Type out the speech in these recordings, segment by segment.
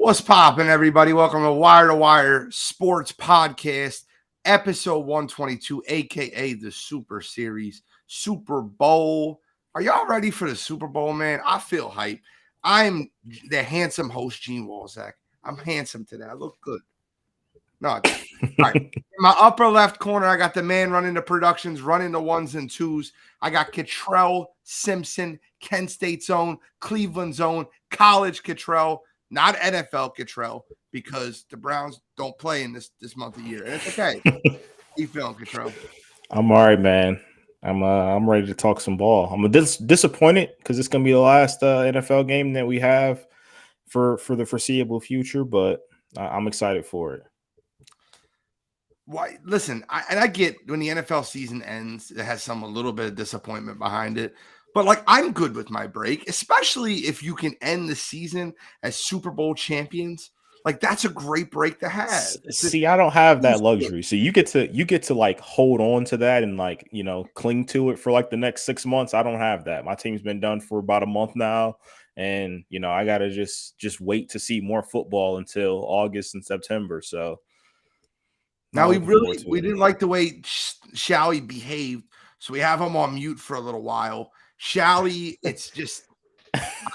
What's poppin', everybody? Welcome to Wire Sports Podcast, episode 122, aka the Super Series, Super Bowl. Are y'all ready for the Super Bowl, man? I feel hype. I'm the handsome host, Gene Walzak. I'm handsome today. I look good. No, all right. In my upper left corner, I got the man running the productions, running the ones and twos. I got Cottrell Simpson, Kent State's own, Cleveland's own, college Cottrell, not NFL Cottrell, because the Browns don't play in this month of year. And it's okay. How you feeling, Cottrell? I'm all right, man. I'm ready to talk some ball. I'm disappointed because it's gonna be the last NFL game that we have for the foreseeable future, but I'm excited for it. Why? Listen, I get when the NFL season ends, it has a little bit of disappointment behind it. But like, I'm good with my break, especially if you can end the season as Super Bowl champions. Like, that's a great break to have. See, I don't have that luxury. So you get to like hold on to that and like, cling to it for like the next 6 months. I don't have that. My team's been done for about a month now. And, I got to just wait to see more football until August and September. So now we didn't like the way Shally behaved. So we have him on mute for a little while. Shally, it's just,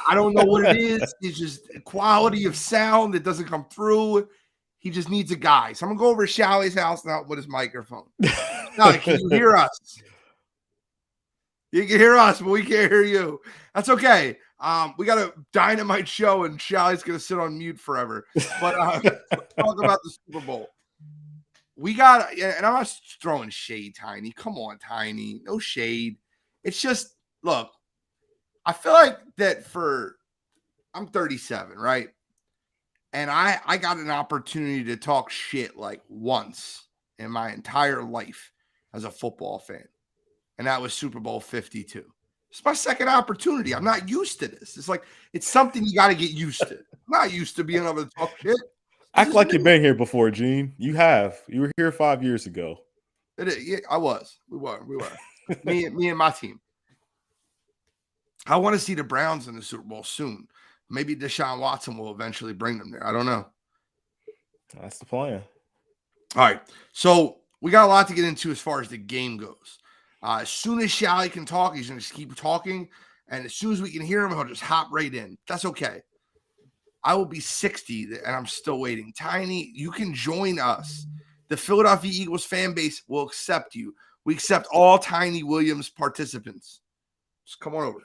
I don't know what it is. It's just quality of sound that doesn't come through. He just needs a guy. So I'm going to go over to Shally's house now with his microphone. Now, can you hear us? You can hear us, but we can't hear you. That's okay. We got a dynamite show, and Shally's going to sit on mute forever. But let's talk about the Super Bowl. We got, and I'm not throwing shade, Tiny. Come on, Tiny. No shade. It's just, look, I feel like that I'm 37, right? And I got an opportunity to talk shit like once in my entire life as a football fan. And that was Super Bowl 52. It's my second opportunity. I'm not used to this. It's like, it's something you got to get used to. I'm not used to being able to talk shit. Act like you've been here before, Gene. You have. You were here 5 years ago. Yeah, I was. We were. me and my team. I want to see the Browns in the Super Bowl soon. Maybe Deshaun Watson will eventually bring them there. I don't know. That's the plan. All right. So we got a lot to get into as far as the game goes. As soon as Shally can talk, he's going to keep talking. And as soon as we can hear him, he'll just hop right in. That's okay. I will be 60, and I'm still waiting. Tiny, you can join us. The Philadelphia Eagles fan base will accept you. We accept all Tiny Williams participants. Just come on over.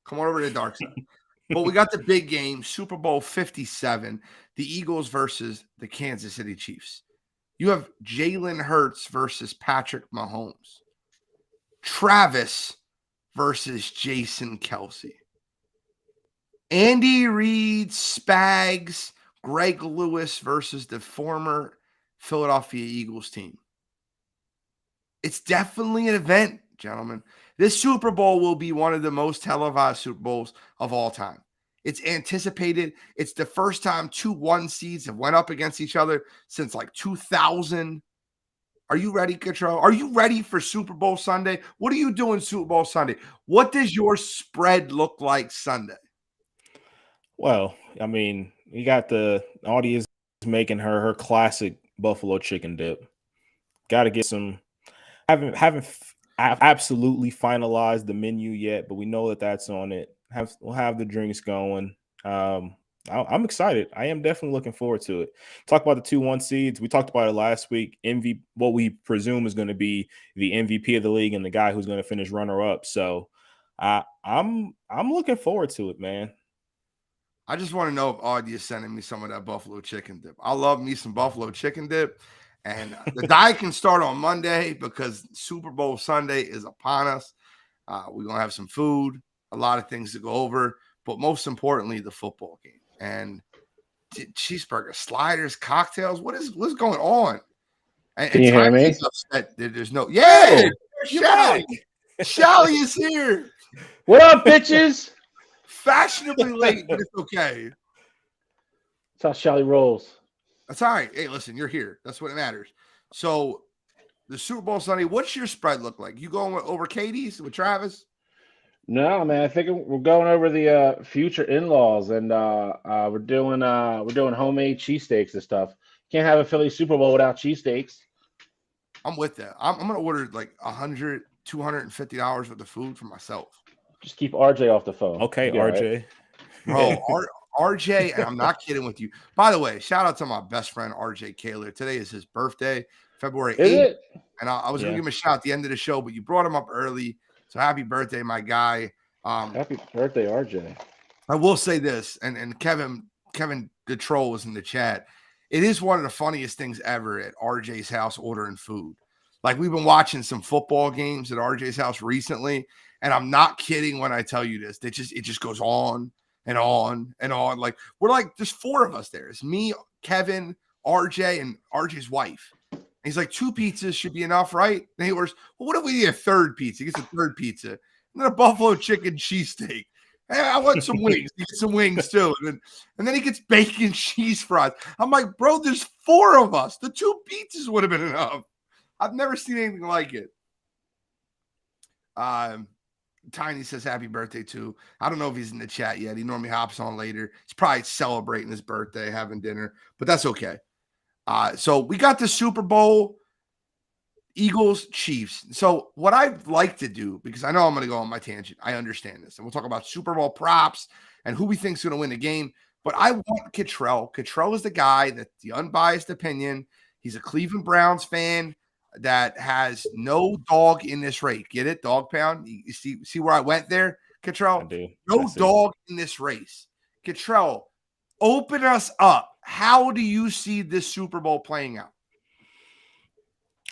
Come on over to the dark side. But we got the big game, Super Bowl 57, the Eagles versus the Kansas City Chiefs. You have Jalen Hurts versus Patrick Mahomes. Travis versus Jason Kelce. Andy Reid, Spags, Greg Lewis versus the former Philadelphia Eagles team. It's definitely an event, gentlemen. This Super Bowl will be one of the most televised Super Bowls of all time. It's anticipated. It's the first time 2 1 seeds have went up against each other since like 2000. Are you ready, Cottrell? Are you ready for Super Bowl Sunday? What are you doing Super Bowl Sunday? What does your spread look like Sunday? Well, I mean, you got the audience making her classic buffalo chicken dip. Got to get some. Haven't absolutely finalized the menu yet, but we know that that's on it. We'll have the drinks going. I'm excited. I am definitely looking forward to it. Talk about the 2-1 seeds. We talked about it last week. What we presume is going to be the MVP of the league and the guy who's going to finish runner-up. So I'm looking forward to it, man. I just want to know if Audie is sending me some of that buffalo chicken dip. I love me some buffalo chicken dip. And the diet can start on Monday because Super Bowl Sunday is upon us. We're going to have some food, a lot of things to go over, but most importantly, the football game. And cheeseburger, sliders, cocktails. What's going on? Can you hear me? Upset that there's no. Yeah, Shally. Shally is here. What up, bitches? Fashionably late, but it's okay. That's how Shally rolls. That's all right. Hey, listen, you're here. That's what matters. So, the Super Bowl Sunday, what's your spread look like? You going over Katie's with Travis? No, man. I think we're going over the future in-laws, and we're doing homemade cheesesteaks and stuff. Can't have a Philly Super Bowl without cheesesteaks. I'm with that. I'm gonna order like $100, $250 worth of food for myself. Just keep RJ off the phone. Okay, All right. RJ. Bro, RJ, and I'm not kidding with you. By the way, shout out to my best friend RJ Kaler. Today is his birthday, February 8th. Is it? And I was gonna give him a shout at the end of the show, but you brought him up early. So happy birthday, my guy. Happy birthday, RJ. I will say this, and Kevin the troll was in the chat. It is one of the funniest things ever at RJ's house ordering food. Like we've been watching some football games at RJ's house recently, and I'm not kidding when I tell you this. It just goes on and on and on. Like we're like, there's 4 of us there. It's me, Kevin, RJ, and RJ's wife. And he's like, 2 pizzas should be enough, right? And he orders, well, what if we need a 3rd pizza? He gets a 3rd pizza. And then a buffalo chicken cheesesteak. Hey, I want some wings. He gets some wings too. And then he gets bacon cheese fries. I'm like, bro, there's 4 of us. The 2 pizzas would have been enough. I've never seen anything like it. Tiny says happy birthday too. I don't know if he's in the chat yet. He normally hops on later. He's probably celebrating his birthday, having dinner, but that's okay. So we got the Super Bowl, Eagles, Chiefs. So what I'd like to do, because I know I'm going to go on my tangent. I understand this. And we'll talk about Super Bowl props and who we think is going to win the game. But I want Cottrell. Cottrell is the guy that's the unbiased opinion. He's a Cleveland Browns fan that has no dog in this race. Get it? Dog pound. You see where I went there, Cottrell? I do. No dog in this race. Cottrell, open us up. How do you see this Super Bowl playing out?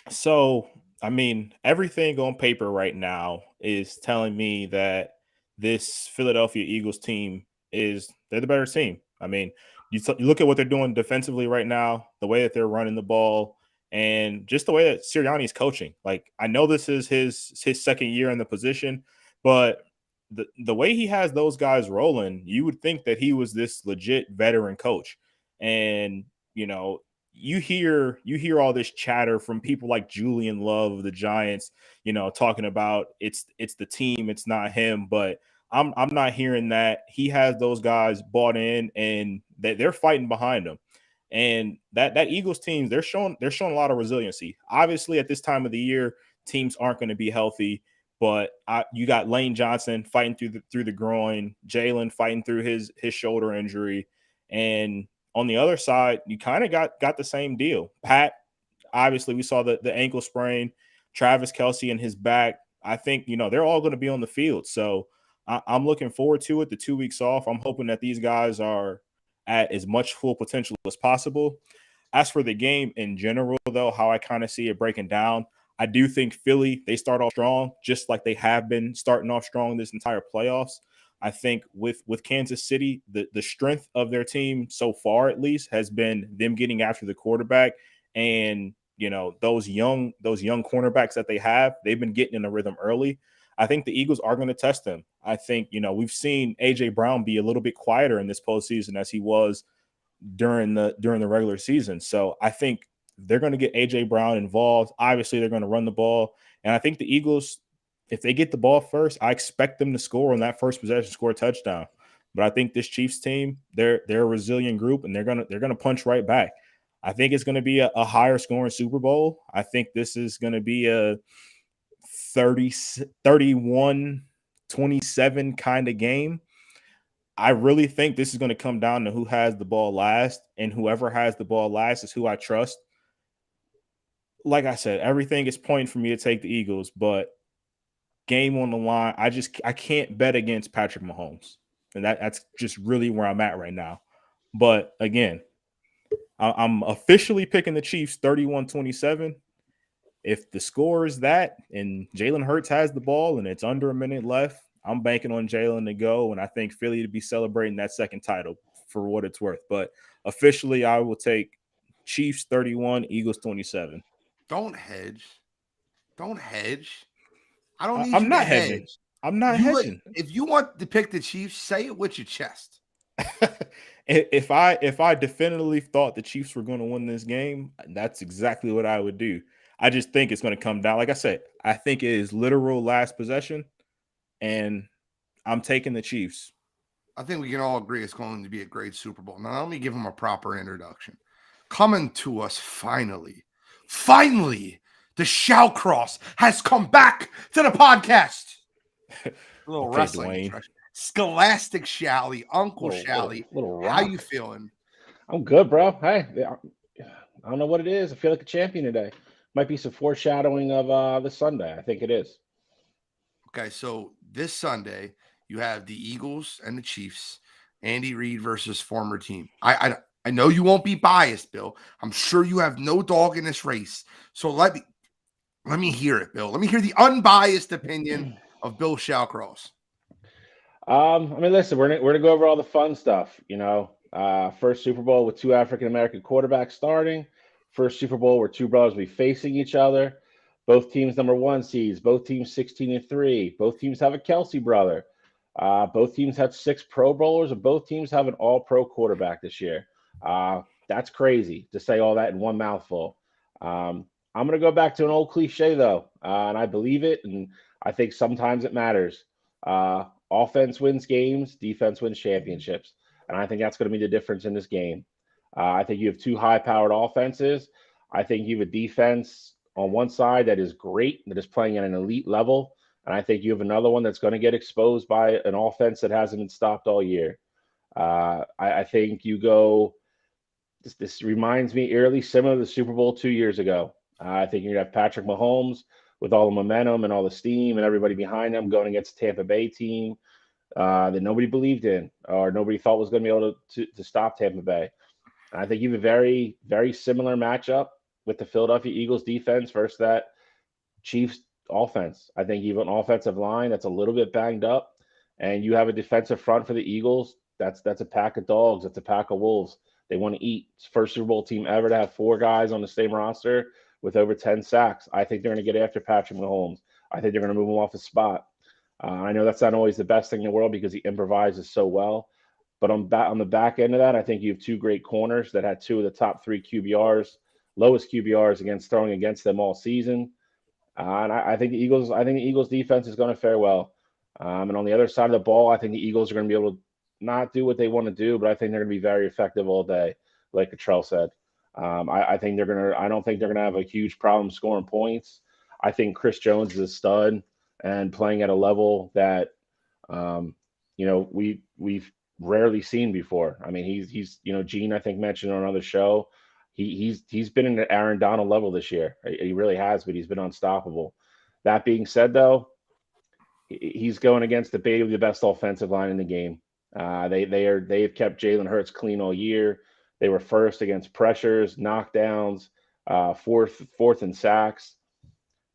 So, I mean, everything on paper right now is telling me that this Philadelphia Eagles team they're the better team. I mean, you look at what they're doing defensively right now, the way that they're running the ball, and just the way that Sirianni is coaching. Like, I know this is his 2nd year in the position, but the way he has those guys rolling, you would think that he was this legit veteran coach. And, you know, you hear all this chatter from people like Julian Love of the Giants, you know, talking about it's the team, it's not him. But I'm not hearing that. He has those guys bought in and they're fighting behind him. And that Eagles team, they're showing a lot of resiliency. Obviously, at this time of the year, teams aren't going to be healthy. But you got Lane Johnson fighting through the groin, Jalen fighting through his shoulder injury, and on the other side, you kind of got the same deal. Pat, obviously, we saw the ankle sprain. Travis Kelce and his back. I think, you know, they're all going to be on the field. So I'm looking forward to it. The 2 weeks off, I'm hoping that these guys are at as much full potential as possible. As for the game in general, though, how I kind of see it breaking down, I do think Philly, they start off strong, just like they have been starting off strong this entire playoffs. I think with Kansas City, the strength of their team so far, at least, has been them getting after the quarterback. And, you know, those young cornerbacks that they have, they've been getting in a rhythm early. I think the Eagles are going to test them. I think, you know, we've seen A.J. Brown be a little bit quieter in this postseason as he was during the regular season. So I think they're going to get A.J. Brown involved. Obviously, they're going to run the ball. And I think the Eagles, if they get the ball first, I expect them to score on that first possession, score a touchdown. But I think this Chiefs team, they're a resilient group, and they're gonna punch right back. I think it's going to be a higher scoring Super Bowl. I think this is going to be a 31-27 kind of game. I really think this is going to come down to who has the ball last, and whoever has the ball last is who I trust. Like I said, everything is pointing for me to take the Eagles, but game on the line, I can't bet against Patrick Mahomes. And that's just really where I'm at right now. But again, I'm officially picking the Chiefs 31-27. If the score is that and Jalen Hurts has the ball and it's under a minute left, I'm banking on Jalen to go. And I think Philly to be celebrating that 2nd title for what it's worth. But officially, I will take Chiefs 31, Eagles 27. Don't hedge. Don't hedge. I don't need I'm you not to hedging. hedge. I'm not hedging. If you want to pick the Chiefs, say it with your chest. If I definitively thought the Chiefs were going to win this game, that's exactly what I would do. I just think it's going to come down. Like I said, I think it is literal last possession, and I'm taking the Chiefs. I think we can all agree it's going to be a great Super Bowl. Now, let me give them a proper introduction. Coming to us finally, the Shallcross has come back to the podcast. A little Okay, wrestling Dwayne. introduction. Scholastic Shally, Uncle Shally. Little How rock. you feeling? I'm good, bro. Hey, I don't know what it is. I feel like a champion today. Might be some foreshadowing of this Sunday. I think it is. Okay, so this Sunday you have the Eagles and the Chiefs. Andy Reid versus former team. I know you won't be biased, Bill. I'm sure you have no dog in this race. So let me hear it, Bill. Let me hear the unbiased opinion of Bill Shallcross. I mean, listen, we're gonna go over all the fun stuff. First Super Bowl with two African American quarterbacks starting. First Super Bowl where two brothers will be facing each other. Both teams #1 seeds. Both teams 16-3. Both teams have a Kelsey brother. Both teams had 6 Pro Bowlers, and both teams have an All-Pro quarterback this year. That's crazy to say all that in one mouthful. I'm going to go back to an old cliche, though, and I believe it, and I think sometimes it matters. Offense wins games, defense wins championships, and I think that's going to be the difference in this game. I think you have two high-powered offenses. I think you have a defense on one side that is great, that is playing at an elite level, and I think you have another one that's going to get exposed by an offense that hasn't been stopped all year. I think you go. This reminds me eerily similar to the Super Bowl 2 years ago. I think you're going to have Patrick Mahomes with all the momentum and all the steam and everybody behind him going against a Tampa Bay team that nobody believed in or nobody thought was going to be able to stop Tampa Bay. And I think you have a very, very similar matchup with the Philadelphia Eagles defense versus that Chiefs offense. I think you have an offensive line that's a little bit banged up, and you have a defensive front for the Eagles. That's a pack of dogs. That's a pack of wolves. They want to eat. It's first Super Bowl team ever to have 4 guys on the same roster with over 10 sacks. I think they're going to get after Patrick Mahomes. I think they're going to move him off his spot. I know that's not always the best thing in the world because he improvises so well. But on the back end of that, I think you have 2 great corners that had 2 of the top 3 QBRs, lowest QBRs against throwing against them all season. And I think the Eagles defense is going to fare well. And on the other side of the ball, I think the Eagles are going to be able to not do what they want to do, but I think they're going to be very effective all day, like Cottrell said. I think they're going to. I don't think they're going to have a huge problem scoring points. I think Chris Jones is a stud and playing at a level that we've rarely seen before. I mean, he's Gene I think mentioned on another show. He's been in the Aaron Donald level this year. He really has, but he's been unstoppable. That being said, though, he's going against the best offensive line in the game. They've kept Jalen Hurts clean all year. They were first against pressures, knockdowns, fourth in sacks.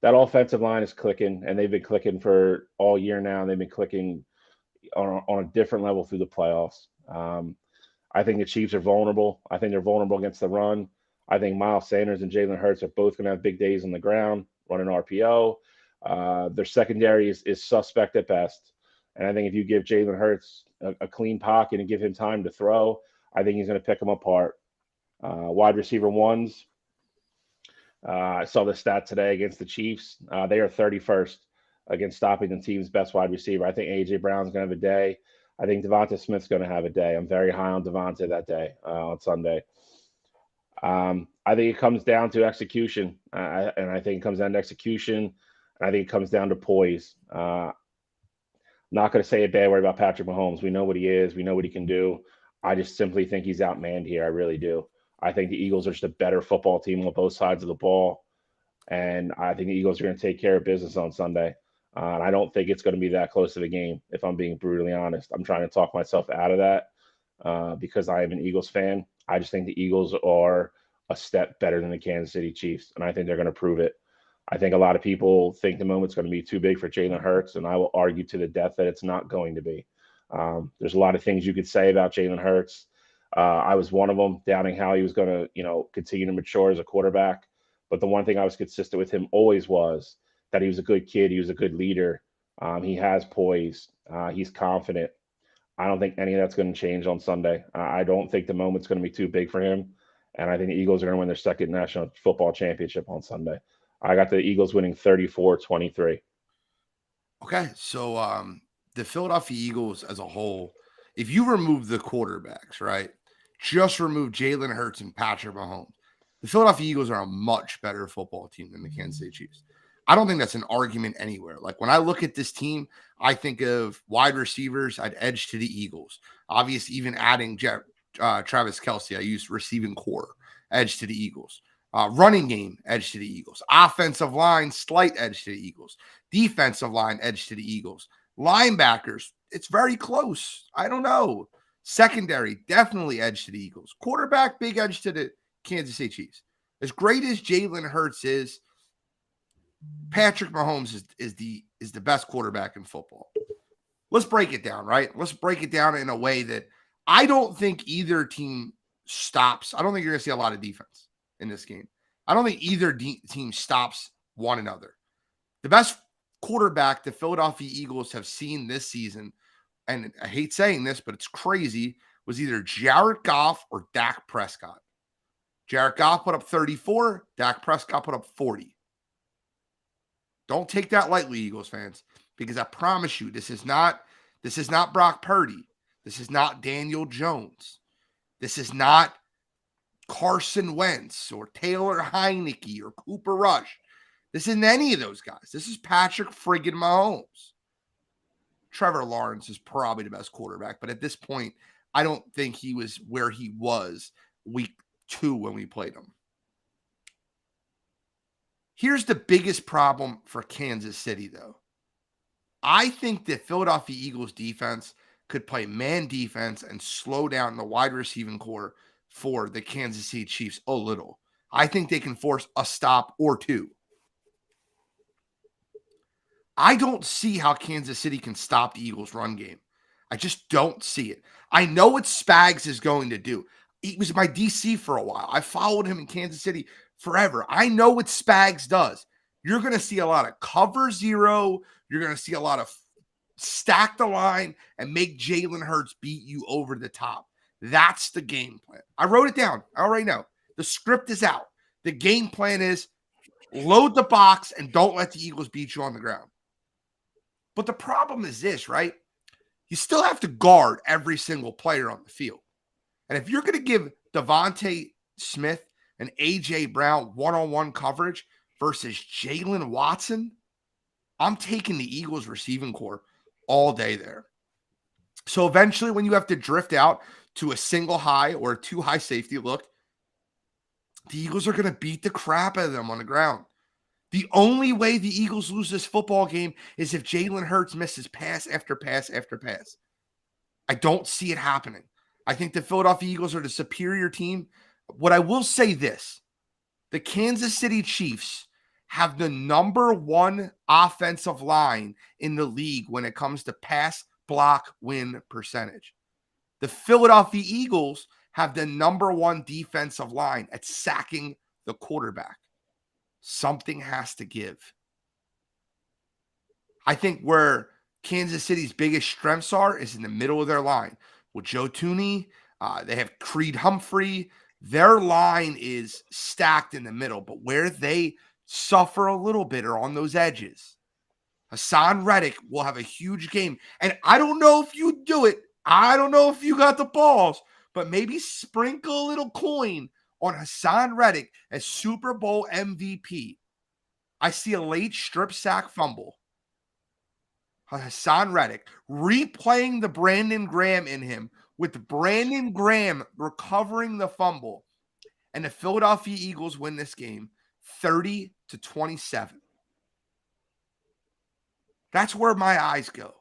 That offensive line is clicking, and they've been clicking for all year now. And they've been clicking on a different level through the playoffs. I think the Chiefs are vulnerable. I think they're vulnerable against the run. I think Miles Sanders and Jalen Hurts are both going to have big days on the ground, running RPO. Their secondary is suspect at best. And I think if you give Jalen Hurts a clean pocket and give him time to throw, I think he's going to pick them apart. Wide receiver ones. I saw the stat today against the Chiefs. They are 31st against stopping the team's best wide receiver. I think A.J. Brown's going to have a day. I think Devonta Smith's going to have a day. I'm very high on Devonta that day on Sunday. I think it comes down to execution, and I think it comes down to execution, and I think it comes down to poise. Not going to say a bad word about Patrick Mahomes. We know what he is. We know what he can do. I just simply think he's outmanned here. I really do. I think the Eagles are just a better football team on both sides of the ball, and I think the Eagles are going to take care of business on Sunday. And I don't think it's going to be that close to the game, if I'm being brutally honest. I'm trying to talk myself out of that because I am an Eagles fan. I just think the Eagles are a step better than the Kansas City Chiefs, and I think they're going to prove it. I think a lot of people think the moment's going to be too big for Jalen Hurts, and I will argue to the death that it's not going to be. There's a lot of things you could say about Jalen Hurts. I was one of them, doubting how he was going to, continue to mature as a quarterback. But the one thing I was consistent with him always was that he was a good kid. He was a good leader. He has poise. He's confident. I don't think any of that's going to change on Sunday. I don't think the moment's going to be too big for him. And I think the Eagles are going to win their second national football championship on Sunday. I got the Eagles winning 34-23. Okay, so the Philadelphia Eagles as a whole, if you remove the quarterbacks, right, just remove Jalen Hurts and Patrick Mahomes, the Philadelphia Eagles are a much better football team than the Kansas City Chiefs. I don't think that's an argument anywhere. Like when I look at this team, I think of wide receivers, I'd edge to the Eagles. Obviously, even adding Travis Kelce, I use receiving core, edge to the Eagles. Running game, edge to the Eagles. Offensive line, slight edge to the Eagles. Defensive line, edge to the Eagles. Linebackers, it's very close. I don't know. Secondary, definitely edge to the Eagles. Quarterback, big edge to the Kansas City Chiefs. As great as Jalen Hurts is, Patrick Mahomes is the best quarterback in football. Let's break it down, right? Let's break it down in a way that I don't think either team stops. I don't think you're going to see a lot of defense in this game. I don't think either team stops one another. The best quarterback the Philadelphia Eagles have seen this season, and I hate saying this, but it's crazy, was either Jared Goff or Dak Prescott. Jared Goff put up 34, Dak Prescott put up 40. Don't take that lightly, Eagles fans, because I promise you, this is not Brock Purdy. This is not Daniel Jones. This is not Carson Wentz or Taylor Heineke or Cooper Rush. This isn't any of those guys. This is Patrick friggin' Mahomes. Trevor Lawrence is probably the best quarterback, but at this point, I don't think he was where he was week 2 when we played him. Here's the biggest problem for Kansas City, though. I think the Philadelphia Eagles defense could play man defense and slow down the wide receiving core for the Kansas City Chiefs a little. I think they can force a stop or two. I don't see how Kansas City can stop the Eagles' run game. I just don't see it. I know what Spags is going to do. He was my DC for a while. I followed him in Kansas City forever. I know what Spags does. You're going to see a lot of cover zero. You're going to see a lot of stack the line and make Jalen Hurts beat you over the top. That's the game plan. I wrote it down. I already know. The script is out. The game plan is load the box and don't let the Eagles beat you on the ground. But the problem is this, right? You still have to guard every single player on the field. And if you're going to give Devontae Smith and A.J. Brown one-on-one coverage versus Jalen Watson, I'm taking the Eagles receiving core all day there. So eventually when you have to drift out to a single high or a 2 high safety look, the Eagles are going to beat the crap out of them on the ground. The only way the Eagles lose this football game is if Jalen Hurts misses pass after pass after pass. I don't see it happening. I think the Philadelphia Eagles are the superior team. What I will say this, the Kansas City Chiefs have the number 1 offensive line in the league when it comes to pass block win percentage. The Philadelphia Eagles have the number 1 defensive line at sacking the quarterback. Something has to give. I think where Kansas City's biggest strengths are is in the middle of their line. With Joe Thuney, they have Creed Humphrey. Their line is stacked in the middle, but where they suffer a little bit are on those edges. Hassan Reddick will have a huge game. And I don't know if you do it. I don't know if you got the balls, but maybe sprinkle a little coin on Hassan Reddick as Super Bowl MVP. I see a late strip sack fumble. Hassan Reddick replaying the Brandon Graham in him with Brandon Graham recovering the fumble. And the Philadelphia Eagles win this game 30-27. That's where my eyes go.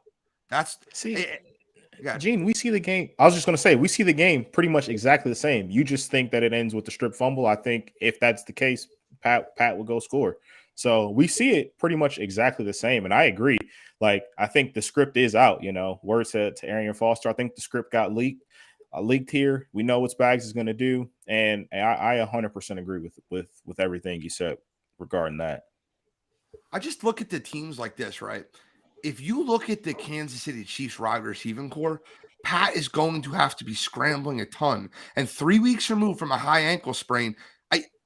Gene, we see the game. I was just going to say, we see the game pretty much exactly the same. You just think that it ends with the strip fumble. I think if that's the case, Pat will go score. So we see it pretty much exactly the same. And I agree. Like, I think the script is out, word to Arian Foster. I think the script got leaked here. We know what Spags is going to do. And I 100% agree with everything you said regarding that. I just look at the teams like this, right? If you look at the Kansas City Chiefs wide receiving core, Pat is going to have to be scrambling a ton. And 3 weeks removed from a high ankle sprain,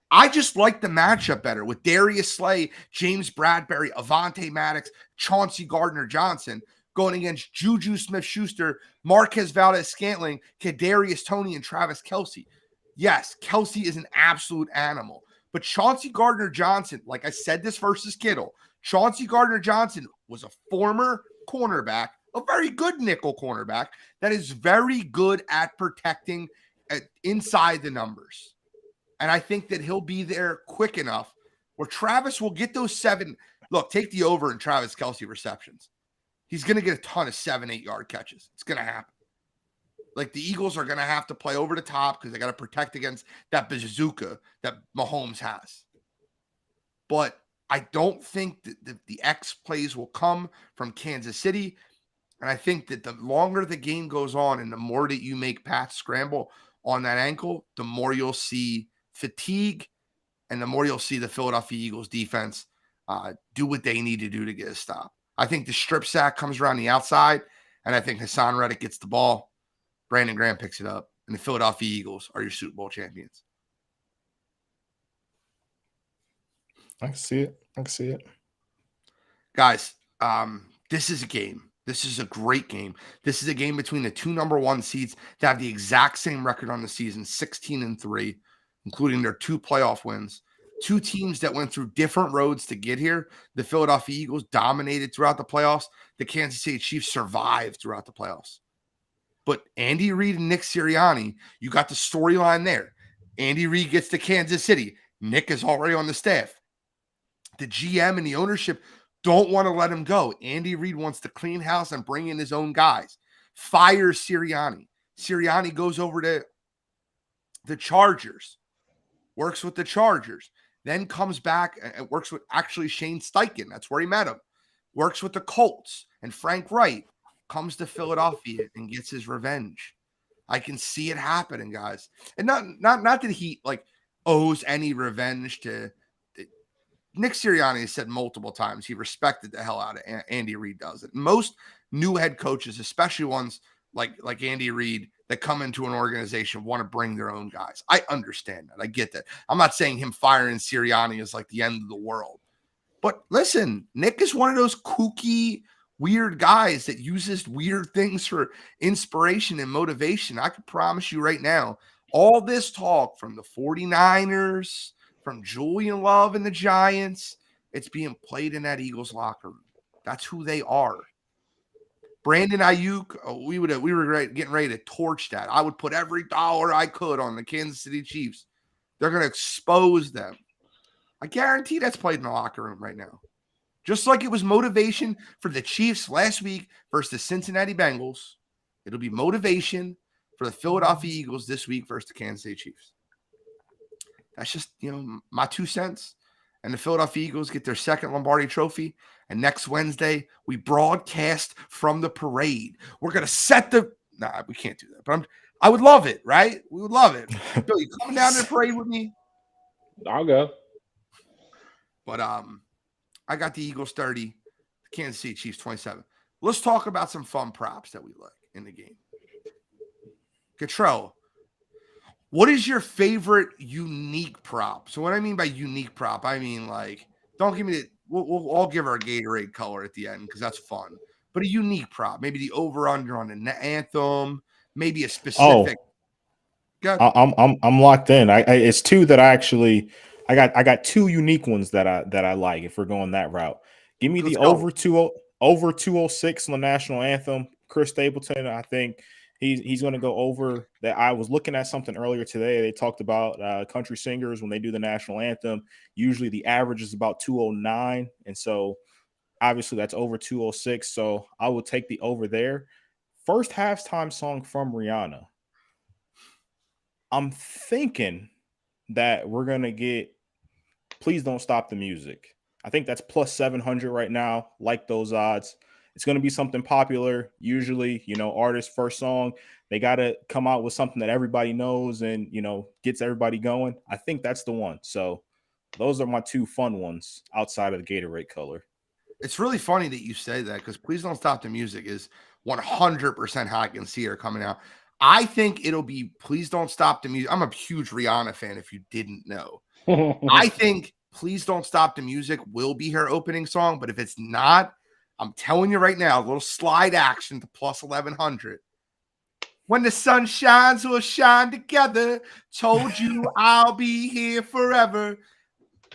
I just like the matchup better with Darius Slay, James Bradbury, Avonte Maddox, Chauncey Gardner-Johnson going against Juju Smith-Schuster, Marquez Valdez-Scantling, Kadarius Toney, and Travis Kelce. Yes, Kelce is an absolute animal. But Chauncey Gardner-Johnson, like I said this versus Kittle, Chauncey Gardner-Johnson was a former cornerback, a very good nickel cornerback that is very good at protecting inside the numbers. And I think that he'll be there quick enough where Travis will get those 7. Look, take the over in Travis Kelce receptions. He's going to get a ton of 7-8 yard catches. It's going to happen. Like the Eagles are going to have to play over the top because they got to protect against that bazooka that Mahomes has. But I don't think that the X plays will come from Kansas City. And I think that the longer the game goes on and the more that you make Pat scramble on that ankle, the more you'll see fatigue and the more you'll see the Philadelphia Eagles defense do what they need to do to get a stop. I think the strip sack comes around the outside, and I think Hassan Reddick gets the ball. Brandon Graham picks it up, and the Philadelphia Eagles are your Super Bowl champions. I can see it. Guys, this is a game. This is a great game. This is a game between the 2 number 1 seeds that have the exact same record on the season, 16-3, including their 2 playoff wins. 2 teams that went through different roads to get here. The Philadelphia Eagles dominated throughout the playoffs. The Kansas City Chiefs survived throughout the playoffs. But Andy Reid and Nick Sirianni, you got the storyline there. Andy Reid gets to Kansas City. Nick is already on the staff. The GM and the ownership don't want to let him go. Andy Reid wants to clean house and bring in his own guys. Fires Sirianni. Sirianni goes over to the Chargers, works with the Chargers, then comes back and works with actually Shane Steichen. That's where he met him. Works with the Colts, and Frank Wright comes to Philadelphia and gets his revenge. I can see it happening, guys. And not that he like owes any revenge to Nick Sirianni. Has said multiple times he respected the hell out of Andy Reid. Does it? Most new head coaches, especially ones like Andy Reid, that come into an organization want to bring their own guys. I understand that. I get that. I'm not saying him firing Sirianni is like the end of the world. But listen, Nick is one of those kooky, weird guys that uses weird things for inspiration and motivation. I can promise you right now, all this talk from the 49ers, from Julian Love and the Giants, it's being played in that Eagles locker room. That's who they are. Brandon Ayuk, we were getting ready to torch that. I would put every dollar I could on the Kansas City Chiefs. They're going to expose them. I guarantee that's played in the locker room right now. Just like it was motivation for the Chiefs last week versus the Cincinnati Bengals, it'll be motivation for the Philadelphia Eagles this week versus the Kansas City Chiefs. That's just, my 2 cents. And the Philadelphia Eagles get their second Lombardi trophy. And next Wednesday, we broadcast from the parade. We're going to set the – nah, we can't do that. But I would love it, right? We would love it. Bill, you coming down to the parade with me? I'll go. But I got the Eagles 30, the Kansas City Chiefs 27. Let's talk about some fun props that we like in the game. Cottrell, what is your favorite unique prop? So what I mean by unique prop, I mean like, don't give me the, we'll all give our Gatorade color at the end because that's fun. But a unique prop, maybe the over/under on the anthem, maybe a specific. I'm locked in. It's 2 that I got 2 unique ones that I like. If we're going that route, give me the over 206 on the national anthem. Chris Stapleton, I think he's going to go over that. I was looking at something earlier today. They talked about country singers when they do the national anthem. Usually the average is about 209, and so obviously that's over 206. So I will take the over there. First halftime song from Rihanna. I'm thinking that we're going to get Please Don't Stop the Music. I think that's plus 700 right now. Like those odds. It's going to be something popular. Usually, artist first song, they got to come out with something that everybody knows and, gets everybody going. I think that's the one. So those are my 2 fun ones outside of the Gatorade color. It's really funny that you say that because Please Don't Stop the Music is 100% how I can see her coming out. I think it'll be Please Don't Stop the Music. I'm a huge Rihanna fan if you didn't know. I think Please Don't Stop the Music will be her opening song, but if it's not, I'm telling you right now, a little slide action to plus 1100. When the sun shines, we'll shine together. Told you I'll be here forever.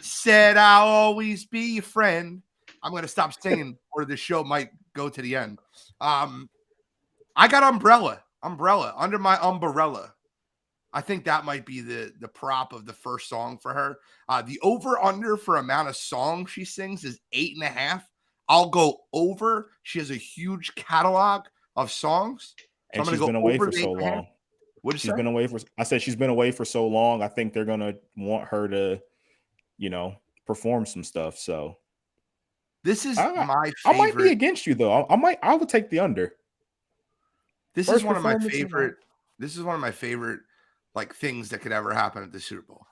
Said I'll always be your friend. I'm going to stop singing or the show might go to the end. I got Umbrella, under my umbrella. I think that might be the prop of the first song for her. The over-under for amount of songs she sings is 8.5. I'll go over. She has a huge catalog of songs. So and she's been away for so long. She's been away I said she's been away for so long. I think they're gonna want her to, perform some stuff. So this is my favorite. I might be against you though. I would take the under. This is one of my favorite. This is one of my favorite like things that could ever happen at the Super Bowl.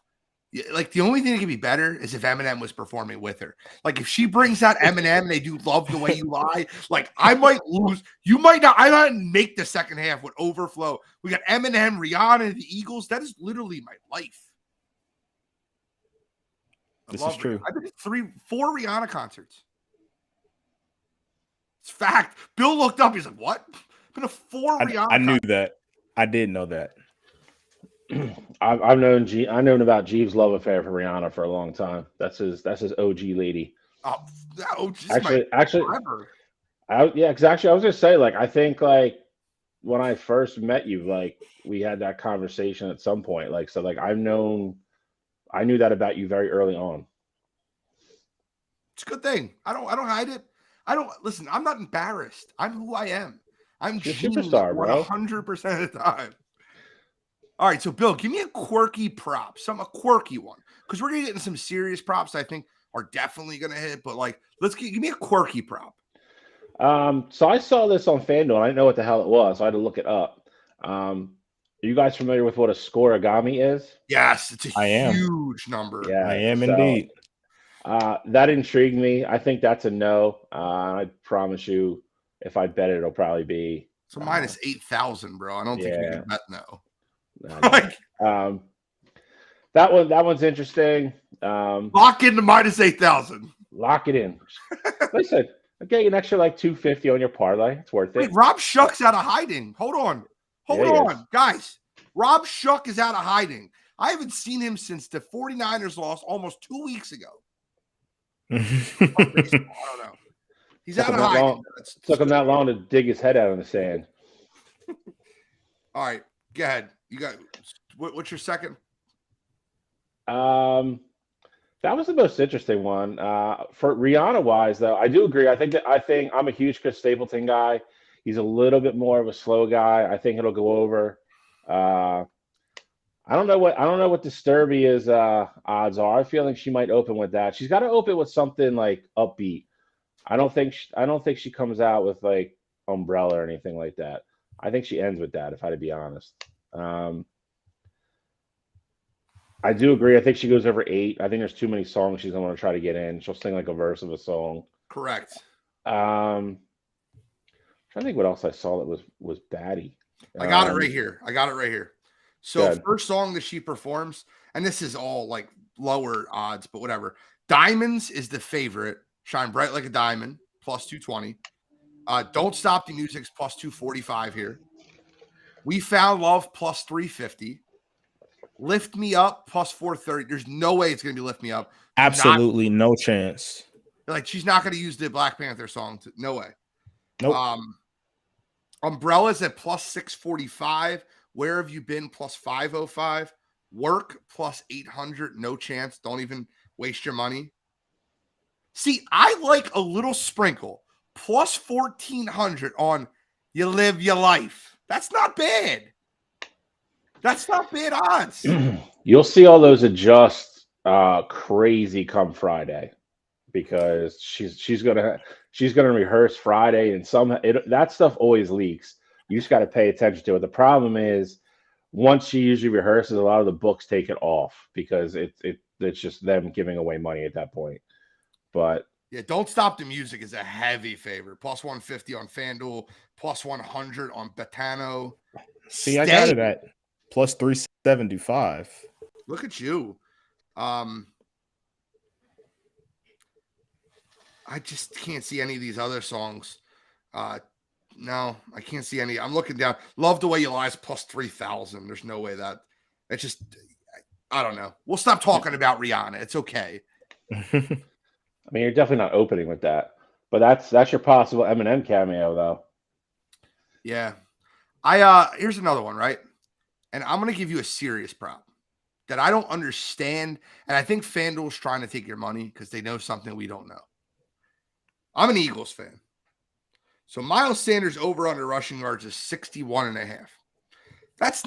Like the only thing that could be better is if Eminem was performing with her. Like if she brings out Eminem and they do Love the Way You Lie, like I might lose. You might not. I might make the second half with overflow. We got Eminem, Rihanna, the Eagles. That is literally my life. This is true. I've been to 4 Rihanna concerts. It's fact. Bill looked up. He's like, "What? I've been to 4 Rihanna." I knew that. I did know that. I've known about Jeeves' love affair for Rihanna for a long time. That's his OG lady. Oh, actually, because actually I was gonna say, like, I think like when I first met you, like we had that conversation at some point. Like, so like I knew that about you very early on. It's a good thing. I don't hide it. Listen, I'm not embarrassed. I'm who I am. I'm a superstar, bro. 100% of the time. All right, so Bill, give me a quirky prop, a quirky one, because we're gonna get into some serious props. I think are definitely gonna hit, but like, give me a quirky prop. So I saw this on FanDuel, and I didn't know what the hell it was, so I had to look it up. Are you guys familiar with what a scoregami is? Yes, it's a huge number. Yeah, I am indeed. That intrigued me. I think that's a no. I promise you, if I bet it, it'll probably be minus 8,000, bro. I don't think you can bet no. That one's interesting. Lock into minus 8,000. Lock it in. Listen, I'm getting an extra like 250 on your parlay. It's worth it. Wait, Rob Shuck's out of hiding. Hold on, guys. Rob Shuck is out of hiding. I haven't seen him since the 49ers lost almost 2 weeks ago. I don't know. He's out of hiding. Took him that long to dig his head out in the sand. All right, go ahead. You got what's your second? That was the most interesting one. For Rihanna wise, though, I do agree. I think I'm a huge Chris Stapleton guy. He's a little bit more of a slow guy. I think it'll go over. I don't know what Disturbia's odds are. I feel like she might open with that. She's got to open with something like upbeat. I don't think she comes out with like Umbrella or anything like that. I think she ends with that, if I had to be honest. I do agree. I think she goes over 8. I think there's too many songs she's going to want to try to get in. She'll sing like a verse of a song. Correct. I'm trying to think what else I saw that was baddie. I got it right here. So first song that she performs, and this is all like lower odds, but whatever. Diamonds is the favorite. Shine Bright Like a Diamond, plus 220. Don't Stop the Music's plus 245 here. We Found Love, plus 350. Lift Me Up, plus 430. There's no way it's going to be Lift Me Up. Absolutely no chance. Like, she's not going to use the Black Panther song. No way. Nope. Umbrella's at plus 645. Where Have You Been, plus 505. Work, plus 800. No chance. Don't even waste your money. See, I like a little sprinkle. Plus 1,400 on You Live Your Life. That's not bad. That's not bad odds. You'll see all those adjust crazy come Friday, because she's gonna rehearse Friday, and that stuff always leaks. You just got to pay attention to it. The problem is, once she usually rehearses, a lot of the books take it off because it's just them giving away money at that point. But yeah, Don't Stop the Music is a heavy favorite. Plus 150 on FanDuel, plus 100 on Betano. See, I got it at plus 375. Look at you. I just can't see any of these other songs. No, I can't see any. I'm looking down. Love the Way You Lie's plus 3,000. There's no way that. It's just, I don't know. We'll stop talking about Rihanna. It's okay. I mean, you're definitely not opening with that, but that's your possible Eminem cameo, though. Yeah. Here's another one, right? And I'm gonna give you a serious prop that I don't understand, and I think FanDuel's trying to take your money because they know something we don't know. I'm an Eagles fan. So Miles Sanders over under rushing yards is 61.5. That's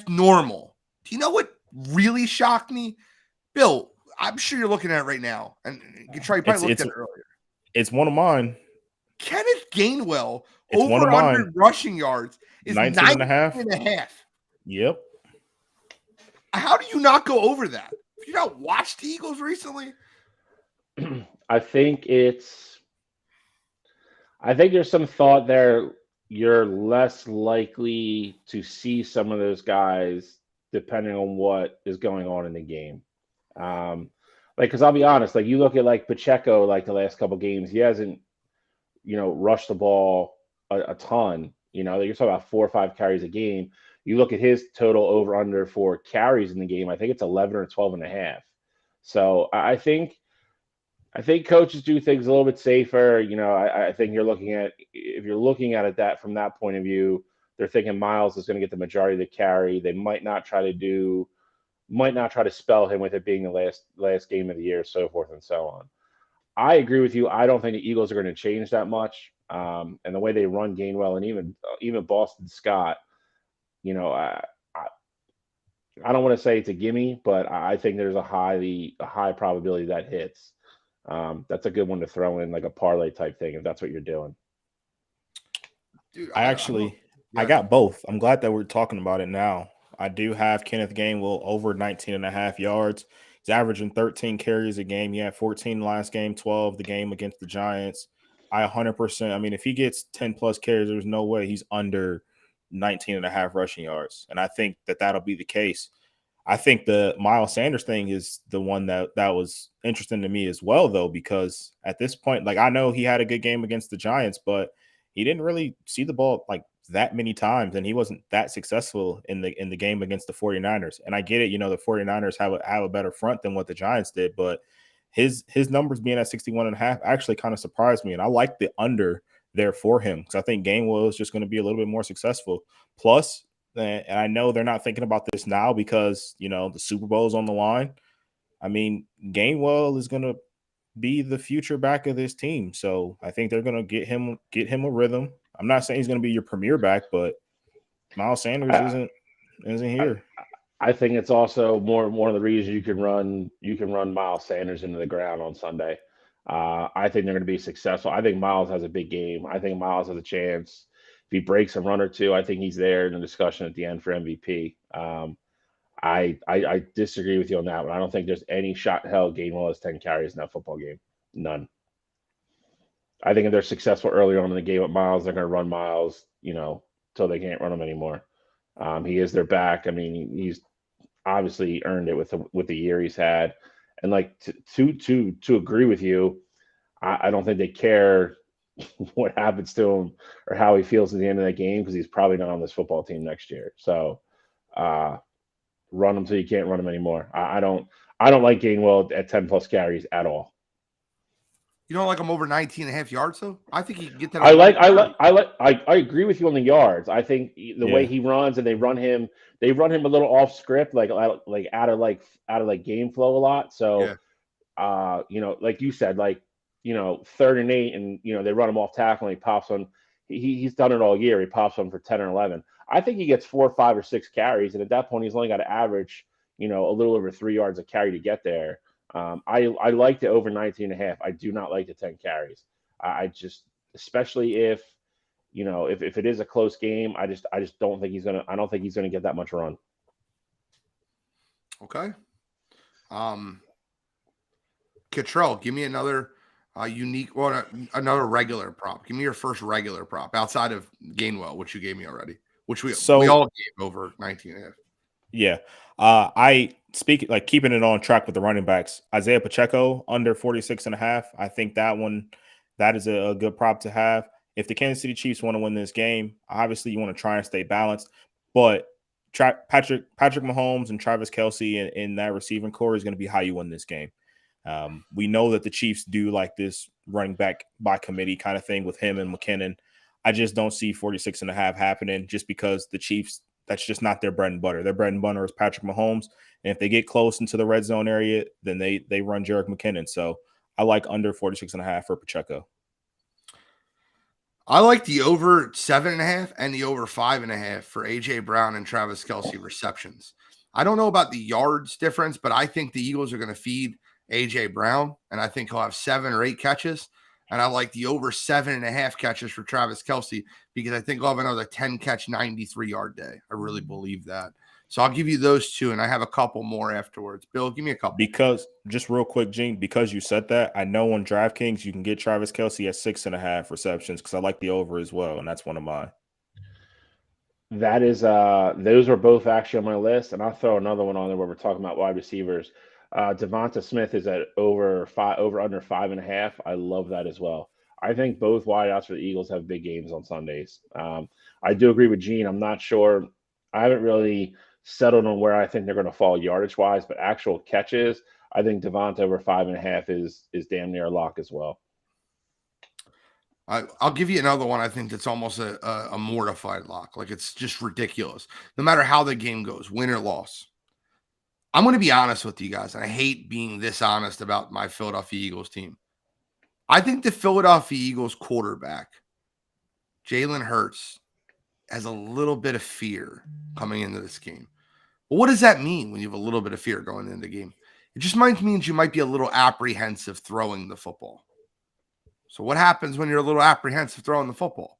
normal. Do you know what really shocked me? Bill, I'm sure you're looking at it right now. And you probably looked at it earlier. It's one of mine. Kenneth Gainwell It's over 100 rushing yards is 19.5. Yep. How do you not go over that? Have you not watched the Eagles recently? I think there's some thought there. You're less likely to see some of those guys depending on what is going on in the game. Because I'll be honest, like you look at like Pacheco, like the last couple games, he hasn't, rushed the ball a ton. You're talking about 4 or 5 carries a game. You look at his total over under for carries in the game. I think it's 11 or 12.5. So I think coaches do things a little bit safer. I think if you're looking at it that from that point of view, they're thinking Miles is going to get the majority of the carry. They might not try to spell him with it being the last game of the year, so forth and so on. I agree with you. I don't think the Eagles are going to change that much. And the way they run Gainwell and even Boston Scott, I don't want to say it's a gimme, but I think there's a high probability that hits. That's a good one to throw in like a parlay type thing if that's what you're doing. Dude, I got both. I'm glad that we're talking about it now. I do have Kenneth Gainwell over 19.5 yards. He's averaging 13 carries a game. He had 14 last game, 12 the game against the Giants. I 100%. I mean, if he gets 10 plus carries, there's no way he's under 19.5 rushing yards. And I think that'll be the case. I think the Miles Sanders thing is the one that was interesting to me as well, though, because at this point, like I know he had a good game against the Giants, but he didn't really see the ball like that many times, and he wasn't that successful in the game against the 49ers. And I get it, the 49ers have a better front than what the Giants did, but his numbers being at 61.5 actually kind of surprised me, and I like the under there for him because I think Gainwell is just going to be a little bit more successful. Plus, and I know they're not thinking about this now because the Super Bowl is on the line. I mean, Gainwell is going to be the future back of this team, so I think they're going to get him a rhythm. I'm not saying he's going to be your premier back, but Miles Sanders isn't here. I think it's also one of the reasons you can run Miles Sanders into the ground on Sunday. I think they're going to be successful. I think Miles has a big game. I think Miles has a chance. If he breaks a run or two, I think he's there in the discussion at the end for MVP. I disagree with you on that one. I don't think there's any shot in hell Gainwell has 10 carries in that football game. None. I think if they're successful early on in the game with Miles, they're going to run Miles, till they can't run him anymore. He is their back. I mean, he's obviously earned it with the year he's had. And like to agree with you, I don't think they care what happens to him or how he feels at the end of that game because he's probably not on this football team next year. So run him till you can't run him anymore. I don't like Gainwell at 10 plus carries at all. You don't like him over 19.5 yards, though? I think he can get that. I agree with you on the yards. I think the way he runs and they run him a little off script, like out of game flow a lot. So, like you said, 3rd and 8, and they run him off tackle and he pops on. He's done it all year. He pops on for 10 or 11. I think he gets 4, 5, or 6 carries, and at that point, he's only got to average, a little over 3 yards a carry to get there. I like the over 19.5. I do not like the 10 carries. I just, especially if it is a close game, I just don't think he's gonna get that much run. Okay. Cottrell, give me another unique one, another regular prop. Give me your first regular prop outside of Gainwell, which you gave me already, which we all gave over 19.5. Yeah. I speak like keeping it on track with the running backs. Isaiah Pacheco under 46.5. I think that is a good prop to have. If the Kansas City Chiefs want to win this game, obviously you want to try and stay balanced. But Patrick Mahomes and Travis Kelce in that receiving core is going to be how you win this game. We know that the Chiefs do like this running back by committee kind of thing with him and McKinnon. I just don't see 46.5 happening just because the Chiefs, that's just not their bread and butter. Their bread and butter is Patrick Mahomes. And if they get close into the red zone area, then they run Jerick McKinnon. So I like under 46.5 for Pacheco. I like the over 7.5 and the over 5.5 for AJ Brown and Travis Kelce receptions. I don't know about the yards difference, but I think the Eagles are going to feed AJ Brown, and I think he'll have 7 or 8 catches. And I like the over 7.5 catches for Travis Kelce because I think he'll have another 10 catch, 93-yard day. I really believe that. So I'll give you those two, and I have a couple more afterwards. Bill, give me a couple. Because, just real quick, Gene, because you said that, I know on DraftKings you can get Travis Kelce at 6.5 receptions because I like the over as well, and that's one of mine. That is, those are both actually on my list, and I'll throw another one on there where we're talking about wide receivers. Devonta Smith is at over under 5.5. I love that as well. I think both wideouts for the Eagles have big games on Sundays. I do agree with Gene. I'm not sure. I haven't really settled on where I think they're going to fall yardage wise, but actual catches, I think Devonta over 5.5 is damn near a lock as well. I'll give you another one. I think that's almost a mortified lock. Like, it's just ridiculous. No matter how the game goes, win or loss. I'm going to be honest with you guys, and I hate being this honest about my Philadelphia Eagles team. I think the Philadelphia Eagles quarterback, Jalen Hurts, has a little bit of fear coming into this game. Well, what does that mean when you have a little bit of fear going into the game? It just means you might be a little apprehensive throwing the football. So what happens when you're a little apprehensive throwing the football?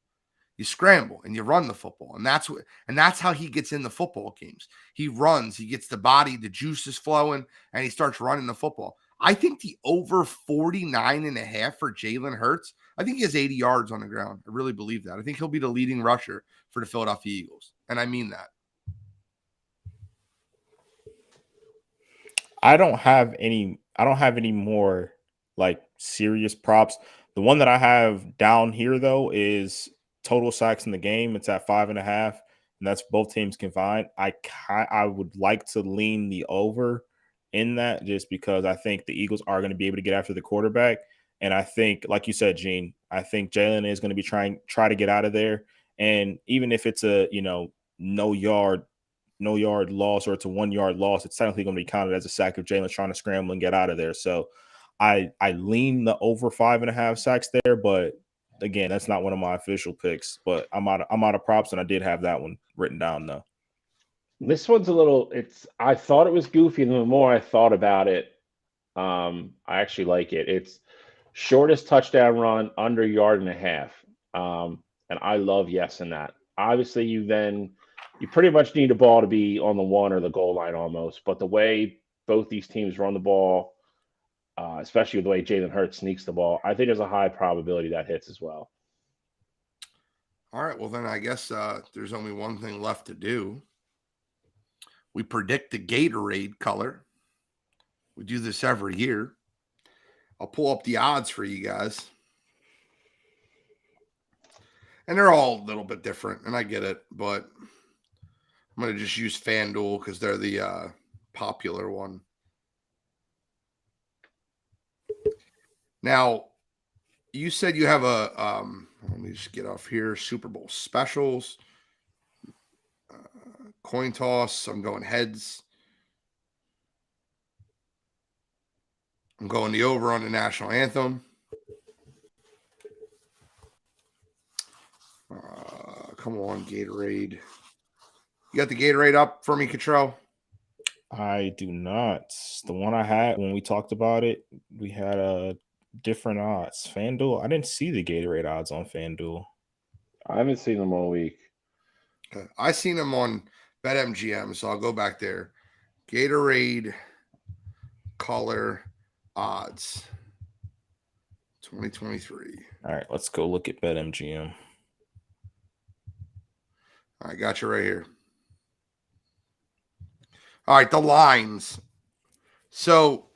You scramble and you run the football. And that's how he gets in the football games. He runs, he gets the body, the juice is flowing, and he starts running the football. I think the over 49.5 for Jalen Hurts, I think he has 80 yards on the ground. I really believe that. I think he'll be the leading rusher for the Philadelphia Eagles. And I mean that. I don't have any more like serious props. The one that I have down here though is total sacks in the game. It's at 5.5, and that's both teams combined. I would like to lean the over in that just because I think the Eagles are going to be able to get after the quarterback. And I think, like you said, Gene, I think Jalen is going to be try to get out of there. And even if it's a no yard loss or it's a 1 yard loss, it's technically going to be counted as a sack if Jalen's trying to scramble and get out of there. So I lean the over 5.5 sacks there, but again, that's not one of my official picks. But I'm out of props, and I did have that one written down though. This one's a little. I thought it was goofy, and the more I thought about it, I actually like it. It's shortest touchdown run under 1.5 yards, and I love yes in that. Obviously, you pretty much need a ball to be on the 1 or the goal line almost. But the way both these teams run the ball, especially with the way Jalen Hurts sneaks the ball, I think there's a high probability that hits as well. All right, well then I guess there's only one thing left to do. We predict the Gatorade color. We do this every year. I'll pull up the odds for you guys. And they're all a little bit different, and I get it, but I'm going to just use FanDuel because they're the popular one. Now, you said you have a, let me just get off here, Super Bowl specials, coin toss. I'm going heads. I'm going the over on the national anthem. Come on, Gatorade. You got the Gatorade up for me, Cottrell? I do not. The one I had when we talked about it, we had a different odds. FanDuel, I didn't see the Gatorade odds on FanDuel. I haven't seen them all week. Okay. I seen them on BetMGM, so I'll go back there. Gatorade color odds 2023. All right, let's go look at BetMGM. I got you right here. All right, the lines. So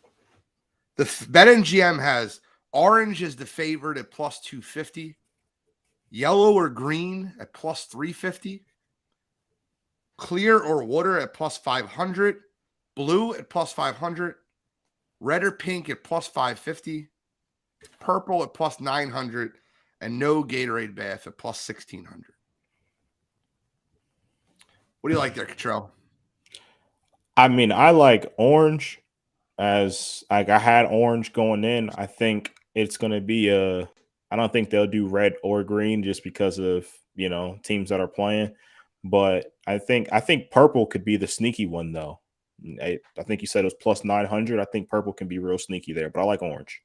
the BetMGM has orange is the favorite at plus 250, yellow or green at plus 350, clear or water at plus 500, blue at plus 500, red or pink at plus 550, purple at plus 900, and no Gatorade bath at plus 1600. What do you like there, Cottrell? I mean, I like orange as like I had orange going in. I think it's going to be I don't think they'll do red or green just because of, teams that are playing. But I think purple could be the sneaky one though. I think you said it was plus 900. I think purple can be real sneaky there, but I like orange.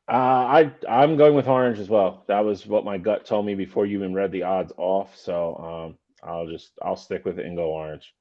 I'm going with orange as well. That was what my gut told me before you even read the odds off. So I'll stick with it and go orange.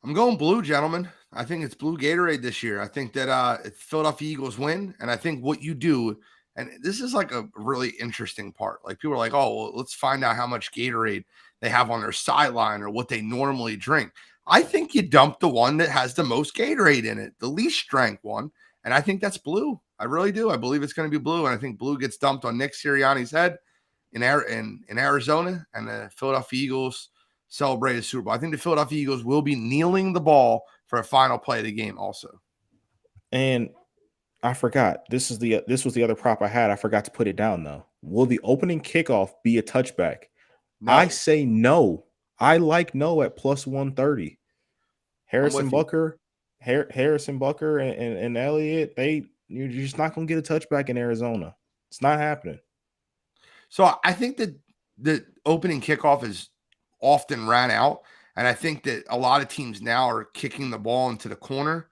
I'm going blue, gentlemen. I think it's blue Gatorade this year. I think that if Philadelphia Eagles win, and I think what you do, and this is like a really interesting part. Like people are like, oh, well, let's find out how much Gatorade they have on their sideline or what they normally drink. I think you dump the one that has the most Gatorade in it, the least strength one, and I think that's blue. I really do. I believe it's going to be blue, and I think blue gets dumped on Nick Sirianni's head in Arizona, and the Philadelphia Eagles celebrate a Super Bowl. I think the Philadelphia Eagles will be kneeling the ball for a final play of the game also. And I forgot. This was the other prop I had. I forgot to put it down though. Will the opening kickoff be a touchback? No. I say no. I like no at plus 130. Harrison Butker and Elliott, you're just not going to get a touchback in Arizona. It's not happening. So I think that the opening kickoff is often ran out, and I think that a lot of teams now are kicking the ball into the corner.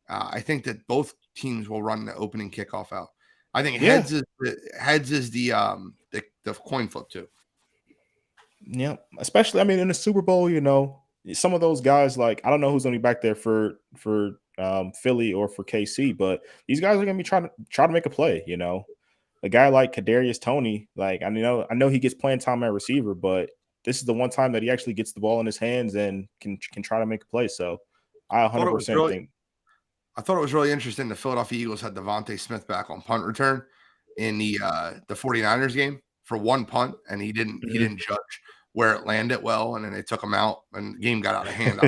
I think that both teams will run the opening kickoff out. I think heads is the coin flip too. Yeah, especially in the Super Bowl, some of those guys, like I don't know who's going to be back there for Philly or for KC, but these guys are going to be trying to make a play. A guy like Kadarius Toney, like I know he gets playing time at receiver, but this is the one time that he actually gets the ball in his hands and can try to make a play. So I 100% think. I thought it was really interesting. The Philadelphia Eagles had Devontae Smith back on punt return in the 49ers game for one punt, and he didn't judge where it landed well, and then they took him out, and the game got out of hand.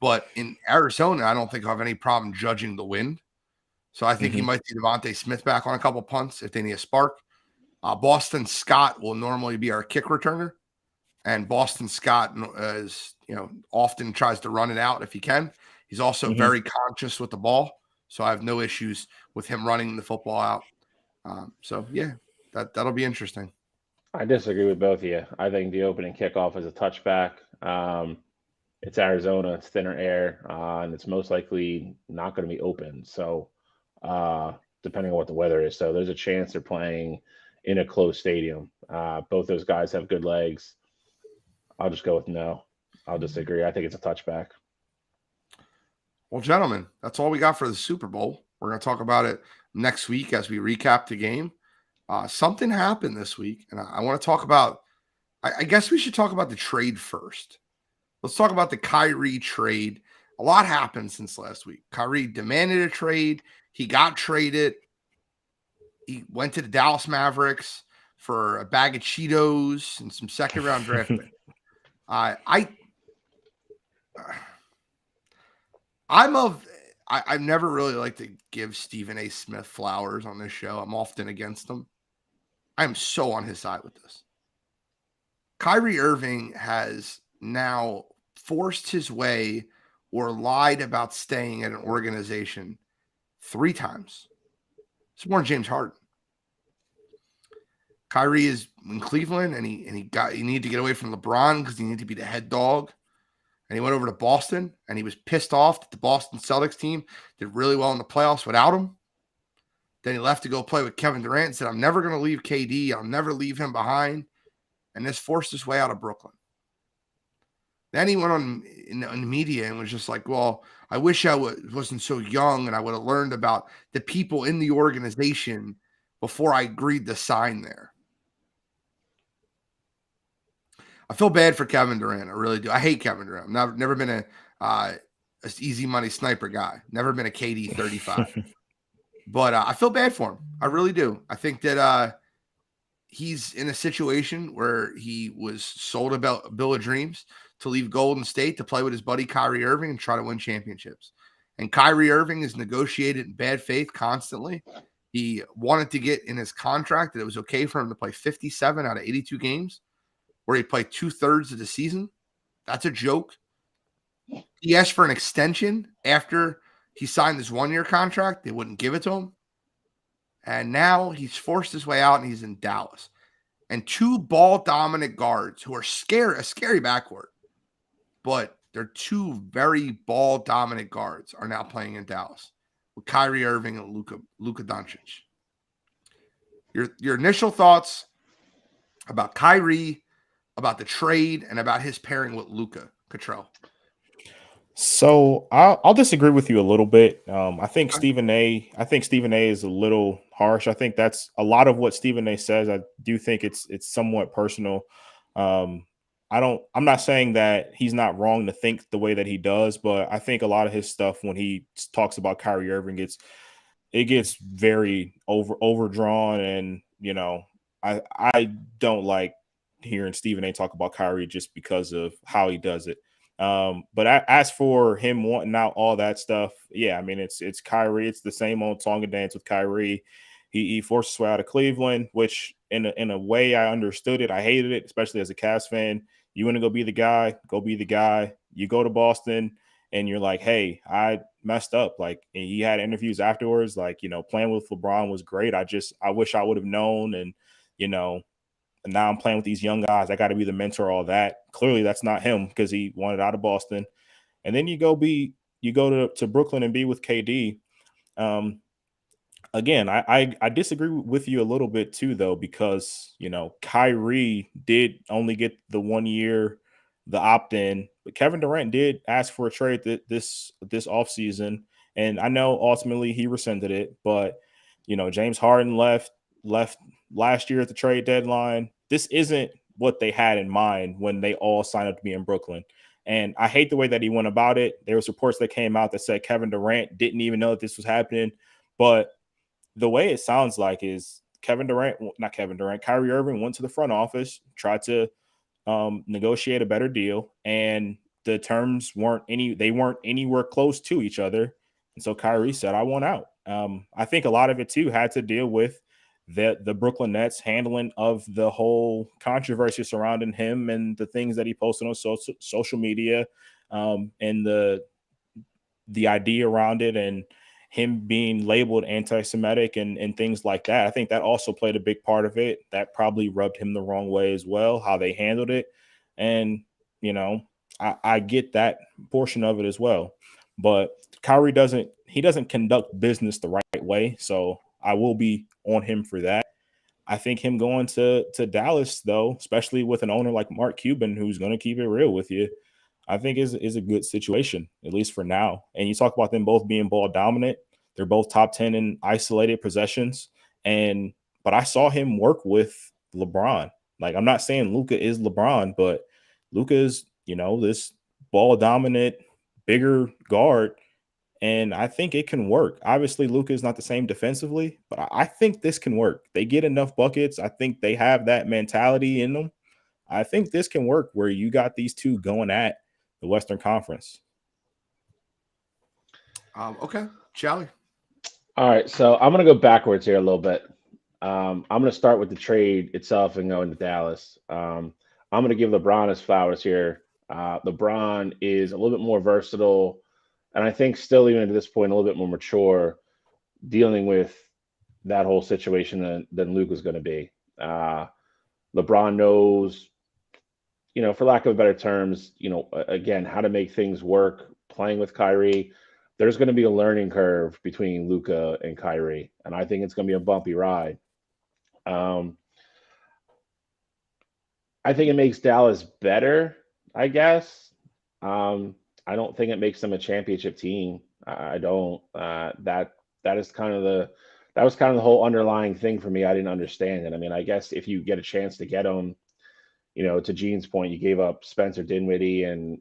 But in Arizona, I don't think I'll have any problem judging the wind. So I think he might see Devontae Smith back on a couple punts if they need a spark. Boston Scott will normally be our kick returner, and Boston Scott is often tries to run it out if he can. He's also very conscious with the ball, so I have no issues with him running the football out. So yeah, that'll be interesting. I disagree with both of you. I think the opening kickoff is a touchback. It's Arizona, it's thinner air, and it's most likely not going to be open. So depending on what the weather is. So there's a chance they're playing in a closed stadium. Both those guys have good legs. I'll just go with no. I'll disagree. I think it's a touchback. Well, gentlemen, that's all we got for the Super Bowl. We're going to talk about it next week as we recap the game. Something happened this week, and I want to talk about I guess we should talk about the trade first. Let's talk about the Kyrie trade. A lot happened since last week. Kyrie demanded a trade. He got traded. He went to the Dallas Mavericks for a bag of Cheetos and some second-round draft pick. I've never really liked to give Stephen A. Smith flowers on this show. I'm often against him. I'm so on his side with this. Kyrie Irving has now forced his way or lied about staying at an organization 3 times. It's more than James Harden. Kyrie is in Cleveland, and he needed to get away from LeBron because he needed to be the head dog. And he went over to Boston, and he was pissed off that the Boston Celtics team did really well in the playoffs without him. Then he left to go play with Kevin Durant and said, I'm never going to leave KD. I'll never leave him behind. And this forced his way out of Brooklyn. Then he went on in the media and was just like, well, I wish I wasn't so young and I would have learned about the people in the organization before I agreed to sign there. I feel bad for Kevin Durant. I really do. I hate Kevin Durant. I've never been a easy money sniper guy. Never been a KD 35. But I feel bad for him. I really do. I think that he's in a situation where he was sold a bill of dreams to leave Golden State to play with his buddy Kyrie Irving and try to win championships. And Kyrie Irving is negotiated in bad faith constantly. He wanted to get in his contract that it was okay for him to play 57 out of 82 games, where he played 2/3 of the season. That's a joke. He asked for an extension after he signed this 1-year contract. They wouldn't give it to him. And now he's forced his way out and he's in Dallas. And 2 ball-dominant guards who are a scary backcourt, but they're 2 very ball-dominant guards are now playing in Dallas with Kyrie Irving and Luka Doncic. Your initial thoughts about Kyrie, about the trade, and about his pairing with Luka, Cottrell? So I'll disagree with you a little bit. I think Stephen A is a little harsh. I think that's a lot of what Stephen A says. I do think it's somewhat personal. I'm not saying that he's not wrong to think the way that he does, but I think a lot of his stuff when he talks about Kyrie Irving gets very overdrawn, and I don't like hearing Stephen A talk about Kyrie just because of how he does it. But as for him wanting out all that stuff, yeah, I mean, it's Kyrie. It's the same old song and dance with Kyrie. He forced his way out of Cleveland, which in a way I understood it. I hated it, especially as a Cavs fan. You want to go be the guy, go be the guy. You go to Boston and you're like, hey, I messed up. Like, he had interviews afterwards, like, playing with LeBron was great. I wish I would have known. And, and now I'm playing with these young guys. I got to be the mentor, all that. Clearly that's not him because he wanted out of Boston. And then you go to Brooklyn and be with KD. Again, I disagree with you a little bit too, though, because, Kyrie did only get the 1 year, the opt-in, but Kevin Durant did ask for a trade this offseason. And I know ultimately he rescinded it, but, James Harden left last year at the trade deadline. This isn't what they had in mind when they all signed up to be in Brooklyn. And I hate the way that he went about it. There was reports that came out that said Kevin Durant didn't even know that this was happening. But the way it sounds like is Kyrie Irving went to the front office, tried to negotiate a better deal, and the terms weren't anywhere close to each other. And so Kyrie said, I want out. I think a lot of it too had to deal with the Brooklyn Nets handling of the whole controversy surrounding him and the things that he posted on social media, and the idea around it, and him being labeled anti-Semitic and things like that. I think that also played a big part of it. That probably rubbed him the wrong way as well, how they handled it. And, I get that portion of it as well. But Kyrie doesn't conduct business the right way. So I will be on him for that. I think him going to Dallas, though, especially with an owner like Mark Cuban, who's going to keep it real with you, I think is a good situation, at least for now. And you talk about them both being ball dominant. They're both top 10 in isolated possessions. But I saw him work with LeBron. Like, I'm not saying Luka is LeBron, but Luka is, this ball dominant, bigger guard. And I think it can work. Obviously, Luka is not the same defensively, but I think this can work. They get enough buckets. I think they have that mentality in them. I think this can work where you got these two going at the Western Conference. Okay, Charlie. All right, so I'm going to go backwards here a little bit. I'm going to start with the trade itself and go into Dallas. I'm going to give LeBron his flowers here. LeBron is a little bit more versatile, and I think still even to this point a little bit more mature dealing with that whole situation than Luke was going to be. LeBron knows, for lack of better terms, again, how to make things work playing with Kyrie. There's going to be a learning curve between Luka and Kyrie, and I think it's going to be a bumpy ride. I think it makes Dallas better, I guess. I don't think it makes them a championship team. I don't. That was kind of the whole underlying thing for me. I didn't understand it. I mean, I guess if you get a chance to get them, to Gene's point, you gave up Spencer Dinwiddie and,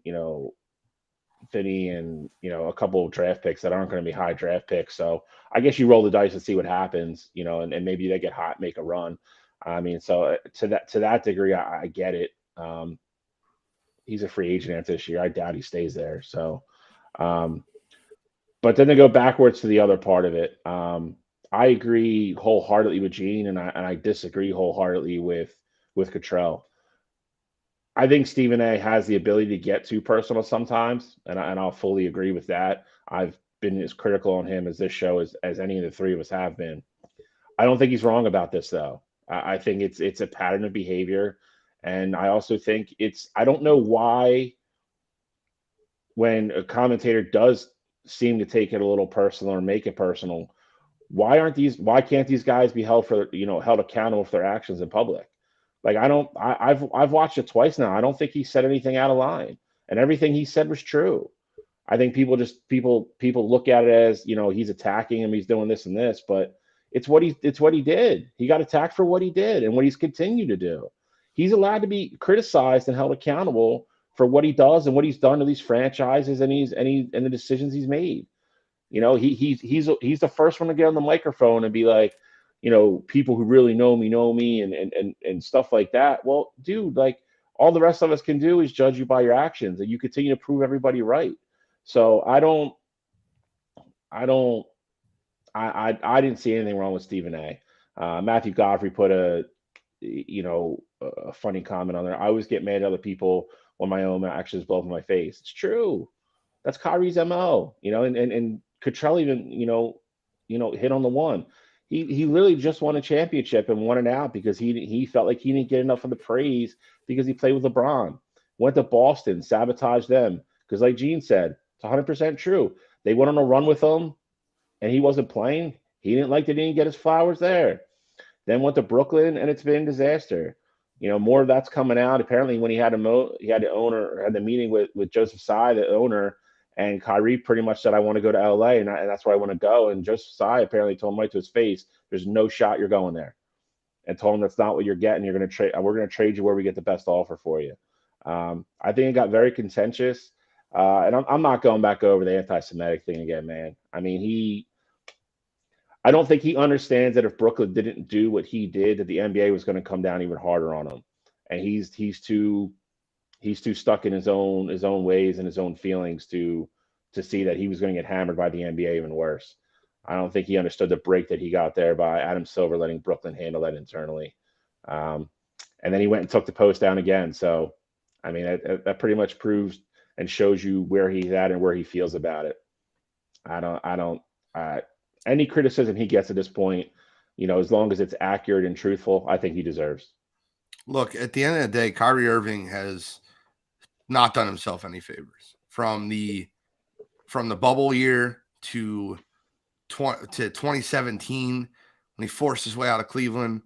Finney and, a couple of draft picks that aren't going to be high draft picks. So I guess you roll the dice and see what happens, and maybe they get hot, make a run. I mean, so to that degree, I get it. He's a free agent after this year. I doubt he stays there. So, but then to go backwards to the other part of it, I agree wholeheartedly with Gene, and I disagree wholeheartedly with Cottrell. I think Stephen A has the ability to get too personal sometimes, and I'll fully agree with that. I've been as critical on him as this show as any of the three of us have been. I don't think he's wrong about this, though. I think it's a pattern of behavior, and I also think I don't know why when a commentator does seem to take it a little personal or make it personal, why can't these guys be held accountable for their actions in public? Like I've watched it twice now. I don't think he said anything out of line, and everything he said was true. I think people look at it as, he's attacking him, he's doing this and this, but it's what he did. He got attacked for what he did and what he's continued to do. He's allowed to be criticized and held accountable for what he does and what he's done to these franchises and the decisions he's made. He's the first one to get on the microphone and be like, people who really know me and stuff like that. Well, dude, like all the rest of us can do is judge you by your actions, and you continue to prove everybody right. So I didn't see anything wrong with Stephen A. Matthew Godfrey put a funny comment on there. I always get mad at other people when my own actions blow up in my face. It's true. That's Kyrie's MO, and Cottrell even, hit on the one. He literally just won a championship and won it out because he felt like he didn't get enough of the praise because he played with LeBron. Went to Boston, sabotaged them. Because like Gene said, it's 100% true. They went on a run with him and he wasn't playing. He didn't like that he didn't get his flowers there. Then went to Brooklyn and it's been a disaster. More of that's coming out. Apparently when he had the meeting with Joseph Tsai, the owner, and Kyrie pretty much said, I want to go to LA and that's where I want to go. And Joseph Tsai apparently told him right to his face, there's no shot you're going there. And told him that's not what you're getting. We're going to trade you where we get the best offer for you. I think it got very contentious. And I'm not going back over the anti-Semitic thing again, man. I mean, I don't think he understands that if Brooklyn didn't do what he did, that the NBA was going to come down even harder on him. And he's too stuck in his own ways and his own feelings to see that he was going to get hammered by the NBA even worse. I don't think he understood the break that he got there by Adam Silver letting Brooklyn handle that internally. And then he went and took the post down again. So, I mean, that pretty much proves and shows you where he's at and where he feels about it. Any criticism he gets at this point, as long as it's accurate and truthful, I think he deserves. Look, at the end of the day, Kyrie Irving has not done himself any favors from the bubble year to 2017 when he forced his way out of Cleveland.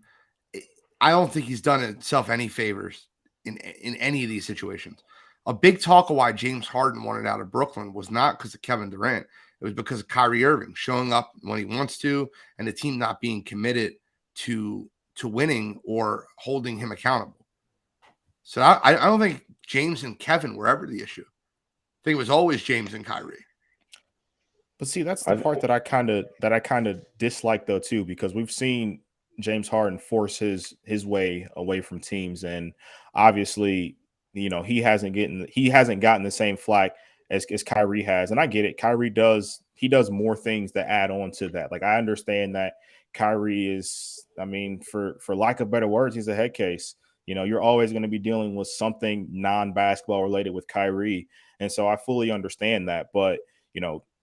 I don't think he's done himself any favors in any of these situations. A big talk of why James Harden wanted out of Brooklyn was not because of Kevin Durant. It was because of Kyrie Irving showing up when he wants to and the team not being committed to winning or holding him accountable. So I don't think James and Kevin were ever the issue. I think it was always James and Kyrie. But see, that's the part that I kind of dislike though too, because we've seen James Harden force his way away from teams, and obviously, he hasn't gotten the same flack as Kyrie has. And I get it. Kyrie does more things that add on to that. Like I understand that Kyrie is, I mean, for lack of better words, he's a head case. You're always going to be dealing with something non-basketball related with Kyrie. And so I fully understand that. But,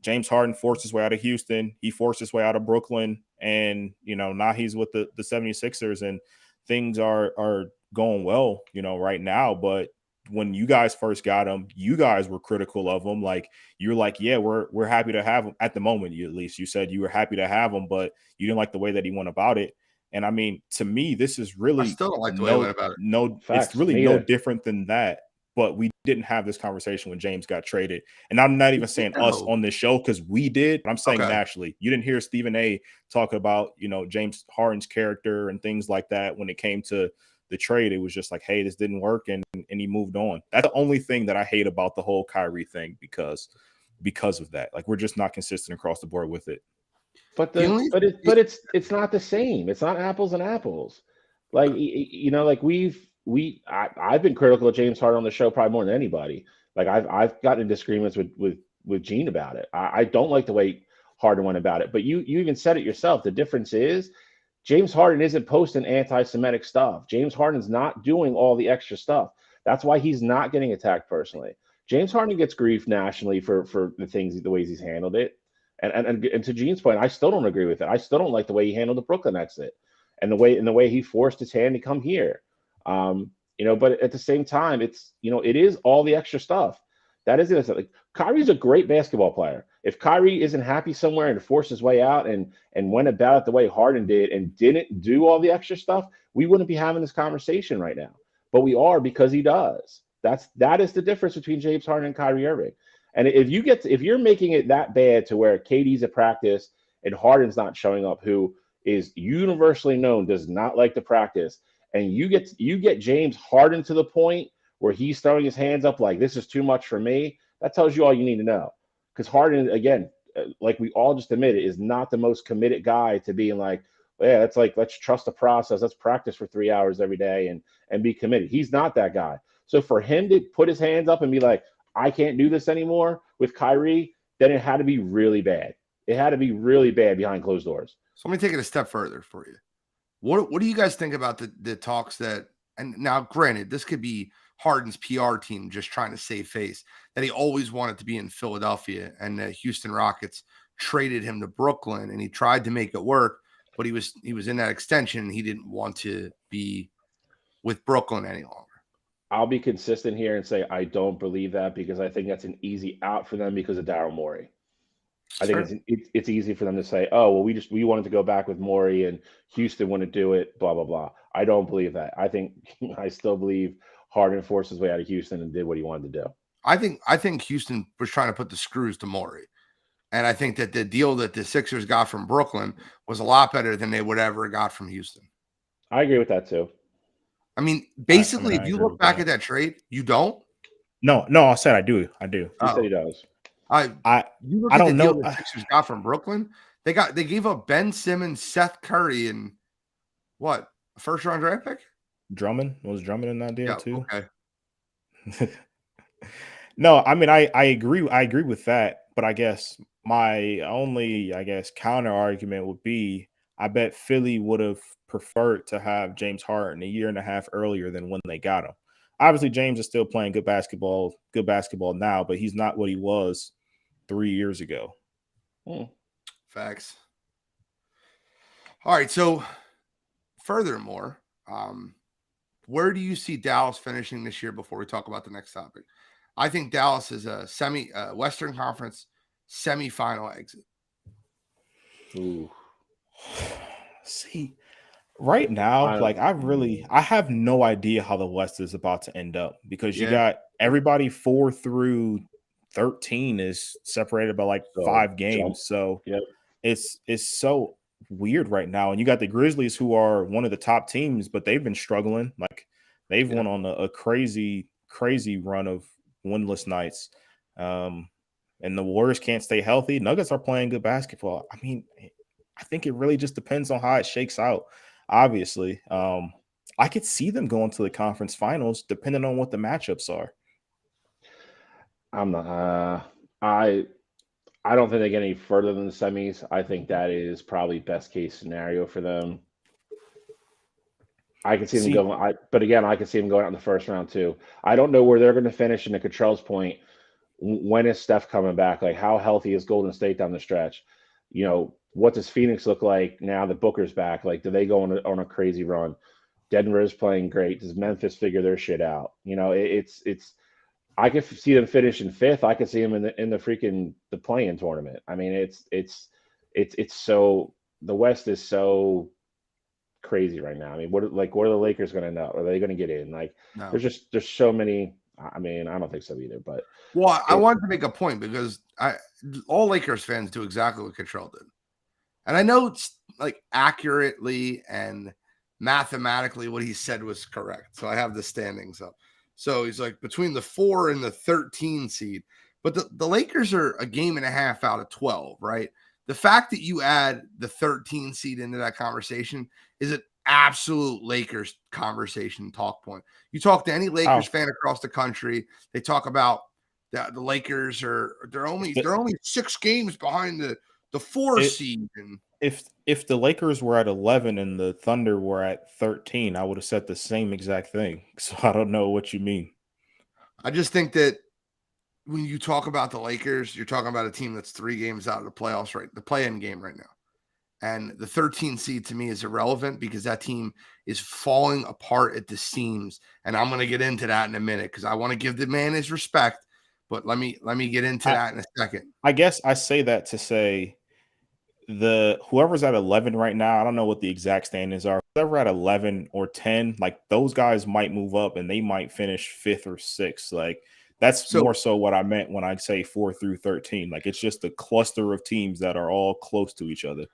James Harden forced his way out of Houston. He forced his way out of Brooklyn. And, now he's with the 76ers and things are going well, right now. But when you guys first got him, you guys were critical of him. Like you're like, yeah, we're happy to have him at the moment. At least you said you were happy to have him, but you didn't like the way that he went about it. And I mean, to me, this is really I still don't like the way he went about it. No, Facts, it's really no different than that. But we didn't have this conversation when James got traded. And I'm not even saying us on this show because we did. But I'm saying naturally. You didn't hear Stephen A talk about, James Harden's character and things like that when it came to the trade. It was just like, hey, this didn't work, and he moved on. That's the only thing that I hate about the whole Kyrie thing because of that. Like, we're just not consistent across the board with it. But it's not the same. It's not apples and apples. Like, you know, like I've been critical of James Harden on the show probably more than anybody. Like, I've gotten in disagreements with Gene about it. I don't like the way Harden went about it. But you even said it yourself. The difference is James Harden isn't posting anti-Semitic stuff. James Harden's not doing all the extra stuff. That's why he's not getting attacked personally. James Harden gets grief nationally for the ways he's handled it. And to Gene's point, I still don't agree with it. I still don't like the way he handled the Brooklyn exit, and the way he forced his hand to come here. You know, but at the same time, it's, you know, it is all the extra stuff. That is it. Like, Kyrie's a great basketball player. If Kyrie isn't happy somewhere and forced his way out and went about it the way Harden did and didn't do all the extra stuff, we wouldn't be having this conversation right now. But we are, because he does. That is the difference between James Harden and Kyrie Irving. And if you're making it that bad to where KD's at practice and Harden's not showing up, who is universally known does not like to practice, and you get James Harden to the point where he's throwing his hands up like, this is too much for me, that tells you all you need to know. Because Harden, again, like we all just admitted, is not the most committed guy to being like, yeah, it's like, let's trust the process, let's practice for 3 hours every day and be committed. He's not that guy. So for him to put his hands up and be like, I can't do this anymore with Kyrie, then it had to be really bad. It had to be really bad behind closed doors. So let me take it a step further for you. What do you guys think about the talks that, and now granted, this could be Harden's PR team just trying to save face, that he always wanted to be in Philadelphia, and the Houston Rockets traded him to Brooklyn, and he tried to make it work, but he was in that extension, and he didn't want to be with Brooklyn any longer. I'll be consistent here and say I don't believe that, because I think that's an easy out for them because of Daryl Morey. I think it's easy for them to say, oh, well, we wanted to go back with Morey and Houston wouldn't do it, blah, blah, blah. I don't believe that. I still believe Harden forced his way out of Houston and did what he wanted to do. I think Houston was trying to put the screws to Morey. And I think that the deal that the Sixers got from Brooklyn was a lot better than they would ever got from Houston. I agree with that too. I mean, basically, if you look back at that trade, you don't? No, I said I do. He said he does. You look at the deal the Sixers got from Brooklyn. They gave up Ben Simmons, Seth Curry, and what, a first round draft pick? Drummond in that deal too. Okay. No, I mean, I agree. I agree with that, but I guess my only, counter argument would be, I bet Philly would have preferred to have James Harden a year and a half earlier than when they got him. Obviously, James is still playing good basketball now, but he's not what he was 3 years ago. Facts. All right. So furthermore, where do you see Dallas finishing this year before we talk about the next topic? I think Dallas is a Western Conference semifinal exit. Ooh. See, right now, I have no idea how the West is about to end up, because you got everybody 4 through 13 is separated by 5 games. So it's so weird right now. And you got the Grizzlies, who are one of the top teams, but they've been struggling. Like, they've went on a crazy run of winless nights. And the Warriors can't stay healthy. Nuggets are playing good basketball. I mean, I think it really just depends on how it shakes out. Obviously, I could see them going to the conference finals depending on what the matchups are. I'm not. I don't think they get any further than the semis. I think that is probably best case scenario for them. I can see them going. But again, I can see them going out in the first round too. I don't know where they're going to finish. And to Cottrell's point, when is Steph coming back? Like, how healthy is Golden State down the stretch? You know, what does Phoenix look like now that Booker's back? Like, do they go on a crazy run? Denver is playing great. Does Memphis figure their shit out? You know, it's. I could see them finishing 5th. I could see them in the play-in tournament. I mean, it's so, the West is so crazy right now. I mean, what are the Lakers going to know? Are they going to get in? Like, no. There's so many. I mean, I don't think so either. But I wanted to make a point, because all Lakers fans do exactly what Cottrell did, and I know it's like accurately and mathematically what he said was correct. So I have the standings up. So he's like between the 4 and the 13 seed. But the Lakers are a game and a half out of 12, right? The fact that you add the 13 seed into that conversation is an absolute Lakers conversation talk point. You talk to any Lakers fan across the country, they talk about that the Lakers they're only 6 games behind the 4 seed. And if the Lakers were at 11 and the Thunder were at 13, I would have said the same exact thing. So I don't know what you mean. I just think that when you talk about the Lakers, you're talking about a team that's 3 games out of the playoffs, right? The play-in game right now. And the 13 seed to me is irrelevant because that team is falling apart at the seams. And I'm going to get into that in a minute because I want to give the man his respect. But let me get into that in a second. I guess I say that to say whoever's at 11 right now, I don't know what the exact standings are. Whoever at 11 or 10, like those guys might move up and they might finish 5th or 6th. Like that's more so what I meant when I say 4 through 13. Like it's just a cluster of teams that are all close to each other.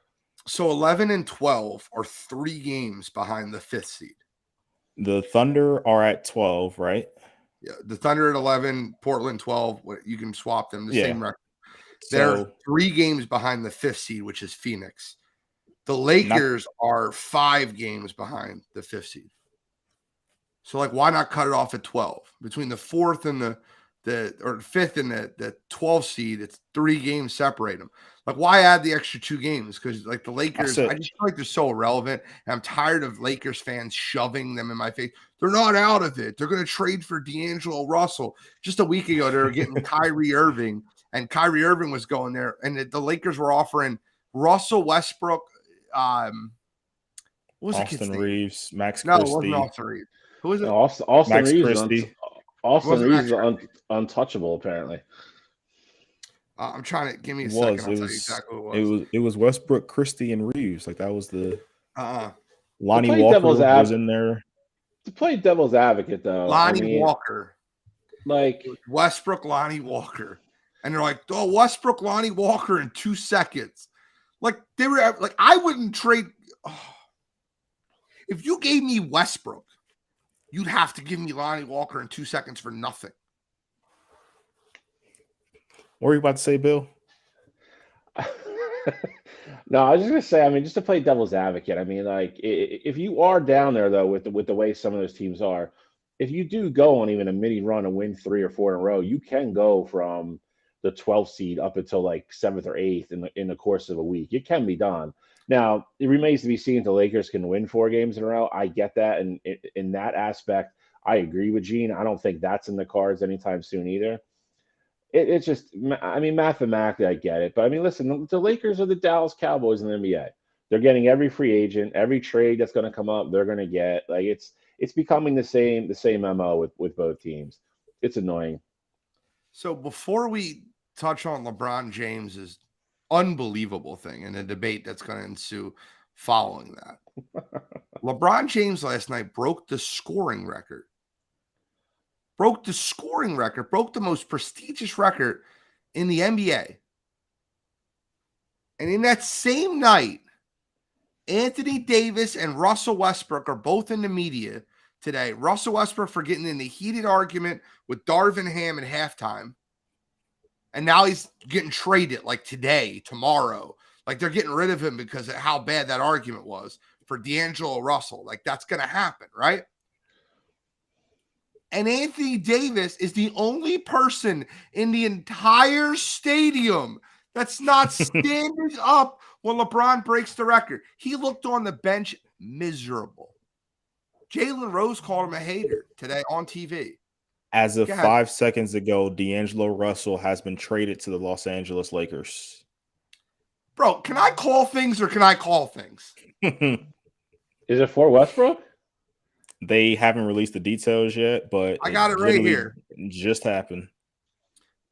So 11 and 12 are 3 games behind the 5th seed. The Thunder are at 12, right? Yeah, the Thunder at 11, Portland 12. You can swap them, same record. They're 3 games behind the 5th seed, which is Phoenix. The Lakers are 5 games behind the 5th seed. So, like, why not cut it off at 12? Between the 4th and the 5th and the 12th seed, it's 3 games separate them. Like, why add the extra 2 games? Because, like, the Lakers, I just feel like they're so irrelevant. And I'm tired of Lakers fans shoving them in my face. They're not out of it. They're going to trade for D'Angelo Russell. Just a week ago, they were getting Kyrie Irving, and Kyrie Irving was going there. And the Lakers were offering Russell Westbrook. What was Austin Reeves, Max Christie? No, it wasn't Austin Reeves. Who was it? Austin Max Reeves. Christie. Austin Reeves is untouchable, apparently. I'm trying to give me a second. I'll tell you exactly what it was. It was Westbrook, Christie, and Reeves. Like that was the Lonnie Walker was in there. To play devil's advocate, though, Walker, like Westbrook, Lonnie Walker, and they're like, "Oh, Westbrook, Lonnie Walker in 2 seconds." Like they were like, I wouldn't trade. Oh. If you gave me Westbrook, you'd have to give me Lonnie Walker in 2 seconds for nothing. What were you about to say, Bill? No, I was just gonna say. I mean, just to play devil's advocate. I mean, like, if you are down there though, with the way some of those teams are, if you do go on even a mini run and win 3 or 4 in a row, you can go from the 12th seed up until like 7th or 8th in the course of a week. It can be done. Now, it remains to be seen if the Lakers can win 4 games in a row. I get that, and in that aspect, I agree with Gene. I don't think that's in the cards anytime soon either. It's just, I mean, mathematically, I get it. But, I mean, listen, the Lakers are the Dallas Cowboys in the NBA. They're getting every free agent, every trade that's going to come up, they're going to get. Like, it's becoming the same MO with both teams. It's annoying. So before we touch on LeBron James's unbelievable thing and the debate that's going to ensue following that, LeBron James last night broke the scoring record. Broke the most prestigious record in the NBA. And in that same night, Anthony Davis and Russell Westbrook are both in the media today. Russell Westbrook for getting in a heated argument with Darvin Ham at halftime. And now he's getting traded like today, tomorrow. Like they're getting rid of him because of how bad that argument was for D'Angelo Russell. Like that's going to happen, right? And Anthony Davis is the only person in the entire stadium that's not standing up when LeBron breaks the record. He looked on the bench miserable. Jalen Rose called him a hater today on TV. As of 5 seconds ago, D'Angelo Russell has been traded to the Los Angeles Lakers. Bro, can I call things or can I call things? Is it for Westbrook? They haven't released the details yet, but I got it right here. Just happened.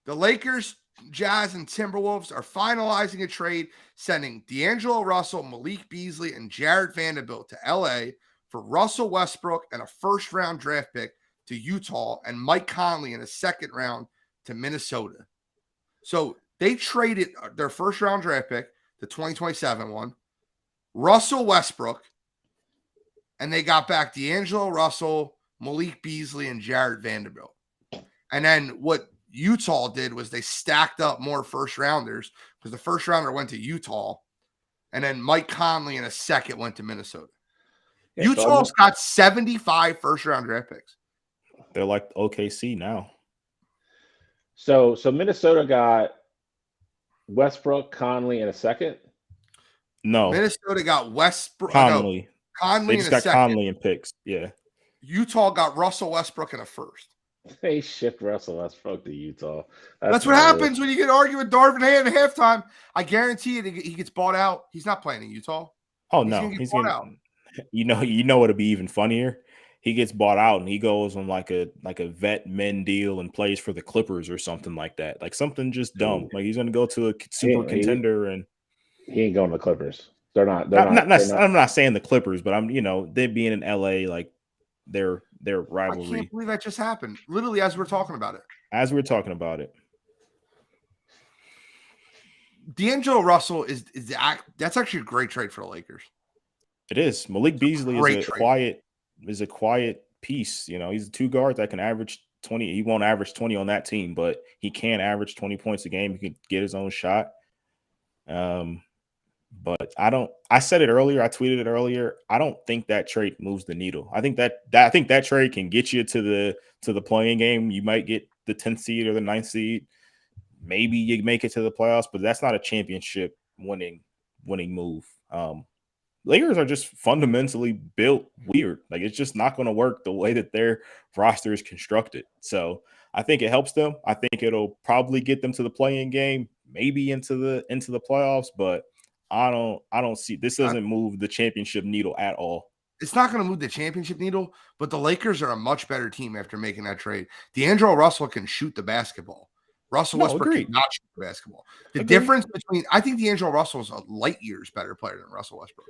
The Lakers, Jazz, and Timberwolves are finalizing a trade, sending D'Angelo Russell, Malik Beasley, and Jared Vanderbilt to LA for Russell Westbrook and a first-round draft pick to Utah and Mike Conley in a second round to Minnesota. So they traded their first-round draft pick, the 2027 one, Russell Westbrook, and they got back D'Angelo Russell, Malik Beasley, and Jarrett Vanderbilt. And then what Utah did was they stacked up more first rounders because the first rounder went to Utah, and then Mike Conley in a second went to Minnesota. Yeah, Utah's got 75 first round draft picks. They're like OKC now. So Minnesota got Westbrook, Conley in a second. No, Minnesota got Westbrook, Conley. Conley they just in a got second. Conley in picks. Yeah. Utah got Russell Westbrook in a first. They shipped Russell Westbrook to Utah. That's what happens when you get argued with Darvin Ham at halftime. I guarantee it, he gets bought out. He's not playing in Utah. Oh no, he's bought out. You know it'll be even funnier. He gets bought out and he goes on like a vet men deal and plays for the Clippers or something like that. Like something just dumb. Like he's going to go to a super contender and he ain't going to the Clippers. They're not. I'm not saying the Clippers, but I'm they being in LA, like their rivalry. I can't believe that just happened. Literally as we're talking about it. D'Angelo Russell that's actually a great trade for the Lakers. It is. Malik Beasley is a quiet piece. He's a two guard that can average 20. He won't average 20 on that team, but he can average 20 points a game. He can get his own shot. But I said it earlier. I tweeted it earlier. I don't think that trade moves the needle. I think that trade can get you to the playing game. You might get the 10th seed or the 9th seed. Maybe you make it to the playoffs, but that's not a championship winning move. Lakers are just fundamentally built weird. Like it's just not going to work the way that their roster is constructed. So I think it helps them. I think it'll probably get them to the play-in game, maybe into the playoffs, but I don't see this doesn't move the championship needle at all. It's not going to move the championship needle, but the Lakers are a much better team after making that trade. D'Angelo Russell can shoot the basketball. Russell Westbrook cannot shoot the basketball. The difference between I think D'Angelo Russell is a light years better player than Russell Westbrook.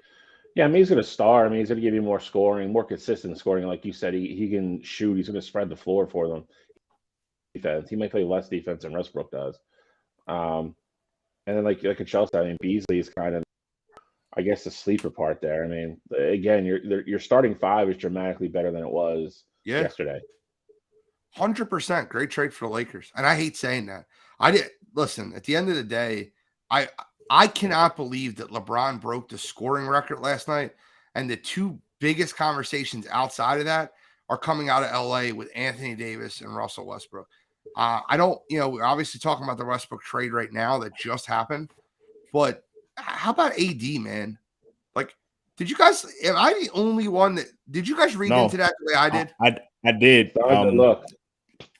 Yeah, I mean, he's going to star. I mean, he's going to give you more scoring, more consistent scoring. Like you said, he can shoot. He's going to spread the floor for them. Defense. He might play less defense than Westbrook does. And then like a Chelsea, I mean, Beasley is kind of, I guess, the sleeper part there. I mean, again, your starting five is dramatically better than it was yesterday. 100% great trade for the Lakers. And I hate saying that. Listen, at the end of the day, I cannot believe that LeBron broke the scoring record last night. And the two biggest conversations outside of that are coming out of LA with Anthony Davis and Russell Westbrook. I don't, we're obviously talking about the Westbrook trade right now that just happened, but how about AD, man? Like, am I the only one did you guys read into that the way I did? I did. Look,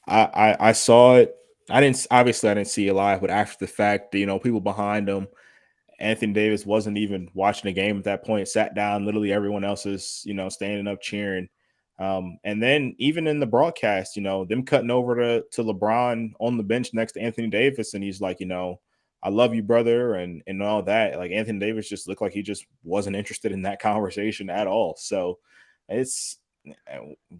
I saw it. I didn't see it live, but after the fact, people behind him, Anthony Davis wasn't even watching the game at that point, sat down, literally everyone else is, standing up cheering. And then even in the broadcast, them cutting over to LeBron on the bench next to Anthony Davis. And he's like, I love you, brother. And all that. Like Anthony Davis just looked like he just wasn't interested in that conversation at all. So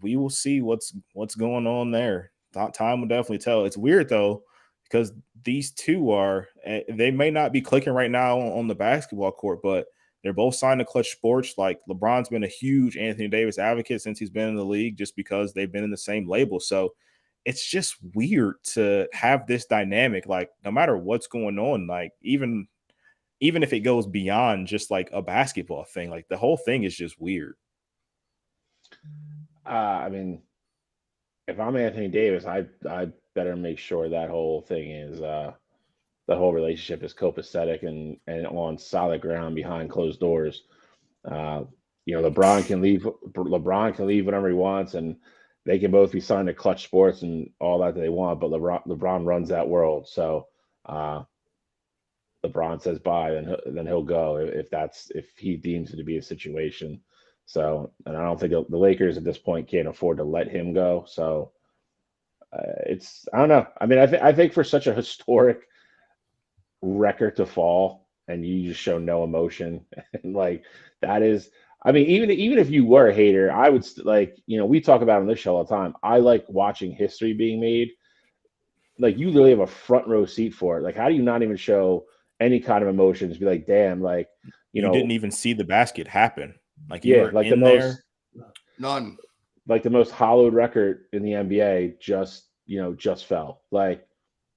we will see what's going on there. Time will definitely tell. It's weird though, because these two they may not be clicking right now on the basketball court, but they're both signed to Clutch Sports. Like LeBron's been a huge Anthony Davis advocate since he's been in the league, just because they've been in the same label. So it's just weird to have this dynamic. Like no matter what's going on, like even if it goes beyond just like a basketball thing, like the whole thing is just weird. I mean, if I'm Anthony Davis, I better make sure that whole thing is the whole relationship is copacetic and on solid ground behind closed doors. LeBron can leave whenever he wants, and they can both be signed to Clutch Sports and all that they want. But LeBron runs that world, so LeBron says bye, then he'll go if he deems it to be a situation. So, and I don't think the Lakers at this point can't afford to let him go. So I don't know. I mean, I think for such a historic record to fall and you just show no emotion and like that is, I mean, even if you were a hater, I would we talk about on this show all the time. I like watching history being made. Like you literally have a front row seat for it. Like, how do you not even show any kind of emotion? Just be like, damn, like, you didn't even see the basket happen. Like, yeah, like the most, None. Like the most hollowed record in the NBA just fell. Like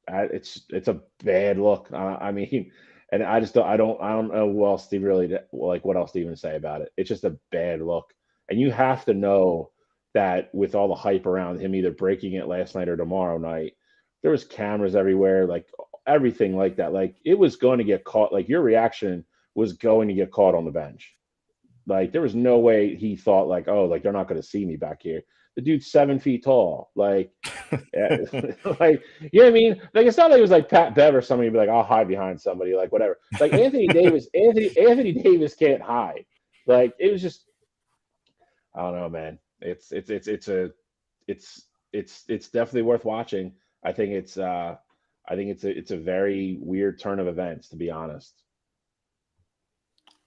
it's a bad look. I mean, and I just don't know what else to really like what else to even say about it. It's just a bad look, and you have to know that with all the hype around him either breaking it last night or tomorrow night, there was cameras everywhere, like everything like that. Like it was going to get caught. Like your reaction was going to get caught on the bench. Like there was no way he thought like, oh, like they're not going to see me back here. The dude's 7 feet tall. Like, yeah, like you know what I mean? Like it's not like it was like Pat Bev or somebody be like, I'll hide behind somebody, like whatever. Like Anthony Davis, Anthony Davis can't hide. Like it was just, I don't know, man. It's definitely worth watching. I think it's a very weird turn of events, to be honest.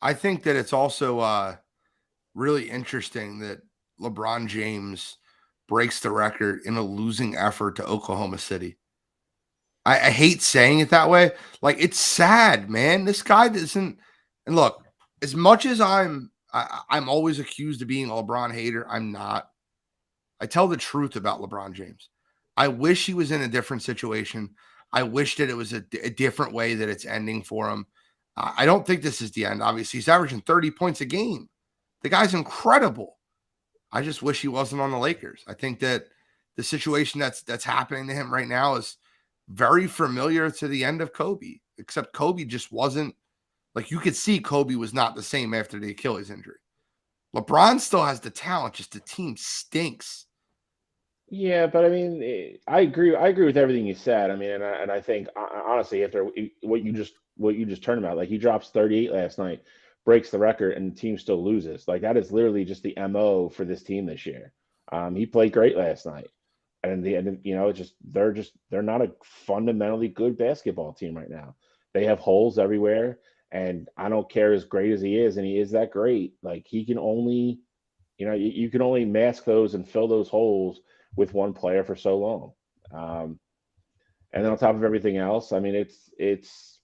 I think that it's also really interesting that LeBron James breaks the record in a losing effort to Oklahoma City. I hate saying it that way. Like it's sad, man. This guy doesn't. And look, as much as I'm always accused of being a LeBron hater. I'm not. I tell the truth about LeBron James. I wish he was in a different situation. I wish that it was a different way that it's ending for him. I don't think this is the end. Obviously, he's averaging 30 points a game. The guy's incredible. I just wish he wasn't on the Lakers. I think that the situation that's happening to him right now is very familiar to the end of Kobe, except Kobe just wasn't like you could see Kobe was not the same after the Achilles injury. LeBron still has the talent, just the team stinks. Yeah, but I mean, I agree. I agree with everything you said. I mean, and I think honestly, after what you just turned about, like he drops 38 last night, breaks the record, and the team still loses. Like that is literally just the MO for this team this year. He played great last night, and they're not a fundamentally good basketball team right now. They have holes everywhere, and I don't care as great as he is, and he is that great. Like he can only, you can only mask those and fill those holes with one player for so long. And then on top of everything else, I mean, it's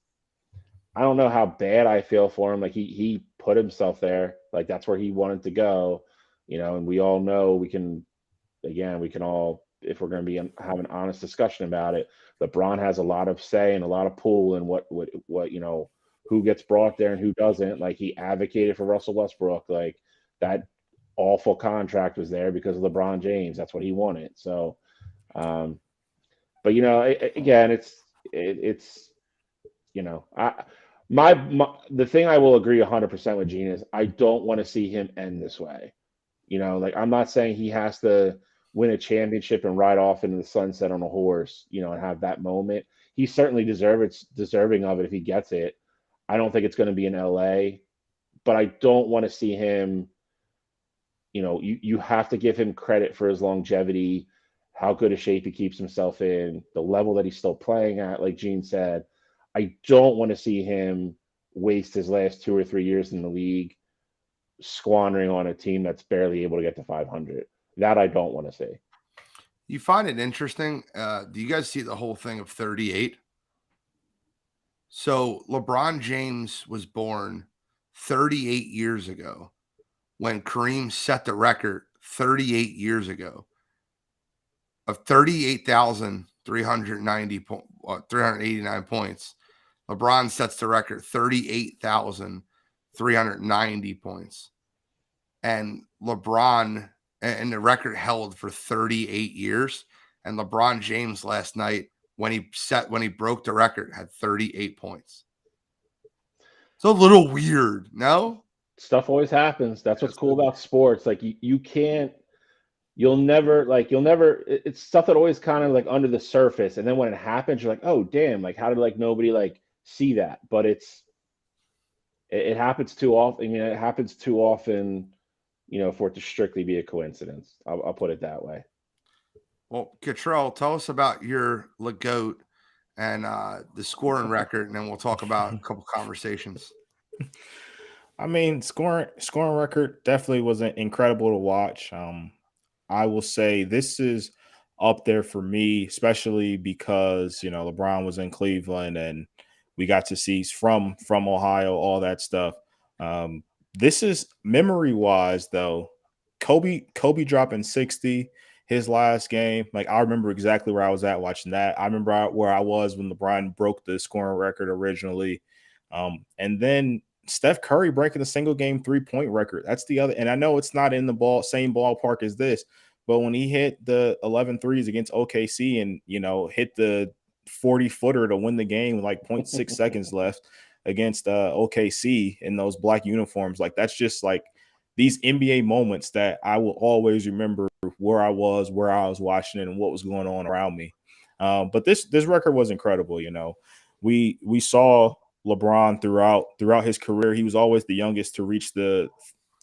I don't know how bad I feel for him. Like he put himself there. Like that's where he wanted to go, and we all know we can all, if we're going to have an honest discussion about it, LeBron has a lot of say and a lot of pull in what who gets brought there and who doesn't. Like he advocated for Russell Westbrook. Like that awful contract was there because of LeBron James. That's what he wanted. So, but again, it's the thing I will agree 100% with Gene is I don't want to see him end this way. Like I'm not saying he has to win a championship and ride off into the sunset on a horse, and have that moment. He's certainly deserving of it if he gets it. I don't think it's going to be in LA, but I don't want to see him. You have to give him credit for his longevity, how good a shape he keeps himself in, the level that he's still playing at, like Gene said. I don't want to see him waste his last 2 or 3 years in the league squandering on a team that's barely able to get to 500. That I don't want to see. You find it interesting? Do you guys see the whole thing of 38? So LeBron James was born 38 years ago when Kareem set the record 38 years ago of 389 points. LeBron sets the record 38,390 points. And LeBron, and the record held for 38 years. And LeBron James last night, when he broke the record, had 38 points. It's a little weird, no? Stuff always happens. That's what's cool about sports. Like you'll never, it's stuff that always kind of like under the surface. And then when it happens, you're like, oh damn, like how did like nobody like see that? But it happens too often. I mean, it happens too often, for it to strictly be a coincidence. I'll put it that way. Well, Cottrell, tell us about your LeGoat and the scoring record, and then we'll talk about a couple conversations. I mean, scoring record definitely was incredible to watch. I will say this is up there for me, especially because LeBron was in Cleveland and we got to see from Ohio, all that stuff. This is memory wise though, Kobe dropping 60 his last game. Like, I remember exactly where I was at watching that. I remember where I was when LeBron broke the scoring record originally. And then Steph Curry breaking the single game 3-point record. That's the other. And I know it's not in the same ballpark as this, but when he hit the 11 threes against OKC and, hit the 40-footer to win the game with like 0.6 seconds left against OKC in those black uniforms, like, that's just like these NBA moments that I will always remember where I was watching it and what was going on around me. But this record was incredible. We saw LeBron throughout his career. He was always the youngest to reach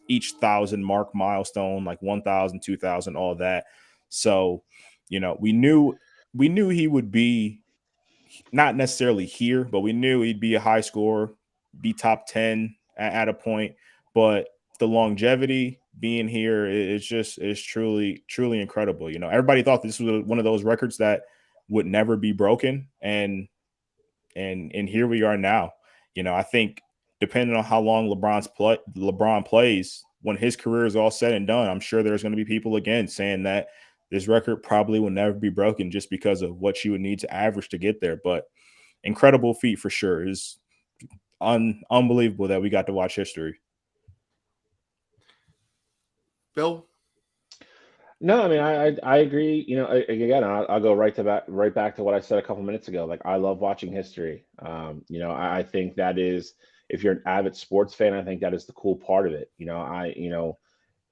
each 1,000 mark milestone, like 1,000, 2,000, all that. So, we knew he would be not necessarily here, but we knew he'd be a high scorer, be top 10 at a point. But the longevity being here is truly, truly incredible. Everybody thought this was one of those records that would never be broken. And here we are now. I think depending on how long LeBron plays, when his career is all said and done, I'm sure there's going to be people again saying that this record probably will never be broken just because of what you would need to average to get there. But incredible feat for sure. It's unbelievable that we got to watch history. Bill? No, I mean, I agree. Again, I'll go right back to what I said a couple minutes ago. Like, I love watching history. I think that is, if you're an avid sports fan, I think that is the cool part of it.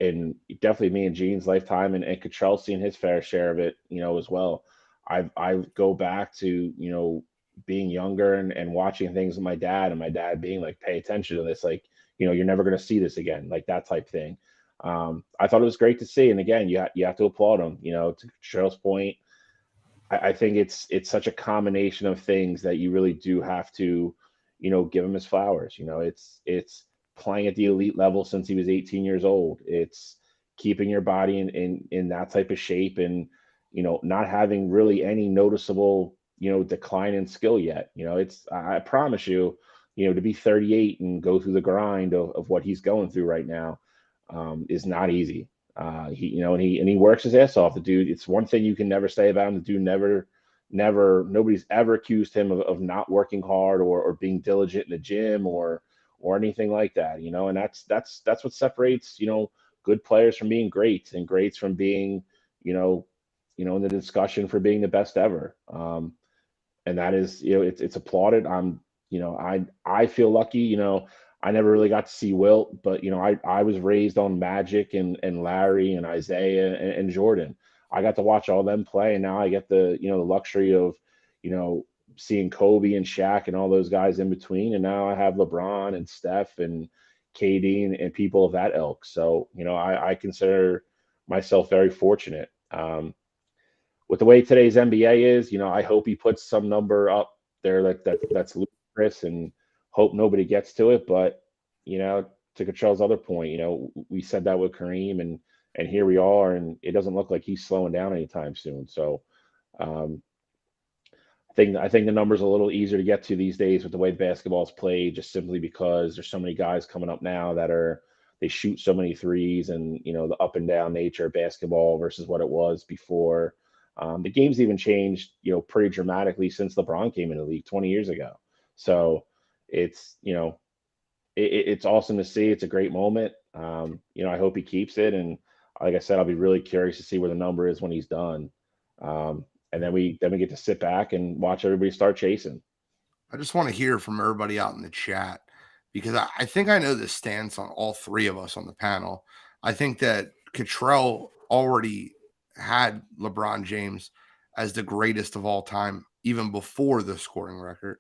And definitely me and Gene's lifetime, and Cottrell seeing his fair share of it, as well. I go back to, being younger and watching things with my dad, and my dad being like, pay attention to this. Like, you're never going to see this again, like that type thing. I thought it was great to see. And again, you have to applaud him, to Cheryl's point. I think it's such a combination of things that you really do have to, give him his flowers. It's playing at the elite level since he was 18 years old. It's keeping your body in that type of shape, and, not having really any noticeable, decline in skill yet. I promise you, to be 38 and go through the grind of what he's going through right now, is not easy. He works his ass off. The dude, it's one thing you can never say about him. The dude nobody's ever accused him of not working hard or being diligent in the gym or anything like that. And that's what separates, good players from being greats, and greats from being, in the discussion for being the best ever. And that is, it's applauded. I feel lucky, I never really got to see Wilt, but I was raised on Magic and Larry and Isaiah and Jordan. I got to watch all them play, and now I get the the luxury of seeing Kobe and Shaq and all those guys in between, and now I have LeBron and Steph and KD and people of that ilk. So I consider myself very fortunate. With the way today's NBA is, I hope he puts some number up there that's ludicrous, and hope nobody gets to it. But, to Cottrell's other point, we said that with Kareem, and here we are, and it doesn't look like he's slowing down anytime soon. So I think the number's a little easier to get to these days with the way basketball is played, just simply because there's so many guys coming up now they shoot so many threes, and, the up and down nature of basketball versus what it was before. The game's even changed, pretty dramatically since LeBron came into the league 20 years ago. So it's, it's awesome to see. It's a great moment. I hope he keeps it. And like I said, I'll be really curious to see where the number is when he's done. And then we get to sit back and watch everybody start chasing. I just want to hear from everybody out in the chat, because I think I know the stance on all three of us on the panel. I think that Cottrell already had LeBron James as the greatest of all time, even before the scoring record.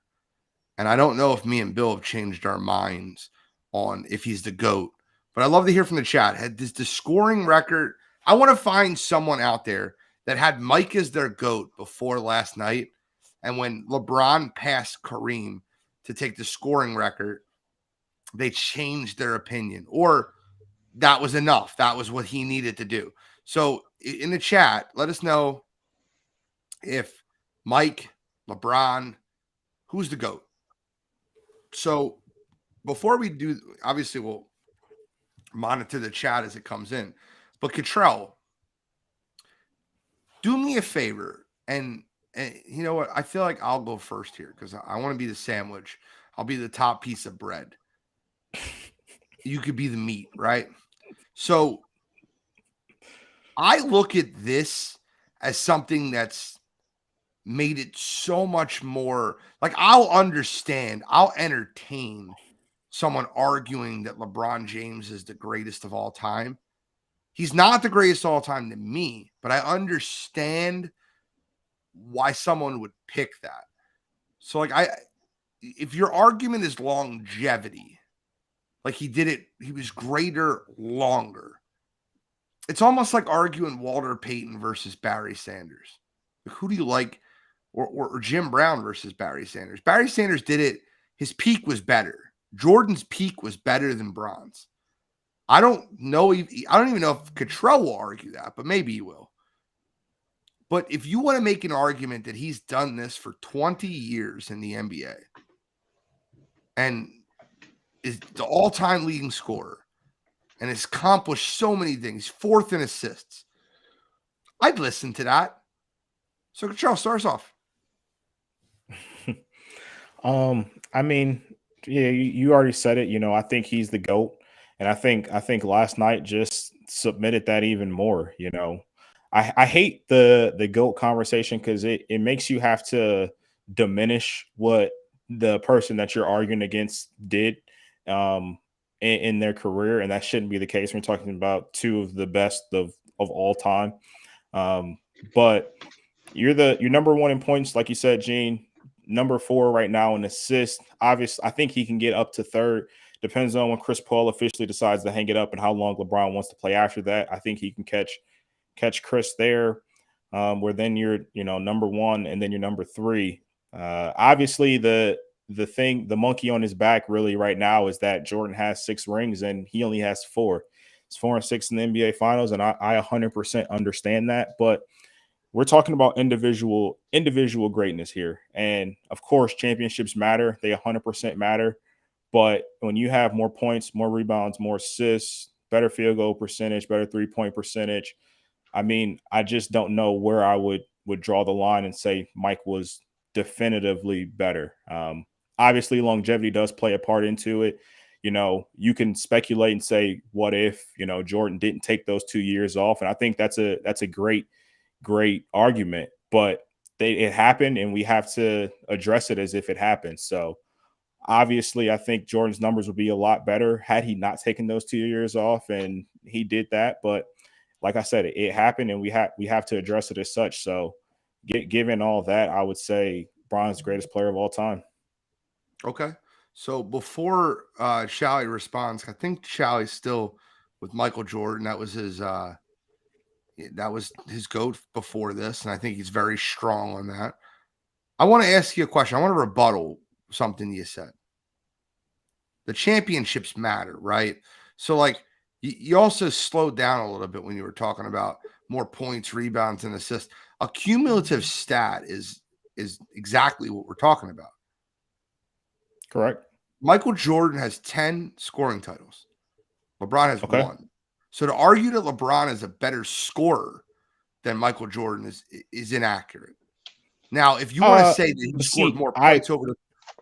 And I don't know if me and Bill have changed our minds on if he's the GOAT, but I'd love to hear from the chat. Had this the scoring record? I want to find someone out there that had Mike as their GOAT before last night, and when LeBron passed Kareem to take the scoring record, they changed their opinion, or that was enough. That was what he needed to do. So in the chat, let us know if Mike, LeBron, who's the GOAT. So before we do, obviously we'll monitor the chat as it comes in. But Cottrell, do me a favor, and you know what? I feel like I'll go first here because I want to be the sandwich. I'll be the top piece of bread. You could be the meat, right? So I look at this as something that's made it so much more like I'll understand, I'll entertain someone arguing that LeBron James is the greatest of all time. He's not the greatest of all time to me, but I understand why someone would pick that. So like if your argument is longevity, like he did it, he was greater longer. It's almost like arguing Walter Payton versus Barry Sanders. Like, who do you like? Or Jim Brown versus Barry Sanders. Barry Sanders did it. His peak was better. Jordan's peak was better than Bron's. I don't know. I don't even know if Cottrell will argue that, but maybe he will. But if you want to make an argument that he's done this for 20 years in the NBA and is the all-time leading scorer and has accomplished so many things, fourth in assists, I'd listen to that. So Cottrell starts off. I mean, yeah, you already said it. I think he's the GOAT, and I think last night just submitted that even more. I hate the GOAT conversation because it makes you have to diminish what the person that you're arguing against did in their career, and that shouldn't be the case. We're talking about two of the best of all time. But you're number one in points, like you said, Gene. Number 4 right now in assists. Obviously, I think he can get up to third. Depends on when Chris Paul officially decides to hang it up and how long LeBron wants to play after that. I think he can catch Chris there, where then you're number 1 and then you're number 3. Obviously, the monkey on his back really right now is that Jordan has 6 rings and he only has 4. It's 4 and 6 in the NBA Finals, and I 100% understand that, but we're talking about individual greatness here. And of course, championships matter. They 100% matter. But when you have more points, more rebounds, more assists, better field goal percentage, better 3-point percentage, I mean, I just don't know where I would draw the line and say Mike was definitively better. Obviously, longevity does play a part into it. You can speculate and say, what if, Jordan didn't take those 2 years off? And I think that's a great argument, but it happened and we have to address it as if it happened. So obviously I think Jordan's numbers would be a lot better had he not taken those 2 years off, and he did that. But like I said, it happened and we have to address it as such. So given all that, I would say Bron's the greatest player of all time. Okay. So before Shally responds, I think Shally's still with Michael Jordan. That was his GOAT before this, and I think he's very strong on that. I want to ask you a question. I want to rebuttal something you said. The championships matter, right? So, like, you also slowed down a little bit when you were talking about more points, rebounds, and assists. A cumulative stat is exactly what we're talking about. Correct. Michael Jordan has 10 scoring titles. LeBron has 1. So to argue that LeBron is a better scorer than Michael Jordan is inaccurate. Now, if you want to say that he scored more points over the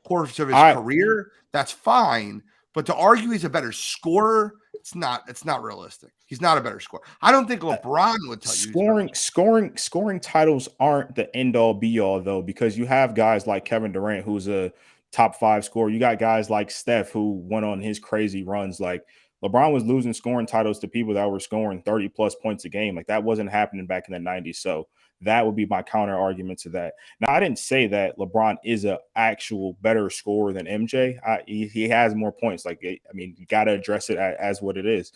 course of his career, that's fine. But to argue he's a better scorer, it's not realistic. He's not a better scorer. I don't think LeBron would tell you. Scoring titles aren't the end all be all though, because you have guys like Kevin Durant, who's a top 5 scorer. You got guys like Steph who went on his crazy runs. Like, LeBron was losing scoring titles to people that were scoring 30 plus points a game. Like, that wasn't happening back in the 90s. So that would be my counter argument to that. Now, I didn't say that LeBron is an actual better scorer than MJ. He has more points. Like, I mean, you got to address it as what it is.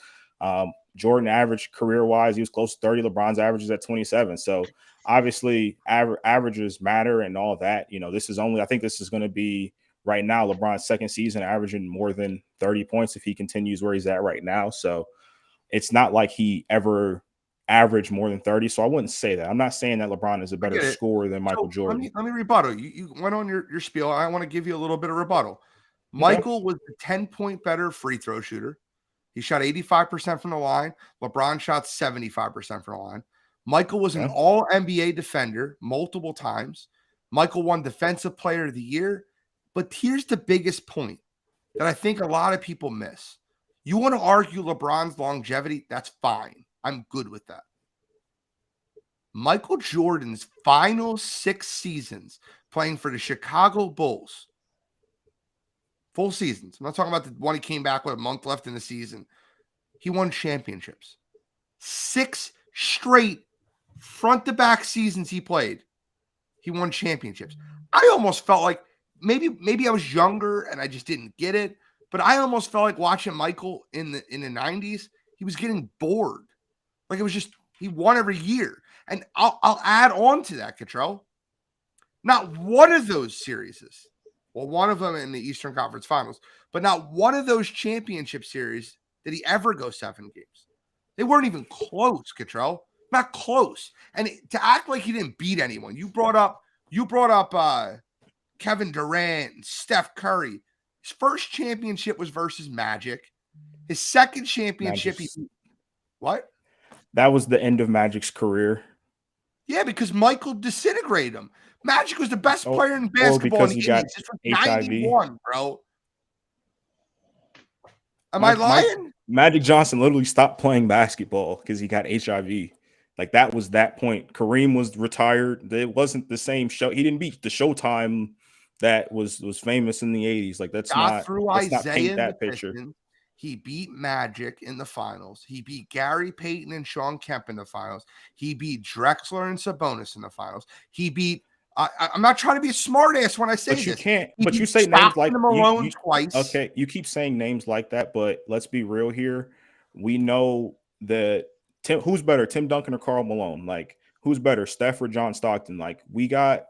Jordan average career wise, he was close to 30. LeBron's average is at 27. So obviously averages matter and all that. I think this is going to be right now LeBron's second season averaging more than 30 points if he continues where he's at right now. So it's not like he ever averaged more than 30. So I wouldn't say that. I'm not saying that LeBron is a better scorer than Michael Jordan. Let me rebuttal. You went on your spiel. I want to give you a little bit of rebuttal. Michael was a 10-point better free throw shooter. He shot 85% from the line. LeBron shot 75% from the line. Michael was an all-NBA defender multiple times. Michael won Defensive Player of the Year. But here's the biggest point that I think a lot of people miss. You want to argue LeBron's longevity? That's fine. I'm good with that. Michael Jordan's final 6 seasons playing for the Chicago Bulls, full seasons. I'm not talking about the one he came back with a month left in the season. He won championships. 6 straight front-to-back seasons he played. He won championships. I almost felt like maybe I was younger and I just didn't get it, but I almost felt like watching Michael in the 90s, he was getting bored. Like it was just he won every year. And I'll add on to that, Cottrell. Not one of those series, well, one of them in the Eastern Conference Finals, but not one of those championship series did he ever go 7 games. They weren't even close, Cottrell. Not close. And to act like he didn't beat anyone, you brought up Kevin Durant and Steph Curry. His first championship was versus Magic. His second championship, what? That was the end of Magic's career. Yeah, because Michael disintegrated him. Magic was the best player in basketball in the 80s. It's from 91, bro. Am I lying? Magic Johnson literally stopped playing basketball because he got HIV. Like that was that point. Kareem was retired. It wasn't the same show. He didn't beat the Showtime that was famous in the 80s. Like let's not paint that picture. He beat Magic in the finals. He beat Gary Payton and Sean Kemp in the finals. He beat Drexler and Sabonis in the finals. He beat I'm not trying to be a smart ass when I say this. You can't. But you say names like Malone twice. Okay, you keep saying names like that, but let's be real here. We know that who's better, Tim Duncan or Karl Malone? Like who's better, Steph or John Stockton? Like we got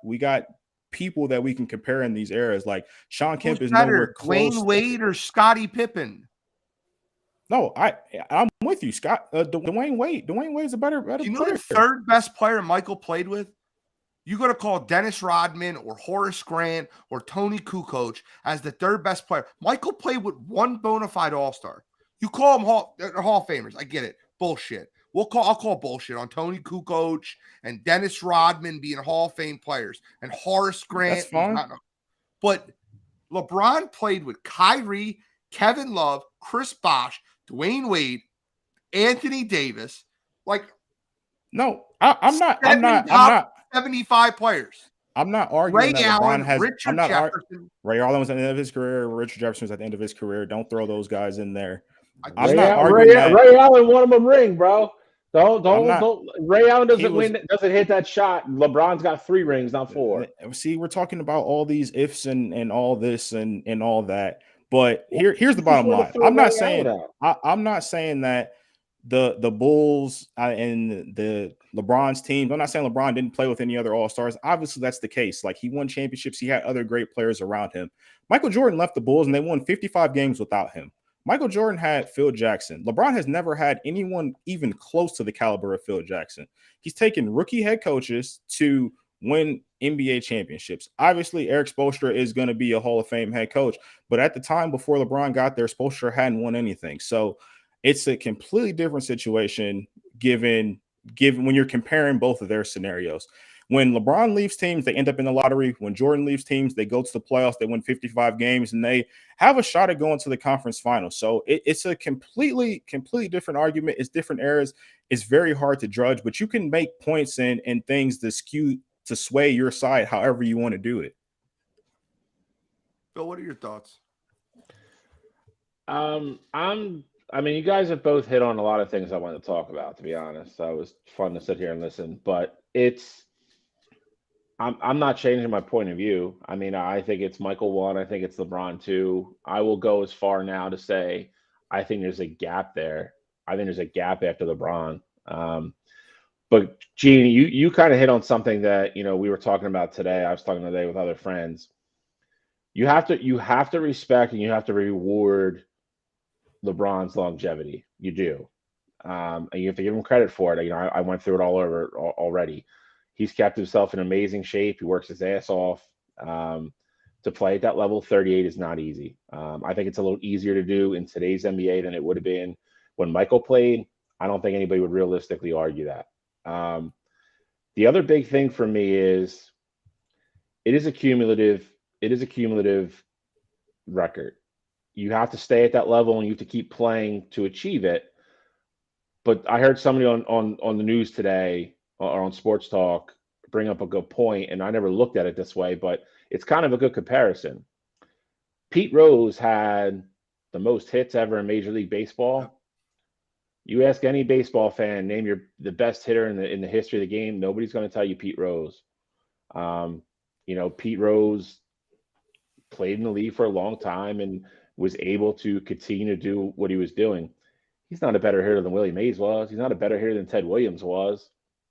people that we can compare in these eras. Like Sean Kemp is nowhere close. Dwayne Wade or Scottie Pippen? No, I'm with you, Scott. Dwayne Wade. Dwayne Wade's a better Do you know player. The third best player Michael played with? You got to call Dennis Rodman or Horace Grant or Tony Kukoc as the third best player. Michael played with one bona fide all-star. You call them Hall of Famers. I get it. Bullshit. I'll call bullshit on Tony Kukoc and Dennis Rodman being Hall of Fame players and Horace Grant. That's fine. But LeBron played with Kyrie, Kevin Love, Chris Bosh, Dwayne Wade, Anthony Davis. Like, no, I'm not 75 players. I'm not arguing Ray that Allen, LeBron has. Richard Jefferson. Ray Allen was at the end of his career. Richard Jefferson was at the end of his career. Don't throw those guys in there. I'm not arguing that. Ray Allen won him a ring, bro. Don't. Ray Allen doesn't hit that shot. LeBron's got 3 rings, not 4. See, we're talking about all these ifs and all this and all that. But here's the bottom line. I'm not saying that the Bulls and the LeBron's teams. I'm not saying LeBron didn't play with any other All-Stars. Obviously, that's the case. Like he won championships. He had other great players around him. Michael Jordan left the Bulls and they won 55 games without him. Michael Jordan had Phil Jackson. LeBron has never had anyone even close to the caliber of Phil Jackson. He's taken rookie head coaches to win NBA championships. Obviously, Eric Spoelstra is going to be a Hall of Fame head coach, but at the time before LeBron got there, Spoelstra hadn't won anything. So it's a completely different situation given when you're comparing both of their scenarios. When LeBron leaves teams, they end up in the lottery. When Jordan leaves teams, they go to the playoffs, they win 55 games, and they have a shot at going to the conference finals. So it's a completely different argument. It's different eras. It's very hard to judge, but you can make points and things to sway your side however you want to do it. Bill, what are your thoughts? I mean, you guys have both hit on a lot of things I wanted to talk about, to be honest. So it was fun to sit here and listen, but I'm not changing my point of view. I mean, I think it's Michael 1. I think it's LeBron 2. I will go as far now to say I think there's a gap there. I think there's a gap after LeBron. But Gene, you kind of hit on something that, we were talking about today. I was talking today with other friends. You have to respect and you have to reward LeBron's longevity. You do. And you have to give him credit for it. I went through it all over already. He's kept himself in amazing shape. He works his ass off. to play at that level. 38 is not easy. I think it's a little easier to do in today's NBA than it would have been when Michael played. I don't think anybody would realistically argue that. The other big thing for me is it is a cumulative record. You have to stay at that level and you have to keep playing to achieve it. But I heard somebody on the news today or on Sports Talk bring up a good point, and I never looked at it this way, but it's kind of a good comparison. Pete Rose had the most hits ever in Major League Baseball. You ask any baseball fan, name the best hitter in the history of the game, nobody's going to tell you Pete Rose. Pete Rose played in the league for a long time and was able to continue to do what he was doing. He's not a better hitter than Willie Mays was. He's not a better hitter than Ted Williams was.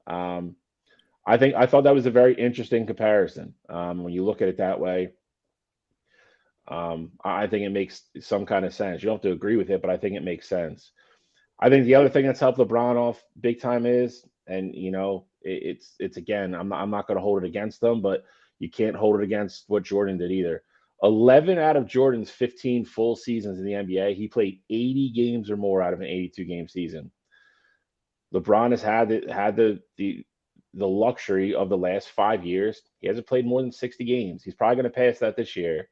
I thought that was a very interesting comparison when you look at it that way. I think it makes some kind of sense. You don't have to agree with it, but I think it makes sense. I think the other thing that's helped LeBron off big time is, and it's again, I'm not going to hold it against them, but you can't hold it against what Jordan did either. 11 out of Jordan's 15 full seasons in the NBA, he played 80 games or more out of an 82 game season. LeBron has had the luxury of the last 5 years. He hasn't played more than 60 games. He's probably going to pass that this year.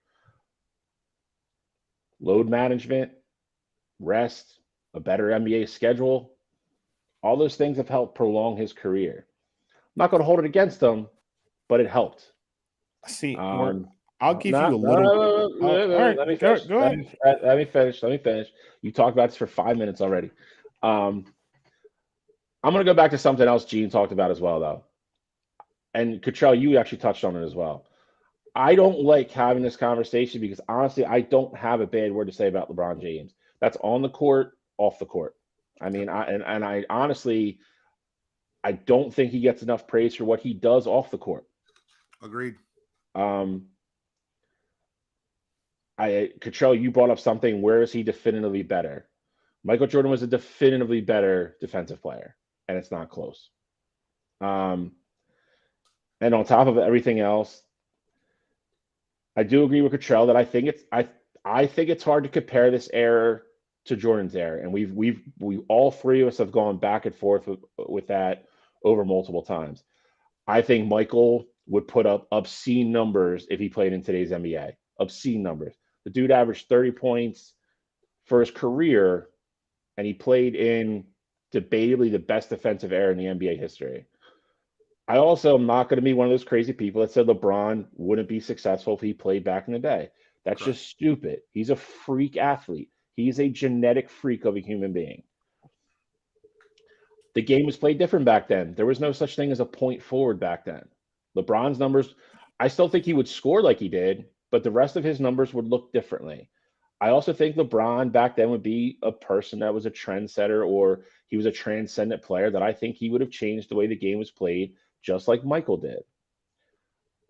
Load management, rest, a better NBA schedule, all those things have helped prolong his career. I'm not going to hold it against him, but it helped. See, I'll give you a little. Let me finish. Go ahead. Let me finish. You talked about this for 5 minutes already. I'm going to go back to something else Gene talked about as well, though. And Cottrell, you actually touched on it as well. I don't like having this conversation because, honestly, I don't have a bad word to say about LeBron James. That's on the court, off the court. I mean, I honestly, I don't think he gets enough praise for what he does off the court. Agreed. Cottrell, you brought up something. Where is he definitively better? Michael Jordan was a definitively better defensive player, and it's not close. And on top of everything else, I do agree with Cottrell that I think it's hard to compare this era to Jordan's era, and we all three of us have gone back and forth with that over multiple times. I think Michael would put up obscene numbers if he played in today's NBA. Obscene numbers. The dude averaged 30 points for his career, and he played in debatably the best defensive era in the NBA history. I also am not going to be one of those crazy people that said LeBron wouldn't be successful if he played back in the day. That's just stupid. He's a freak athlete. He's a genetic freak of a human being. The game was played different back then. There was no such thing as a point forward back then. LeBron's numbers, I still think he would score like he did, but the rest of his numbers would look differently. I also think LeBron back then would be a person that was a trendsetter, or he was a transcendent player that I think he would have changed the way the game was played, just like Michael did.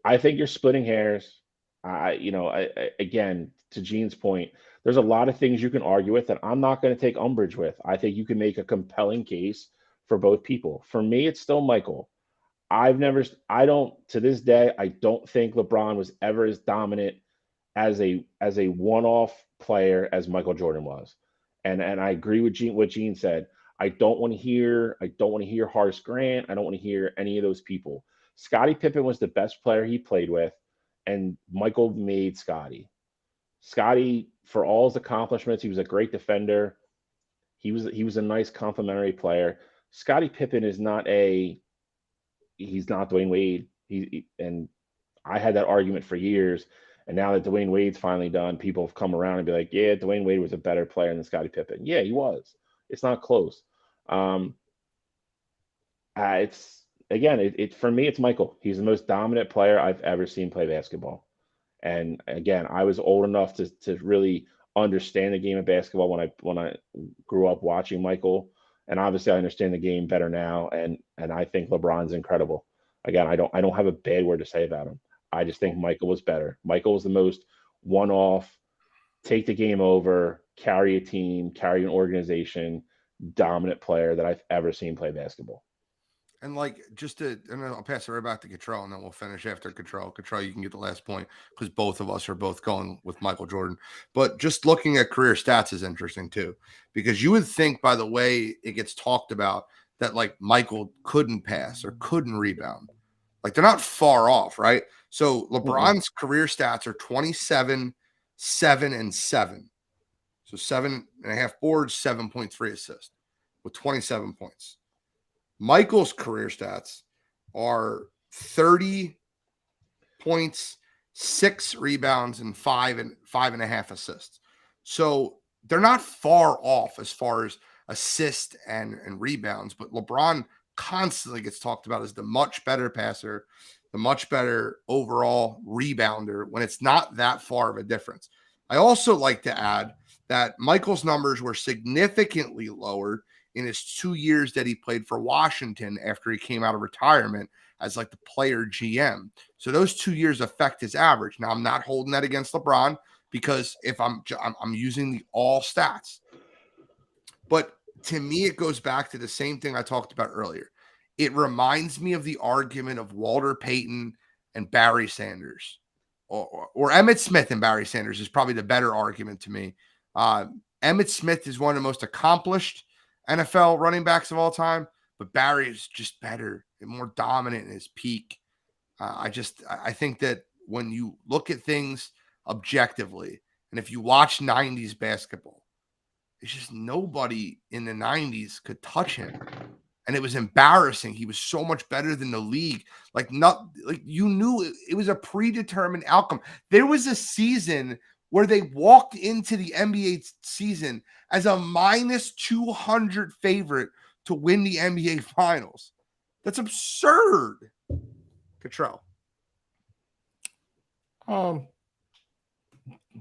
I think you're splitting hairs. Again, to Gene's point, there's a lot of things you can argue with that I'm not going to take umbrage with. I think you can make a compelling case for both people. For me, it's still Michael. To this day, I don't think LeBron was ever as dominant as a one-off player as Michael Jordan was. And I agree with what Gene said. I don't want to hear Horace Grant. I don't want to hear any of those people. Scottie Pippen was the best player he played with, and Michael made Scottie. Scottie, for all his accomplishments, he was a great defender. He was a nice complementary player. Scottie Pippen is not he's not Dwayne Wade. And I had that argument for years. And now that Dwayne Wade's finally done, people have come around and be like, yeah, Dwayne Wade was a better player than Scottie Pippen. Yeah, he was. It's not close. For me, it's Michael. He's the most dominant player I've ever seen play basketball. And again, I was old enough to really understand the game of basketball when I grew up watching Michael. And obviously I understand the game better now. And I think LeBron's incredible. Again, I don't have a bad word to say about him. I just think Michael was better. Michael was the most one-off, take the game over, carry a team, carry an organization, dominant player that I've ever seen play basketball. And and I'll pass it right back to Cottrell, and then we'll finish after Cottrell. Cottrell, you can get the last point because both of us are both going with Michael Jordan. But just looking at career stats is interesting too, because you would think by the way it gets talked about that Michael couldn't pass or couldn't rebound. They're not far off, right? So LeBron's career stats are 27, 7, and 7. So 7.5 boards, 7.3 assists with 27 points. Michael's career stats are 30 points, 6 rebounds, and 5.5 assists. So they're not far off as far as assists and rebounds, but LeBron constantly gets talked about as the much better passer, the much better overall rebounder when it's not that far of a difference. I also like to add that Michael's numbers were significantly lowered in his 2 years that he played for Washington after he came out of retirement as the player GM. So those 2 years affect his average. Now I'm not holding that against LeBron because if I'm using the all stats, but to me, it goes back to the same thing I talked about earlier. It reminds me of the argument of Walter Payton and Barry Sanders, or Emmitt Smith and Barry Sanders is probably the better argument to me. Emmitt Smith is one of the most accomplished NFL running backs of all time, but Barry is just better and more dominant in his peak. I think that when you look at things objectively, and if you watch 90s basketball, it's just nobody in the 90s could touch him. And it was embarrassing. He was so much better than the league. You knew it was a predetermined outcome. There was a season where they walked into the NBA season as a minus 200 favorite to win the NBA Finals. That's absurd. Cottrell.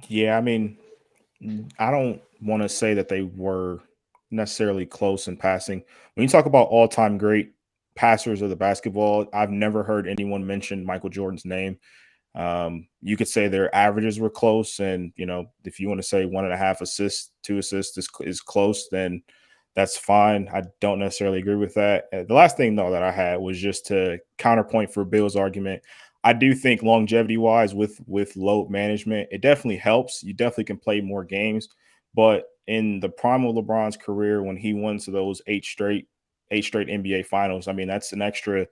Yeah, I mean, I don't want to say that they were necessarily close in passing. When you talk about all-time great passers of the basketball, I've never heard anyone mention Michael Jordan's name. You could say their averages were close, and if you want to say 1.5 assists, 2 assists is close, then that's fine. I don't necessarily agree with that. The last thing though that I had was just to counterpoint for Bill's argument. I do think longevity-wise with load management, it definitely helps. You definitely can play more games, but in the prime of LeBron's career, when he won to those 8 straight NBA Finals, I mean that's an extra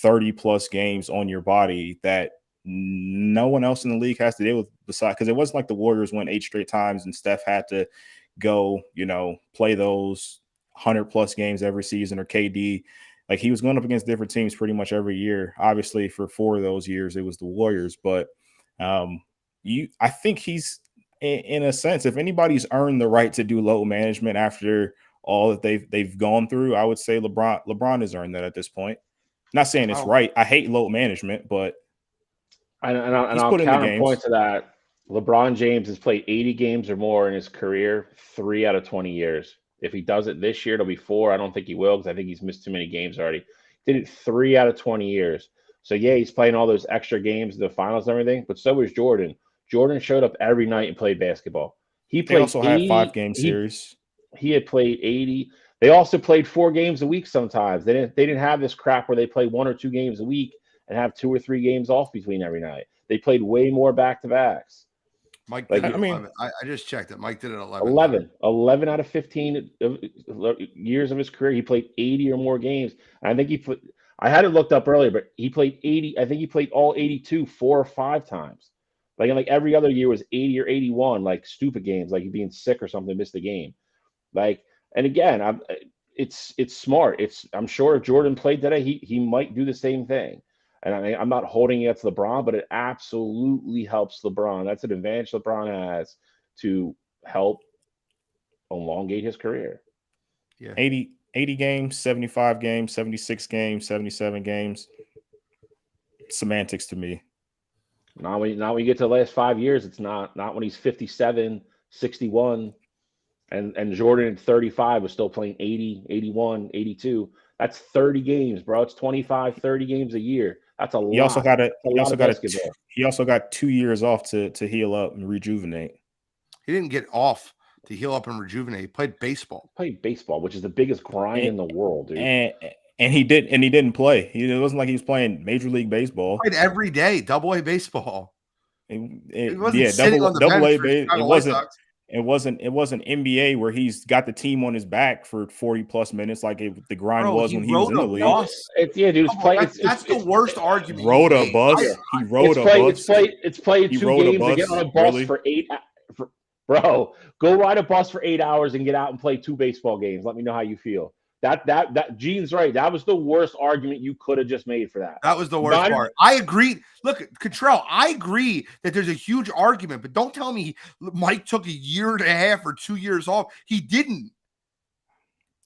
30+ games on your body that no one else in the league has to deal with besides, because it wasn't like the Warriors won 8 straight times and Steph had to go, play those 100+ games every season, or KD. He was going up against different teams pretty much every year. Obviously, for 4 of those years, it was the Warriors. But I think he's, in a sense, if anybody's earned the right to do load management after all that they've gone through, I would say LeBron has earned that at this point. Not saying it's right. I hate load management, but I'll counterpoint to that. LeBron James has played 80 games or more in his career 3 out of 20 years. If he does it this year, it'll be 4. I don't think he will because I think he's missed too many games already. Did it 3 out of 20 years. So, yeah, he's playing all those extra games in the finals and everything, but so was Jordan. Jordan showed up every night and played basketball. They also had 5-game series. He had played 80. They also played 4 games a week sometimes. They didn't have this crap where they play 1 or 2 games a week and have 2 or 3 games off between every night. They played way more back-to-backs. Mike did I just checked it. Mike did it 11 out of 15 years of his career. He played 80 or more games. And I think I had it looked up earlier, but he played 80. I think he played all 82 4 or 5 times. Every other year was 80 or 81, stupid games, like being sick or something, missed a game. And again, it's smart. I'm sure if Jordan played today, he might do the same thing. And I'm not holding it to LeBron, but it absolutely helps LeBron. That's an advantage LeBron has to help elongate his career. Yeah. 80 games, 75 games, 76 games, 77 games. Semantics to me. Now when you get to the last 5 years, it's not when he's 57, 61, and Jordan at 35 was still playing 80, 81, 82. That's 30 games, bro. It's 25, 30 games a year. That's a lot. He also got 2 years off to heal up and rejuvenate. He didn't get off to heal up and rejuvenate. He played baseball. Which is the biggest grind in the world, dude. And he didn't play. It wasn't like he was playing Major League Baseball. Played every day, Double-A baseball. He wasn't Yeah, sitting on the double bench A. for It Chicago White wasn't. Sox. It wasn't NBA where he's got the team on his back for 40+ minutes like the grind was when he was in the league. That's the worst argument. Rode a bus. He rode a bus. It's played 2 games and get on a bus for 8. Bro, go ride a bus for 8 hours and get out and play 2 baseball games. Let me know how you feel. That Gene's right. That was the worst argument you could have just made for that. That was the worst part. I agree. Look, Cottrell, I agree that there's a huge argument, but don't tell me Mike took a year and a half or 2 years off. He didn't.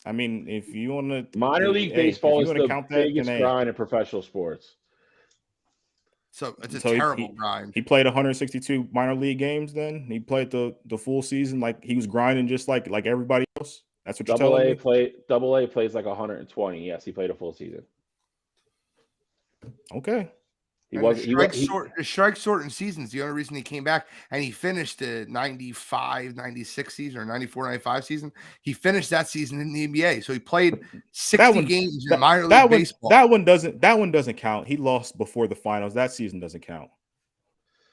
I mean, if you want to, minor league baseball is the biggest grind in professional sports. So it's a terrible grind. He played 162 minor league games. Then he played the full season, like he was grinding just like everybody else. That's what you're telling me. Double-A plays like 120. Yes, he played a full season. Okay. Strike short in seasons. The only reason he came back, and he finished the 95, 96 season or 94, 95 season. He finished that season in the NBA. So he played 60 games in minor league baseball. That one doesn't count. He lost before the finals. That season doesn't count.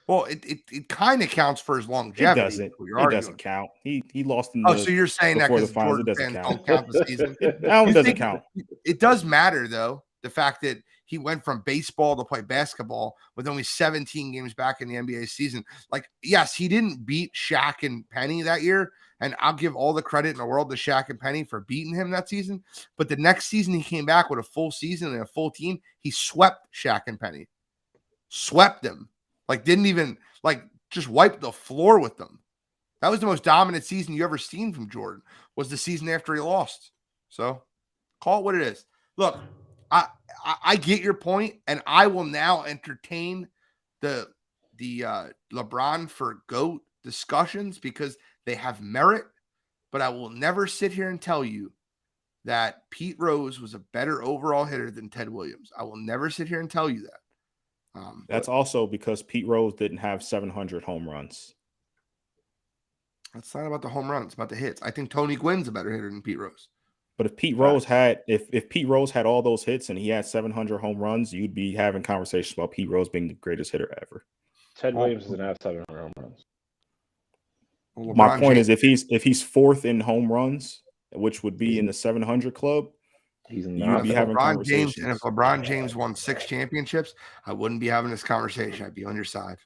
Well, it kind of counts for his longevity. It doesn't count. He lost in so you're saying that because Jordan fans don't count the season? That one doesn't count. It does matter, though, the fact that he went from baseball to play basketball with only 17 games back in the NBA season. Like, yes, he didn't beat Shaq and Penny that year, and I'll give all the credit in the world to Shaq and Penny for beating him that season. But the next season, he came back with a full season and a full team. He swept Shaq and Penny. Swept them. Like, didn't even, just wipe the floor with them. That was the most dominant season you ever seen from Jordan, was the season after he lost. So, call it what it is. Look, I get your point, and I will now entertain the LeBron for GOAT discussions because they have merit, but I will never sit here and tell you that Pete Rose was a better overall hitter than Ted Williams. I will never sit here and tell you that. That's also because Pete Rose didn't have 700 home runs. That's not about the home runs, it's about the hits. I think Tony Gwynn's a better hitter than Pete Rose. But if Pete Rose had all those hits and he had 700 home runs, you'd be having conversations about Pete Rose being the greatest hitter ever. Ted Williams doesn't have 700 home runs. Well, my point is, if he's fourth in home runs, which would be in the 700 club, he's not. You'd be having conversations. And if LeBron James won 6 championships, I wouldn't be having this conversation. I'd be on your side.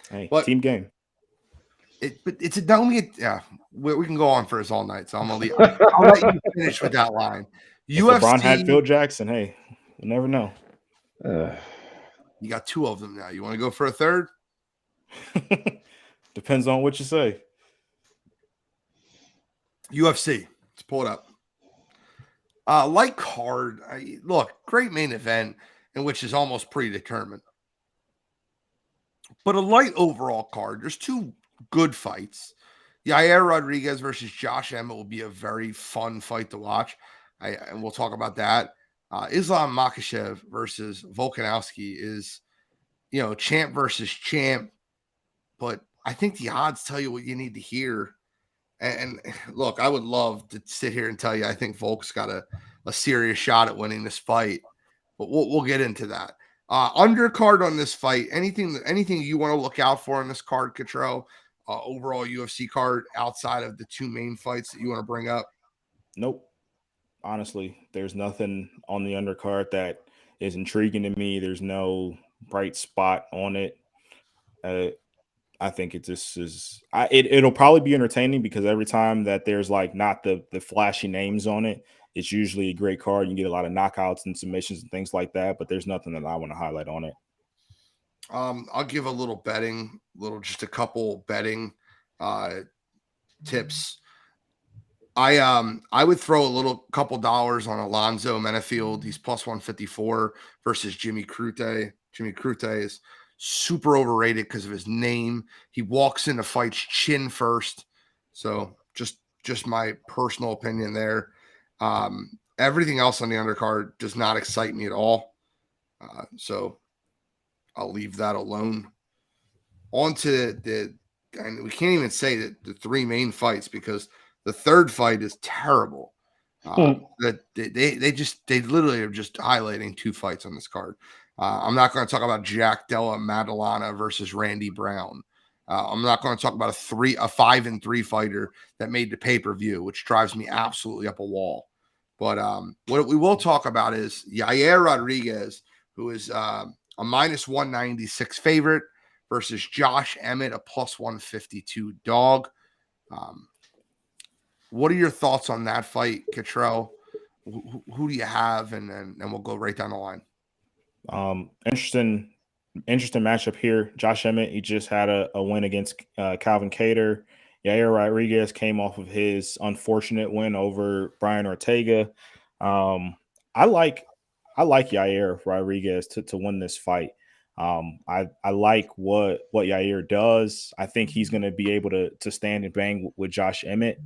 Hey, team game. But it's a don't get. Yeah, we can go on for us all night. So I'm gonna leave. I'll let you finish with that line. If LeBron had Phil Jackson. Hey, you never know. You got 2 of them now. You want to go for a third? Depends on what you say. UFC. Let's pull it up. Light card. Look, great main event in which is almost predetermined. But a light overall card. There's 2 good fights. Yair Rodriguez versus Josh Emmett will be a very fun fight to watch. And we'll talk about that. Islam Makhachev versus Volkanovski is, champ versus champ. But I think the odds tell you what you need to hear. And look, I would love to sit here and tell you I think Volk's got a serious shot at winning this fight. But we'll get into that. Undercard on this fight, anything you want to look out for on this card, Cottrell? Overall UFC card outside of the 2 main fights that you want to bring up? Nope. Honestly, there's nothing on the undercard that is intriguing to me. There's no bright spot on it. I think it just is. It'll probably be entertaining because every time that there's not the flashy names on it, it's usually a great card. You get a lot of knockouts and submissions and things like that, but there's nothing that I want to highlight on it. I'll give just a couple betting tips. I would throw a couple dollars on Alonzo Menafield. He's plus 154 versus Jimmy Crute. Jimmy Crute is super overrated because of his name. He walks into fights chin first. So just my personal opinion there. Everything else on the undercard does not excite me at all. So I'll leave that alone. On to and we can't even say that the 3 main fights because the third fight is terrible. That they literally are just highlighting 2 fights on this card. I'm not going to talk about Jack Della Maddalena versus Randy Brown. I'm not going to talk about a 5-3 fighter that made the pay-per-view, which drives me absolutely up a wall. But what we will talk about is Yair Rodriguez, who is a -196 favorite, versus Josh Emmett, a +152 dog. What are your thoughts on that fight, Cottrell? Who do you have? And we'll go right down the line. Interesting matchup here. Josh Emmett, he just had a win against Calvin Kattar. Yair Rodriguez came off of his unfortunate win over Brian Ortega. I like Yair Rodriguez to win this fight. I like what Yair does. I think he's going to be able to stand and bang with Josh Emmett.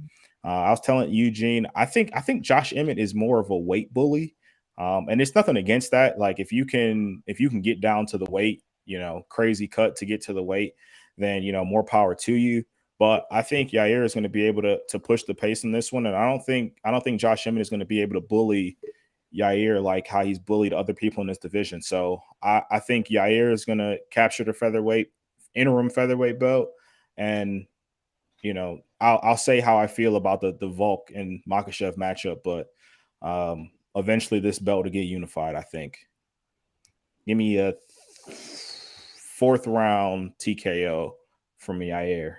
I was telling Eugene, I think Josh Emmett is more of a weight bully. And it's nothing against that. Like if you can get down to the weight, crazy cut to get to the weight, then more power to you. But I think Yair is going to be able to push the pace in this one, and I don't think Josh Emmett is going to be able to bully Yair like how he's bullied other people in this division. So I think Yair is going to capture the interim featherweight belt, and I'll say how I feel about the Volk and Makhachev matchup, but eventually this belt will get unified, I think. Give me a 4th round TKO from Yair.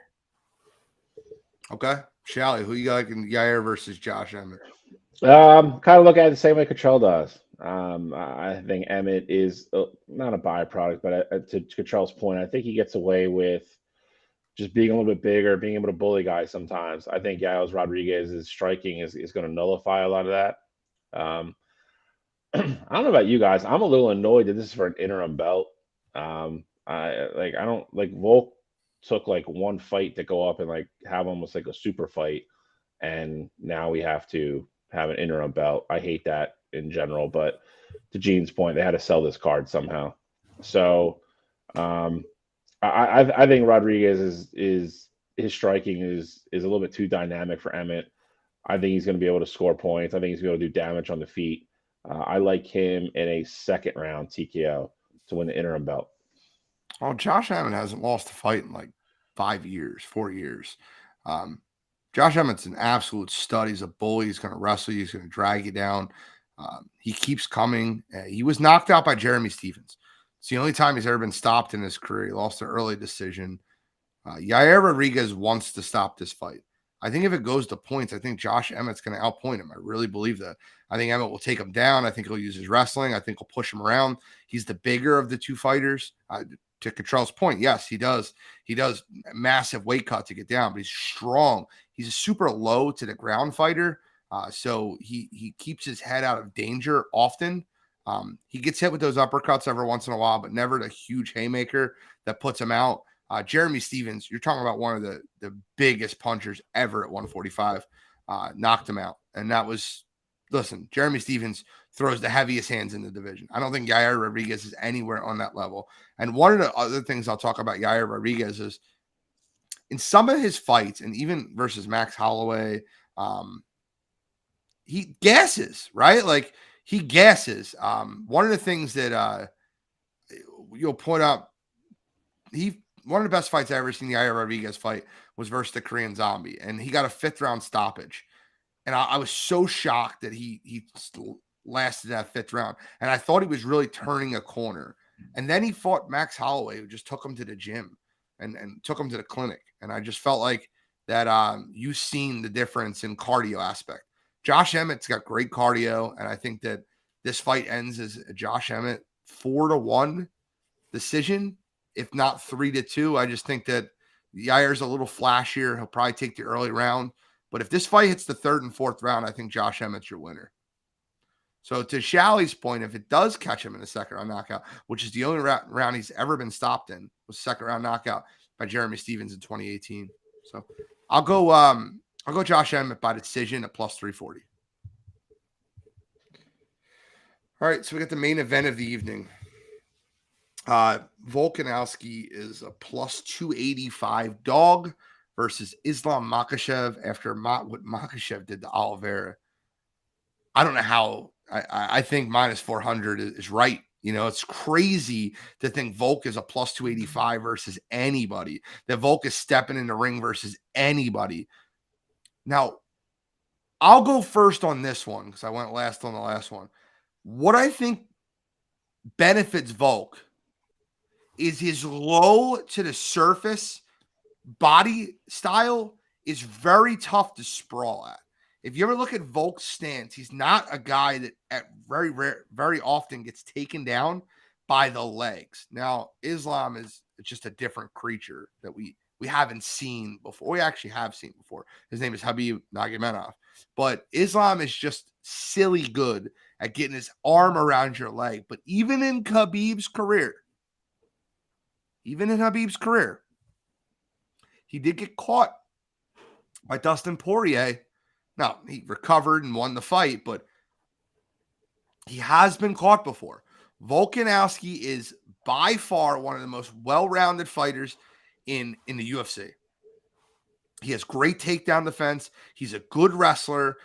Okay. Shally, who you got in Yair versus Josh Emmett? Kind of look at it the same way Cottrell does. I think Emmett is not a byproduct, but to Cottrell's point, I think he gets away with just being a little bit bigger, being able to bully guys sometimes. I think Yair Rodriguez's striking is going to nullify a lot of that. I don't know about you guys. I'm a little annoyed that this is for an interim belt. Volk took like one fight to go up and like have almost like a super fight, and now we have to have an interim belt. I hate that in general, but to Gene's point, they had to sell this card somehow. So I think Rodriguez is his striking is a little bit too dynamic for Emmett. I think he's going to be able to score points. I think he's going to do damage on the feet. I like him in a 2nd round TKO to win the interim belt. Oh, Josh Emmett hasn't lost a fight in like 4 years. Josh Emmett's an absolute stud. He's a bully. He's going to wrestle you. He's going to drag you down. He keeps coming. He was knocked out by Jeremy Stephens. It's the only time he's ever been stopped in his career. He lost an early decision. Yair Rodriguez wants to stop this fight. I think if it goes to points, I think Josh Emmett's going to outpoint him. I really believe that. I think Emmett will take him down. I think he'll use his wrestling. I think he'll push him around. He's the bigger of the 2 fighters. To Cottrell's point, yes, he does. He does massive weight cut to get down, but he's strong. He's a super low to the ground fighter. So he keeps his head out of danger often. He gets hit with those uppercuts every once in a while, but never the huge haymaker that puts him out. Jeremy Stephens, you're talking about one of the biggest punchers ever at 145, knocked him out. And that was, listen, Jeremy Stephens throws the heaviest hands in the division. I don't think Yair Rodriguez is anywhere on that level. And one of the other things I'll talk about Yair Rodriguez is in some of his fights, and even versus Max Holloway, he gasses, right? Like he gasses. One of the things that you'll point out, one of the best fights I ever seen the Yair Rodriguez fight was versus the Korean Zombie, and he got a 5th round stoppage. And I was so shocked that he lasted that 5th round. And I thought he was really turning a corner. And then he fought Max Holloway, who just took him to the gym and took him to the clinic. And I just felt like that you've seen the difference in cardio aspect. Josh Emmett's got great cardio, and I think that this fight ends as a Josh Emmett 4-1 decision, if not 3-2. I just think that Yair's a little flashier. He'll probably take the early round. But if this fight hits the 3rd and 4th round, I think Josh Emmett's your winner. So to Shally's point, if it does catch him in a 2nd round knockout, which is the only round he's ever been stopped in, was 2nd round knockout by Jeremy Stephens in 2018. So I'll go Josh Emmett by decision at +340. All right, so we got the main event of the evening. Volkanovski is a +285 dog versus Islam Makhachev after what Makhachev did to Oliveira. I don't know how. I think minus 400 is right. You know, it's crazy to think Volk is a plus 285 versus anybody. That Volk is stepping in the ring versus anybody. Now, I'll go first on this one because I went last on the last one. What I think benefits Volk is his low to the surface body style is very tough to sprawl at. If you ever look at Volk's stance, he's not a guy that very often gets taken down by the legs. Now, Islam is just a different creature that we haven't seen before. We actually have seen before. His name is Habib Nurmagomedov. But Islam is just silly good at getting his arm around your leg. But even in Habib's career, he did get caught by Dustin Poirier. Now, he recovered and won the fight, but he has been caught before. Volkanovski is by far one of the most well-rounded fighters in the UFC. He has great takedown defense. He's a good wrestler.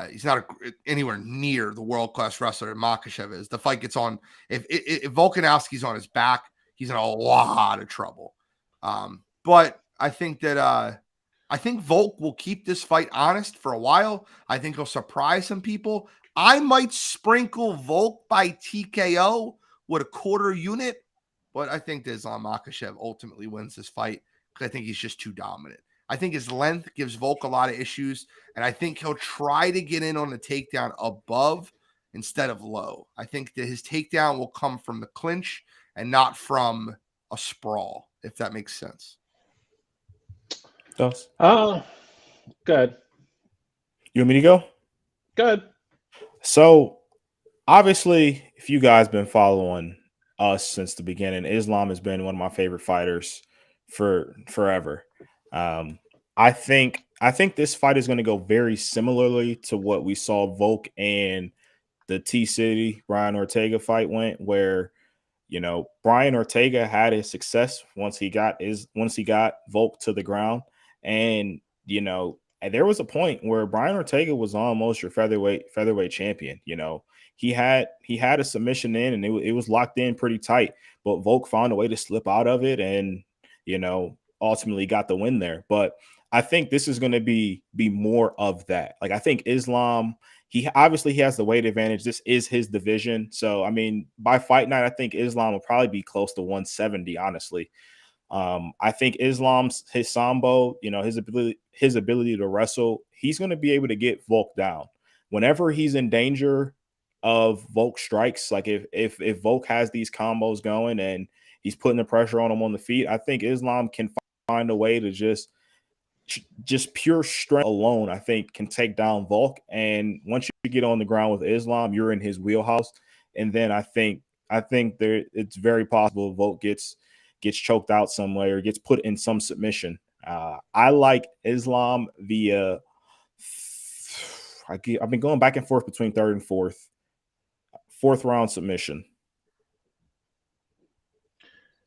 He's not anywhere near the world-class wrestler that Makhachev is. The fight gets on. If Volkanovski's on his back, he's in a lot of trouble. But I think that Volk will keep this fight honest for a while. I think he'll surprise some people. I might sprinkle Volk by TKO with a quarter unit, but I think that Islam Makhachev ultimately wins this fight because I think he's just too dominant. I think his length gives Volk a lot of issues, and I think he'll try to get in on the takedown above instead of low. I think that his takedown will come from the clinch and not from a sprawl, if that makes sense. Does? Good. You want me to go? Good. So, obviously, if you guys been following us since the beginning, Islam has been one of my favorite fighters for forever. I think this fight is going to go very similarly to what we saw Volk and the T-City Brian Ortega fight went, where Brian Ortega had his success once he got Volk to the ground, and there was a point where Brian Ortega was almost your featherweight champion. He had a submission in, and it was locked in pretty tight, but Volk found a way to slip out of it, and ultimately got the win there. But I think this is going to be more of that. Like, I think Islam, he has the weight advantage. This is his division. So, I mean, by fight night, I think Islam will probably be close to 170, honestly. I think his sambo, his ability to wrestle, he's going to be able to get Volk down. Whenever he's in danger of Volk strikes, like if Volk has these combos going and he's putting the pressure on him on the feet, I think Islam can find a way to just pure strength alone, I think, can take down Volk. And once you get on the ground with Islam, you're in his wheelhouse. And then I think it's very possible Volk gets choked out some way or gets put in some submission. I like Islam via I've been going back and forth between third and fourth round submission.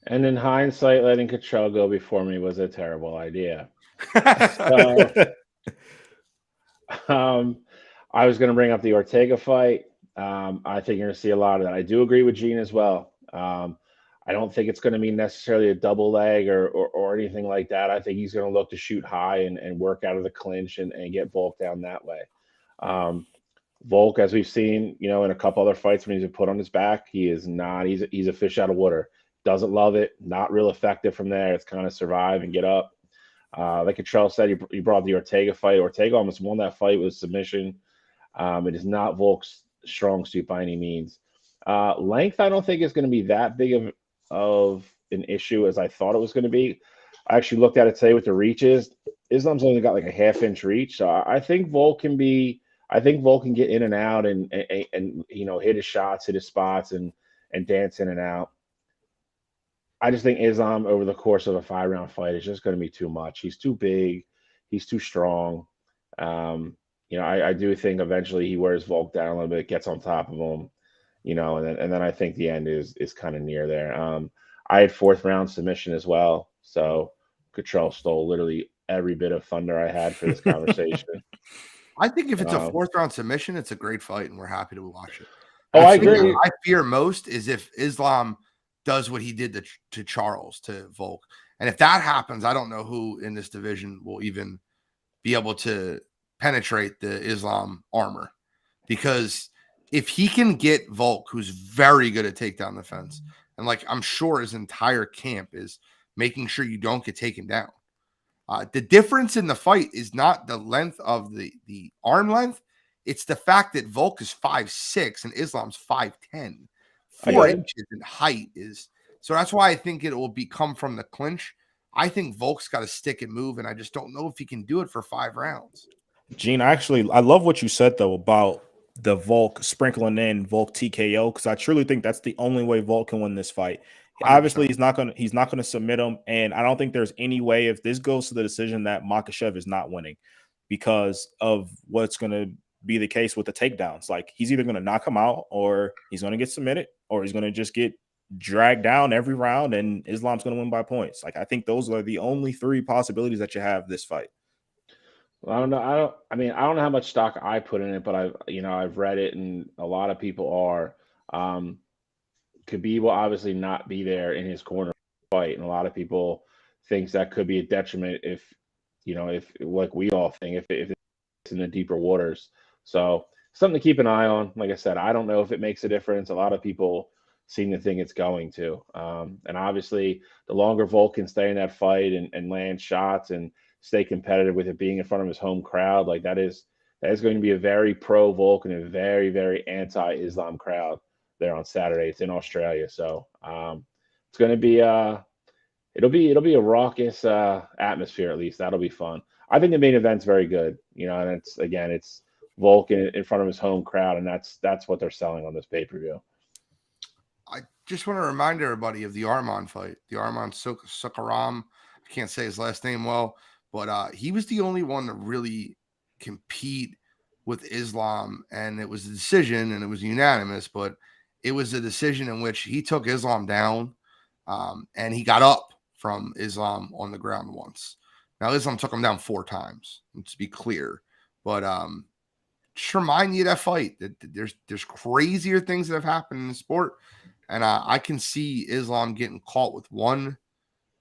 And in hindsight, letting Cachal go before me was a terrible idea. I was going to bring up the Ortega fight. I think you're going to see a lot of that. I do agree with Gene as well. I don't think it's going to be necessarily a double leg or anything like that. I think he's going to look to shoot high and work out of the clinch and get Volk down that way. Volk, as we've seen, in a couple other fights when he's been put on his back, he's a fish out of water. Doesn't love it. Not real effective from there. It's kind of survive and get up. Like Cottrell said, he brought the Ortega fight. Ortega almost won that fight with submission. It is not Volk's strong suit by any means. Length, I don't think is going to be that big of an issue as I thought it was going to be. I actually looked at it today with the reaches. Islam's only got like a half-inch reach, so I think Volk can get in and out and hit his shots, hit his spots, and dance in and out. I just think Islam over the course of a 5-round fight is just going to be too much. He's too big. He's too strong. I do think eventually he wears Volk down a little bit, gets on top of him, and then I think the end is kind of near there. I had 4th round submission as well, so Cottrell stole literally every bit of thunder I had for this conversation. I think if it's a 4th round submission, it's a great fight, and we're happy to watch it. I agree. I fear most is if Islam does what he did to Charles, to Volk. And if that happens, I don't know who in this division will even be able to penetrate the Islam armor. Because if he can get Volk, who's very good at takedown defense, and like I'm sure his entire camp is making sure you don't get taken down. The difference in the fight is not the length of the arm length. It's the fact that Volk is 5'6" and Islam's 5'10". 4 inches in height is so that's why I think it will come from the clinch. I think Volk's got to stick and move, and I just don't know if he can do it for 5 rounds. Gene, I love what you said though about the Volk sprinkling in Volk TKO, because I truly think that's the only way Volk can win this fight. 100%. Obviously, he's not gonna submit him, and I don't think there's any way, if this goes to the decision, that Makhachev is not winning because of what's gonna be the case with the takedowns. Like, he's either gonna knock him out, or he's gonna get submitted, or he's gonna just get dragged down every round, and Islam's gonna win by points. Like, I think those are the only 3 possibilities that you have this fight. Well, I don't know. I don't know how much stock I put in it, but I've read it, and a lot of people are. Khabib will obviously not be there in his corner fight, and a lot of people thinks that could be a detriment if like we all think, if it's in the deeper waters. So something to keep an eye on. Like I said, I don't know if it makes a difference. A lot of people seem to think it's going to. And obviously, the longer Volk can stay in that fight and land shots and stay competitive with it being in front of his home crowd, like that is going to be a very pro Volk and a very, very anti-Islam crowd there on Saturday. It's in Australia, so it's going to be it'll be a raucous atmosphere. At least that'll be fun. I think the main event's very good, and it's Volk in front of his home crowd, and that's what they're selling on this pay-per-view. I just want to remind everybody of the Arman fight, the Arman Sukaram. I can't say his last name well, but he was the only one to really compete with Islam, and it was a decision, and it was unanimous, but it was a decision in which he took Islam down, and he got up from Islam on the ground once. Now, Islam took him down 4 times, to be clear. But just remind you of that fight. That there's crazier things that have happened in the sport, and I can see Islam getting caught with one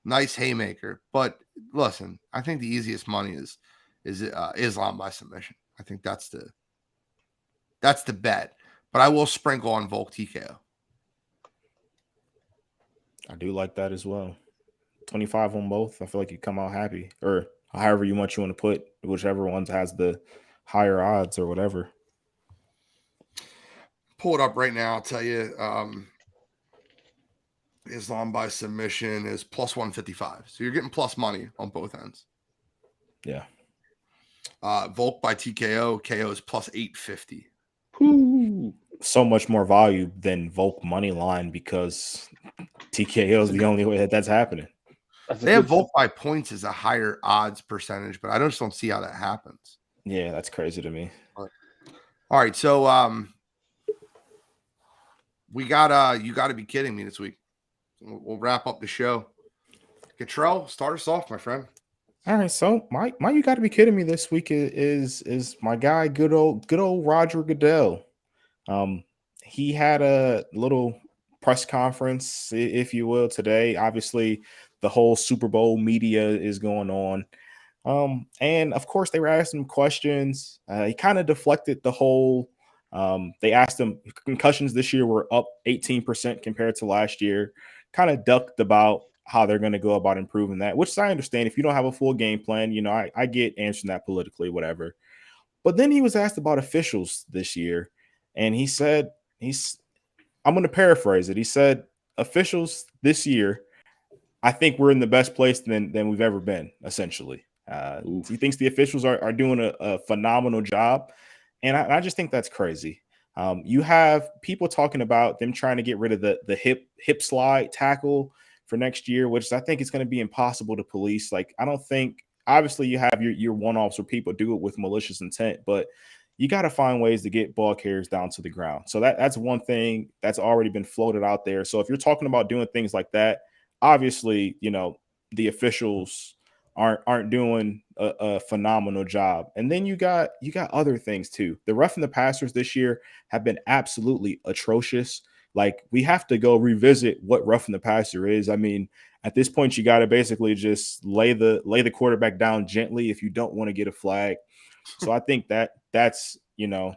nice haymaker. But listen, I think the easiest money is Islam by submission. I think that's the bet. But I will sprinkle on Volk TKO. I do like that as well. 25 on both. I feel like you come out happy, or however you want to put, whichever ones has the higher odds or whatever. Pull it up right now. I'll tell you. Islam by submission is plus 155. So you're getting plus money on both ends. Yeah. Volk by TKO. KO is plus 850. Ooh. So much more value than Volk money line, because TKO is the only way that's happening. They have Volk by points as a higher odds percentage, but I just don't see how that happens. Yeah, that's crazy to me. All right, so we got you got to be kidding me this week. We'll wrap up the show. Gatrell, start us off, my friend. All right, so my you got to be kidding me this week is my guy, good old Roger Goodell. He had a little press conference, if you will, today. Obviously, the whole Super Bowl media is going on. And of course, they were asking him questions. He kind of deflected the whole. They asked him, concussions this year were up 18% compared to last year. Kind of ducked about how they're going to go about improving that, which I understand. If you don't have a full game plan, I get answering that politically, whatever. But then he was asked about officials this year, and he said, I'm going to paraphrase it. He said, officials this year, I think we're in the best place than we've ever been, essentially. He thinks the officials are doing a phenomenal job. And I just think that's crazy. You have people talking about them trying to get rid of the hip slide tackle for next year, which I think is going to be impossible to police. Like, I don't think, obviously you have your one-offs where people do it with malicious intent, but you got to find ways to get ball carriers down to the ground. So that's one thing that's already been floated out there. So if you're talking about doing things like that, obviously, the officials aren't doing a phenomenal job. And then you got other things too. The roughing the passers this year have been absolutely atrocious. Like, we have to go revisit what roughing the passer is. I mean, at this point, you got to basically just lay the quarterback down gently if you don't want to get a flag. So I think that's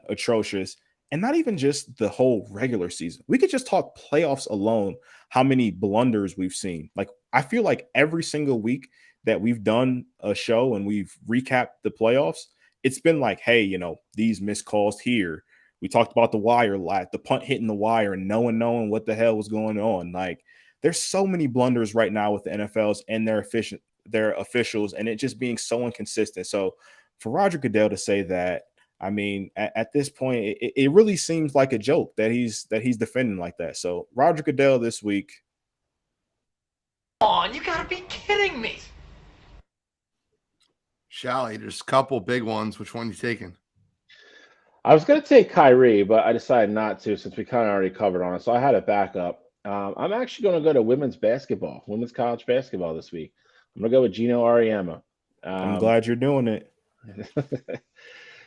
atrocious. And not even just the whole regular season. We could just talk playoffs alone, how many blunders we've seen. Like, I feel like every single week that we've done a show and we've recapped the playoffs, it's been like, hey, these missed calls here. We talked about the wire lot, the punt hitting the wire and no one knowing what the hell was going on. Like, there's so many blunders right now with the NFLs and their officials, and it just being so inconsistent. So for Roger Goodell to say that, I mean, at this point, it really seems like a joke that he's defending like that. So Roger Goodell this week. Come on, you gotta be kidding me. Shally, there's a couple big ones. Which one are you taking? I was going to take Kyrie, but I decided not to since we kind of already covered on it. So I had it back up. I'm actually going to go to women's college basketball this week. I'm going to go with Gino Auriemma. I'm glad you're doing it.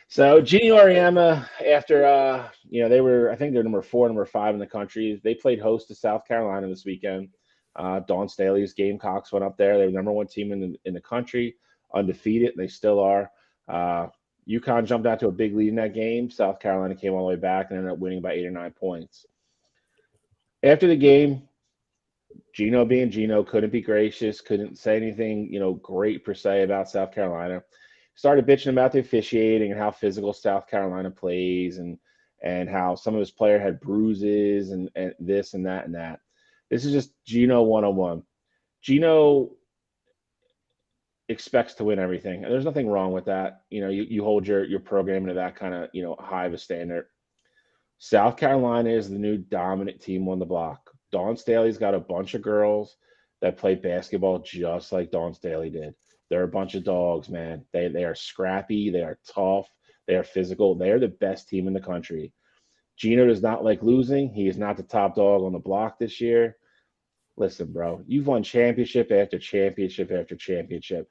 So Gino Auriemma, after I think they're number 4, number 5 in the country. They played host to South Carolina this weekend. Dawn Staley's Gamecocks went up there. They were the number 1 team in the country, undefeated. They still are. UConn jumped out to a big lead in that game. South Carolina came all the way back and ended up winning by 8 or 9 points. After the game, Gino being Gino couldn't be gracious, couldn't say anything, great per se about South Carolina. Started bitching about the officiating and how physical South Carolina plays and how some of his players had bruises and this and that and that. This is just Gino 101. Gino expects to win everything. And there's nothing wrong with that. You hold your program to that kind of, high of a standard. South Carolina is the new dominant team on the block. Dawn Staley's got a bunch of girls that play basketball just like Dawn Staley did. They're a bunch of dogs, man. They are scrappy. They are tough. They are physical. They are the best team in the country. Gino does not like losing. He is not the top dog on the block this year. Listen, bro, you've won championship after championship after championship.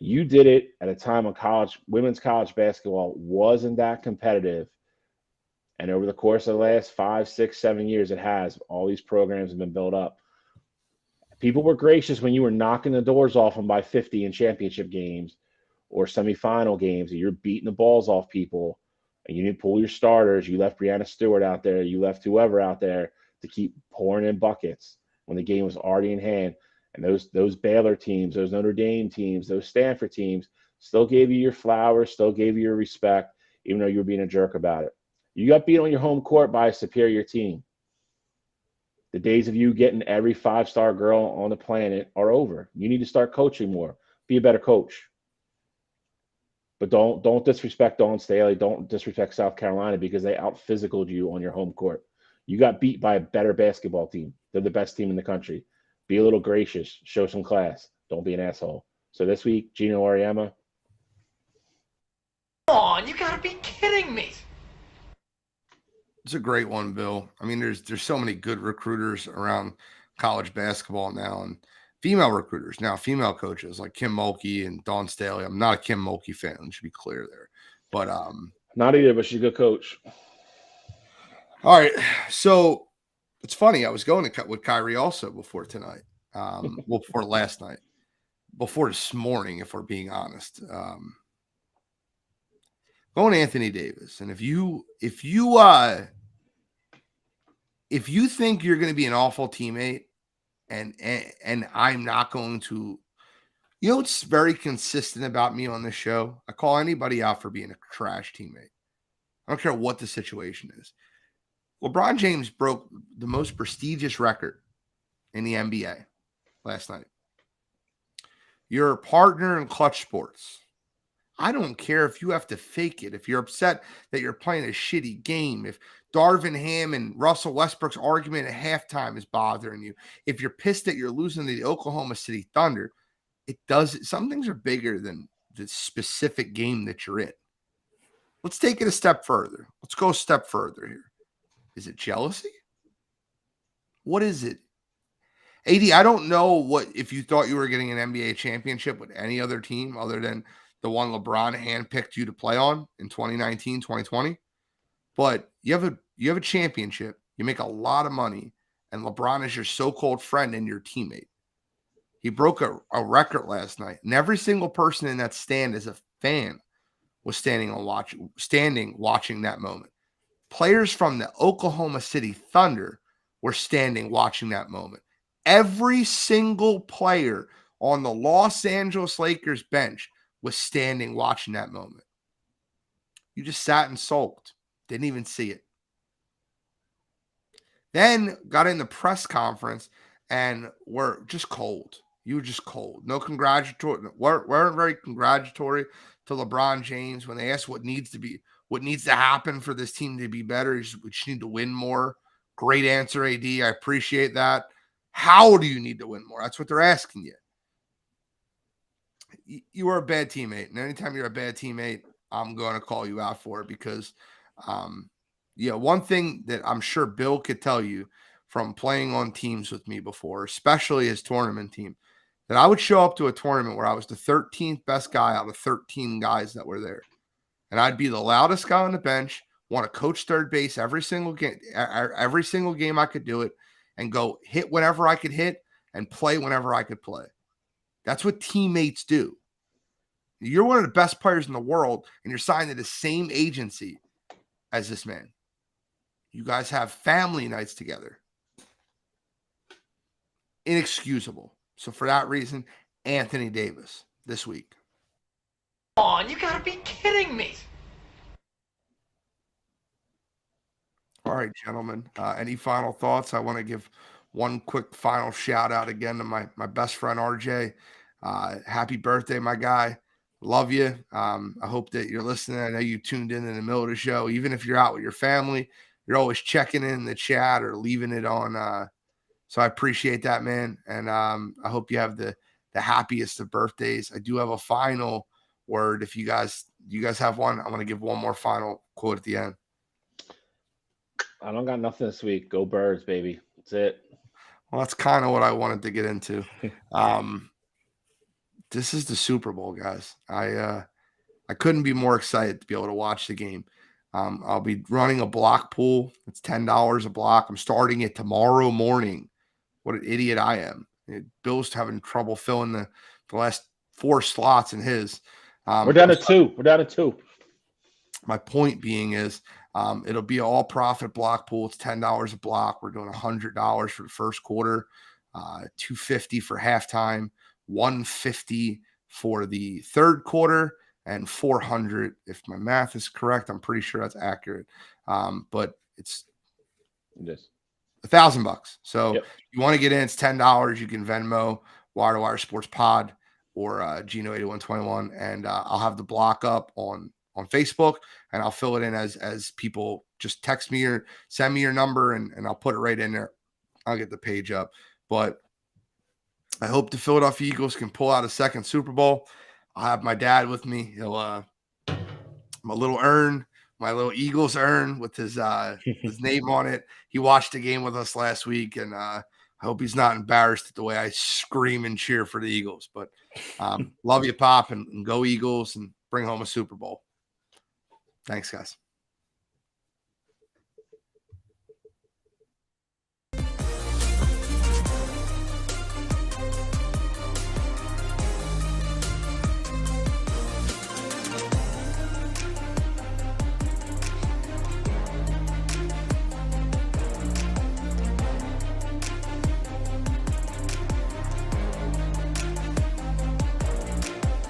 You did it at a time when women's college basketball wasn't that competitive. And over the course of the last 5, 6, 7 years, it has. All these programs have been built up. People were gracious when you were knocking the doors off them by 50 in championship games or semifinal games, and you're beating the balls off people, and you didn't pull your starters. You left Brianna Stewart out there. You left whoever out there to keep pouring in buckets when the game was already in hand. And those Baylor teams, those Notre Dame teams, those Stanford teams still gave you your flowers, still gave you your respect, even though you were being a jerk about it. You got beat on your home court by a superior team. The days of you getting every 5-star girl on the planet are over. You need to start coaching more. Be a better coach. But don't disrespect Dawn Staley. Don't disrespect South Carolina because they out-physicaled you on your home court. You got beat by a better basketball team. They're the best team in the country. Be a little gracious. Show some class. Don't be an asshole. So this week, Gino Auriemma. Come on, you gotta be kidding me. It's a great one, Bill. I mean, there's so many good recruiters around college basketball now, and female recruiters now, female coaches like Kim Mulkey and Dawn Staley. I'm not a Kim Mulkey fan. It should be clear there, but not either. But she's a good coach. All right, so it's funny. I was going to cut with Kyrie also before tonight. Well, before last night, before this morning, if we're being honest. Going to Anthony Davis, and if you think you're going to be an awful teammate, and I'm not going to, what's very consistent about me on this show? I call anybody out for being a trash teammate. I don't care what the situation is. LeBron James broke the most prestigious record in the NBA last night. You're a partner in Clutch Sports. I don't care if you have to fake it. If you're upset that you're playing a shitty game, if Darvin Ham and Russell Westbrook's argument at halftime is bothering you, if you're pissed that you're losing to the Oklahoma City Thunder, some things are bigger than the specific game that you're in. Let's take it a step further. Let's go a step further here. Is it jealousy? What is it? AD, I don't know if you thought you were getting an NBA championship with any other team other than the one LeBron handpicked you to play on in 2019, 2020. But you have a championship. You make a lot of money, and LeBron is your so-called friend and your teammate. He broke a record last night, and every single person in that stand as a fan was standing watching that moment. Players from the Oklahoma City Thunder were standing watching that moment. Every single player on the Los Angeles Lakers bench was standing watching that moment. You just sat and sulked. Didn't even see it. Then got in the press conference and were just cold. You were just cold. No congratulatory. Weren't very congratulatory to LeBron James when they asked what needs to happen for this team to be better. We just need to win more. Great answer, AD. I appreciate that. How do you need to win more? That's what they're asking you. You are a bad teammate, and anytime you're a bad teammate, I'm going to call you out for it because, one thing that I'm sure Bill could tell you from playing on teams with me before, especially his tournament team, that I would show up to a tournament where I was the 13th best guy out of 13 guys that were there. And I'd be the loudest guy on the bench, want to coach third base every single game I could do it, and go hit whenever I could hit and play whenever I could play. That's what teammates do. You're one of the best players in the world, and you're signed to the same agency as this man. You guys have family nights together. Inexcusable. So for that reason, Anthony Davis this week. Come on, you gotta be kidding me. All right, gentlemen. Any final thoughts? I want to give one quick final shout out again to my best friend, RJ. Happy birthday, my guy. Love you. I hope that you're listening. I know you tuned in the middle of the show. Even if you're out with your family, you're always checking in the chat or leaving it on. So I appreciate that, man. And I hope you have the happiest of birthdays. I do have a final word. If you guys have one, I'm going to give one more final quote at the end. I don't got nothing this week. Go Birds, baby. That's it. Well, that's kind of what I wanted to get into. This is the Super Bowl, guys. I couldn't be more excited to be able to watch the game. I'll be running a block pool. It's $10 a block. I'm starting it tomorrow morning. What an idiot I am. Bill's having trouble filling the last 4 slots in his. We're down to 2. We're down to 2. My point being is it'll be an all-profit block pool. It's $10 a block. We're doing $100 for the first quarter, $250 for halftime, $150 for the third quarter, and $400 if my math is correct. I'm pretty sure that's accurate. But it's $1,000. So you want to get in, it's $10. You can Venmo Wire to Wire Sports Pod or Gino8121, and I'll have the block up on Facebook, and I'll fill it in as people just text me or send me your number, and I'll put it right in there. I'll get the page up. But I hope the Philadelphia Eagles can pull out a second Super Bowl. I'll have my dad with me. He'll my little Eagles urn with his name on it. He watched the game with us last week, and I hope he's not embarrassed at the way I scream and cheer for the Eagles. But love you, Pop, and go Eagles, and bring home a Super Bowl. Thanks, guys.